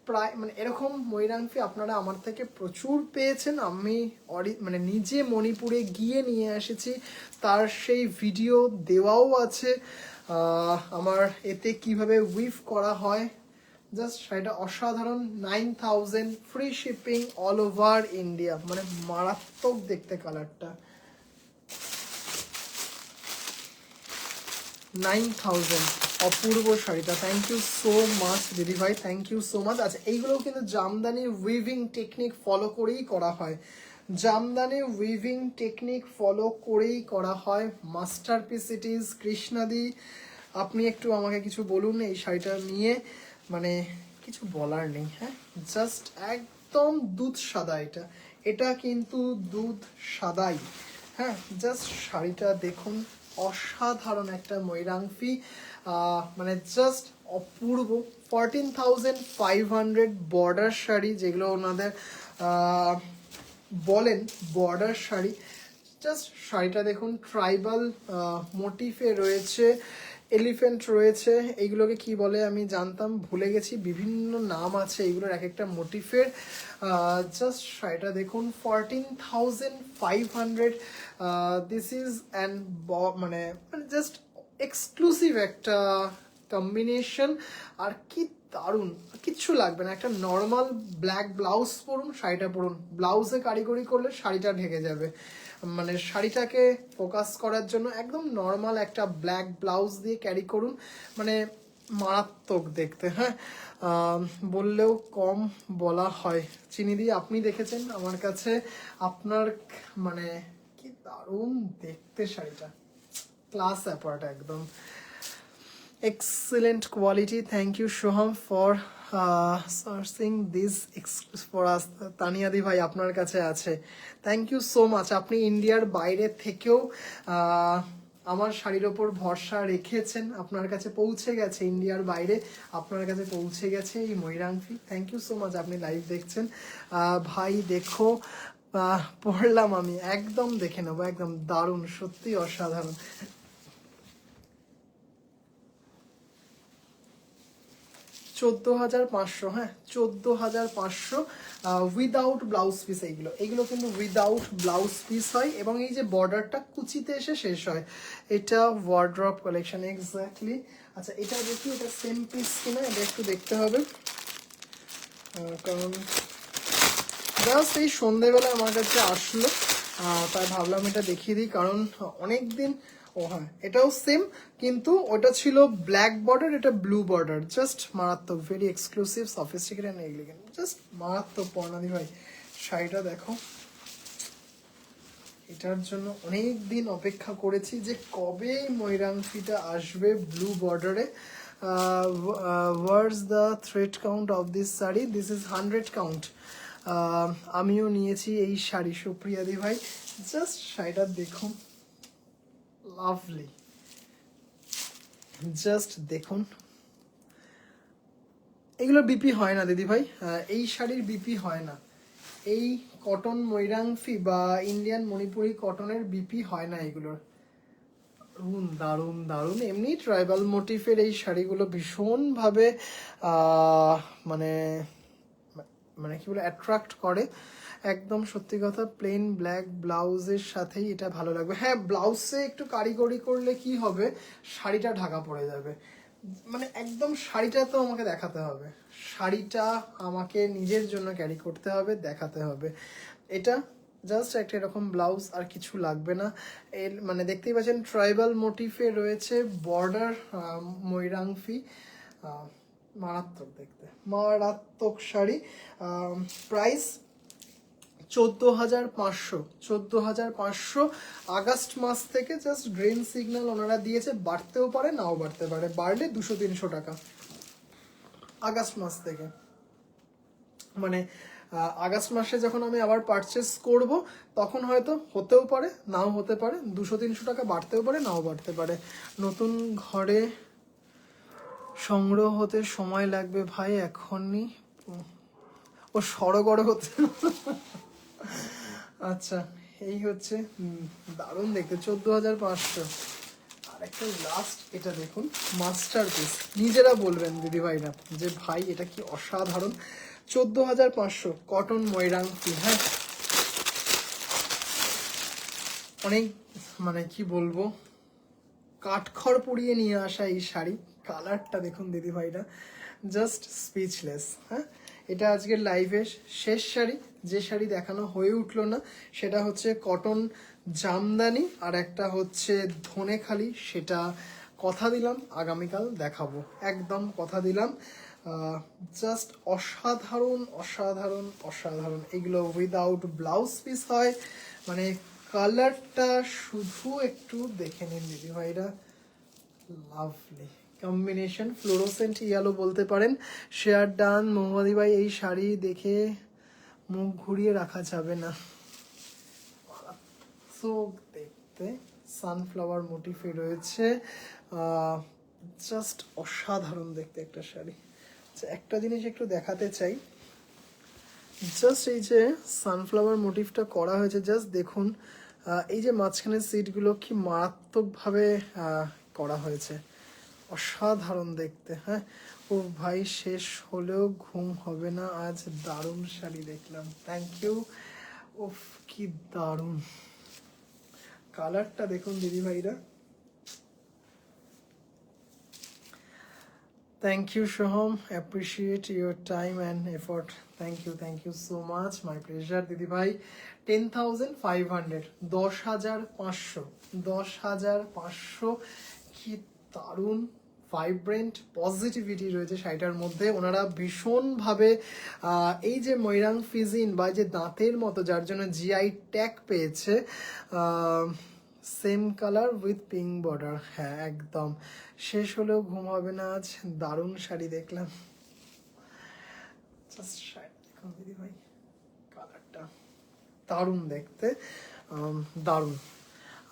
প্রায় মানে এরকম ময়ূরাংফি আপনারা আমার থেকে প্রচুর পেয়েছেন, আমি মানে নিজে মণিপুরে গিয়ে নিয়ে এসেছি, তার সেই ভিডিও দেওয়াও আছে আমার এতে, কিভাবে উইভ করা হয়। জাস্ট শাড়িটা অসাধারণ। 9,000, free shipping all over India, মানে মারাত্মক দেখতে কালারটা। 9,000, অপূর্ব শাড়িটা। থ্যাংক ইউ সো মাচ দিদি ভাই, থ্যাংক ইউ সো মাচ। আচ্ছা, এইগুলোও কিন্তু জামদানি উইভিং টেকনিক ফলো করেই করা হয়, জামদানি উইভিং টেকনিক ফলো করেই করা হয়। Masterpiece it is. কৃষ্ণাদি, আপনি একটু আমাকে কিছু বলুন এই শাড়িটা নিয়ে, মানে কিছু বলার নেই। হ্যাঁ, জাস্ট একদম দুধ সাদা, এটা কিন্তু দুধ সাদাই। হ্যাঁ, জাস্ট শাড়িটা দেখুন, অসাধারণ একটা ময়ূরাংফি, মানে জাস্ট অপূর্ব। 14,500 বর্ডার শাড়ি, যেগুলো ওনাদের বলেন বর্ডার শাড়ি। জাস্ট শাড়িটা দেখুন, ট্রাইবাল মোটিফে রয়েছে, এলিফ্যান্ট রয়েছে, এইগুলোকে কি বলে আমি জানতাম, ভুলে গেছি, বিভিন্ন নাম আছে এইগুলোর এক একটা মোটিফের। জাস্ট শাড়িটা দেখুন, 14,500, দিস ইজ অ্যান্ড মানে জাস্ট এক্সক্লুসিভ একটা কম্বিনেশন। আর কি দারুণ, কিচ্ছু লাগবে না, একটা নর্মাল ব্ল্যাক ব্লাউজ পরুন, শাড়িটা পরুন, ব্লাউজে কারিগরি করলে শাড়িটা ঢেকে যাবে, মানে শাড়িটাকে ফোকাস করার জন্য একদম নর্মাল একটা ব্ল্যাক ব্লাউজ দিয়ে ক্যারি করুন, মানে মারাত্মক দেখতে। হ্যাঁ, বললেও কম বলা হয়। চিনি দিয়ে আপনি দেখেছেন আমার কাছে, আপনার মানে কি দারুণ দেখতে শাড়িটা, ক্লাস অ্যাপার্ট একদম। Excellent quality. Thank you, Shoham, for sourcing this for us. তানিয়াদি ভাই আপনার কাছে আছে, থ্যাংক ইউ সো মাচ। আপনি ইন্ডিয়ার বাইরে থেকেও আমার শাড়ির ওপর ভরসা রেখেছেন, আপনার কাছে পৌঁছে গেছে, ইন্ডিয়ার বাইরে আপনার কাছে পৌঁছে গেছে এই ময়ূরাংফি। থ্যাংক ইউ সো মাচ, আপনি লাইভ দেখছেন। ভাই দেখো, পড়লাম আমি, একদম দেখে নেবো, একদম দারুণ, সত্যি অসাধারণ। 14,500, হ্যাঁ 14,500 উইদাউট ব্লাউজ পিস। এইগুলো কিন্তু উইদাউট ব্লাউজ পিস হয়, এবং এই যে বর্ডারটা কুচিতে এসে শেষ হয়। এটা ওয়ার্ড্রপ কালেকশন এক্স্যাক্টলি। আচ্ছা এটা দেখি, এটা সেম পিস কিনা, এটা একটু দেখতে হবে, কারণ জাস্ট এই সন্ধেবেলা আমার কাছে আসলো, তাই ভাবলাম এটা দেখিয়ে দিই, কারণ অনেক দিন। ও হ্যাঁ, এটাও সেম, কিন্তু ওটা ছিল ব্ল্যাক বর্ডার, এটা ব্লু বর্ডার। জাস্ট মারাত্মক, very exclusive, sophisticated and elegant, just মারাত্মক। পর্ণাদি ভাই শাড়িটা দেখো, এটার জন্য অনেক দিন অপেক্ষা করেছি যে কবে ময়ূরাংফিটা আসবে ব্লু বর্ডারে। What's the thread count of this sari? This is 100 count. আমিও নিয়েছি এই শাড়ি, সুপ্রিয়াদি ভাই। জাস্ট শাড়িটা দেখুন, লাভলি, জাস্ট দেখুন। এগুলো বিপি হয় না দিদি ভাই, এই শাড়ির বিপি হয় না। এই কটন ময়ূরাংফি বা ইন্ডিয়ান মণিপুরি কটনের বিপি হয় না এগুলোর। দারুণ দারুণ দারুণ। এমনি ট্রাইবাল মোটিফের এই শাড়িগুলো ভীষণভাবে মানে মানে কি বলে, অ্যাট্রাক্ট করে। একদম সত্যি কথা, প্লেন ব্ল্যাক ব্লাউজের সাথেই এটা ভালো লাগবে। হ্যাঁ, ব্লাউজে একটু কারিগরি করলে কি হবে, শাড়িটা ঢাকা পড়ে যাবে। মানে একদম শাড়িটা তো আমাকে দেখাতে হবে, শাড়িটা আমাকে নিজের জন্য ক্যারি করতে হবে, দেখাতে হবে। এটা জাস্ট একটা এরকম ব্লাউজ, আর কিছু লাগবে না। এর মানে দেখতেই পাচ্ছেন ট্রাইবাল মোটিফে রয়েছে বর্ডার ময়ূরাংফি। মারাত্মক দেখতে, মারাত্মক শাড়ি। প্রাইস 14,500, 14,500। আগস্ট মাস থেকে জাস্ট গ্রিন সিগন্যাল ওনারা দিয়েছে, বাড়তেও পারে নাও বাড়তে পারে, বাড়লে 200-300 টাকা আগস্ট মাস থেকে। মানে আগস্ট মাসে যখন আমি আবার পারচেস করব, তখন হয়তো হতেও পারে নাও হতে পারে, 200-300 টাকা বাড়তেও পারে নাও বাড়তে পারে। নতুন ঘরে সংগ্রহ হতে সময় লাগবে ভাই, এখনই ও সড়গড় হতে। আচ্ছা, এই হচ্ছে দারুণ দেখতে, 14,500। আর একটা লাস্ট, এটা দেখুন, মাস্টার পিস। নিজেরা বলবেন দিদি ভাইরা যে ভাই এটা কি অসাধারণ। 14,500 কটন ময়ূরাংফি। হ্যাঁ, অনেক মানে কি বলবো, কাঠখড় পুড়িয়ে নিয়ে আসা এই শাড়ি। কালারটা দেখুন দিদি ভাইরা, জাস্ট স্পিচলেস। হ্যাঁ, এটা আজকের লাইভে শেষ শাড়ি। যে শাড়ি দেখানো হয়ে উঠলো না সেটা হচ্ছে কটন জামদানি, আর একটা হচ্ছে ধনেখালি। সেটা কথা দিলাম আগামীকাল দেখাবো, একদম কথা দিলাম। জাস্ট অসাধারণ অসাধারণ অসাধারণ। এগুলো উইদাউট ব্লাউজ পিস হয়। মানে কালারটা শুধু একটু দেখে নিন দিদি ভাইরা, লাভলি কম্বিনেশন, ফ্লোরোসেন্ট ইয়েলো বলতে পারেন। শেয়ার ডান মোহাম্মদি ভাই, এই শাড়ি দেখে মুখ ঘুরিয়ে রাখা যাবে না, সো দেখতে সানফ্লাওয়ার মোটিফে রয়েছে। জাস্ট অসাধারণ দেখতে একটা শাড়ি। একটা জিনিস একটু দেখাতে চাই, জাস্ট এই যে সানফ্লাওয়ার মোটিভটা করা হয়েছে, জাস্ট দেখুন এই যে মাঝখানের সিটগুলো কি মারাত্মকভাবে করা হয়েছে, অসাধারণ দেখতে। হ্যাঁ, ও ভাই শেষ হলেও ঘুম হবে না আজ, দারুণ শাড়ি দেখলাম, থ্যাংক ইউ। উফ কি দারুণ কালারটা দেখুন দিদি ভাইরা। Thank you, Shoham. Appreciate your time and effort. Thank you so much. My pleasure, Didi Bhai. 10,500, 10,500, 10,500। কি দারুণ ভাইব্রেন্ট পজিটিভিটি রয়েছে শাড়িটার মধ্যে। ওনারা ভীষণভাবে এই যে ময়ূরাং ফিজিন বা যে দাঁতের মতো, যার জন্য জিআই ট্যাগ পেয়েছে, same colour with pink border. হ্যাঁ একদম, শেষ হলেও ঘুম হবে না আজ, দারুণ শাড়ি দেখলাম। জাস্ট শাড়ি দেখুন দিদি ভাই, কালারটা দারুণ দেখতে, দারুণ।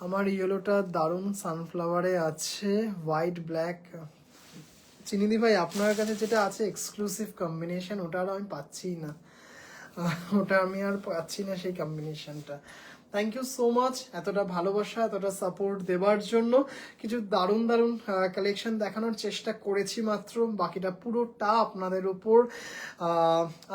আমার ইয়েলোটা দারুণ সানফ্লাওয়ারে আছে, হোয়াইট ব্ল্যাক। চিনিদি ভাই আপনার কাছে যেটা আছে এক্সক্লুসিভ কম্বিনেশন, ওটা আর আমি পাচ্ছি না। ওটা আমি আর পাচ্ছি না সেই কম্বিনেশনটা। থ্যাংক ইউ সো মাচ এতটা ভালোবাসা, এতটা সাপোর্ট দেওয়ার জন্য। কিছু দারুণ দারুণ কালেকশন দেখানোর চেষ্টা করেছি মাত্র, বাকিটা পুরোটা আপনাদের উপর।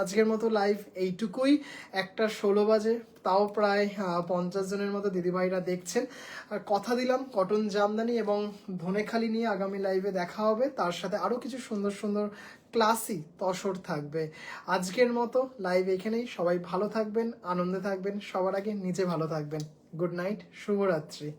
আজকের মতো লাইভ এইটুকুই। 1:16 বাজে, তাও প্রায় 50 জনের মতো দিদিভাইরা দেখছেন। আর কথা দিলাম কটন জামদানি এবং ধনেখালি নিয়ে আগামী লাইভে দেখা হবে, তার সাথে আরও কিছু সুন্দর সুন্দর ক্লাসি তসর থাকবে। আজকের মতো লাইভ এখানেই। সবাই ভালো থাকবেন, আনন্দে থাকবেন, সবার আগে নিজে ভালো থাকবেন। গুড নাইট, শুভরাত্রি।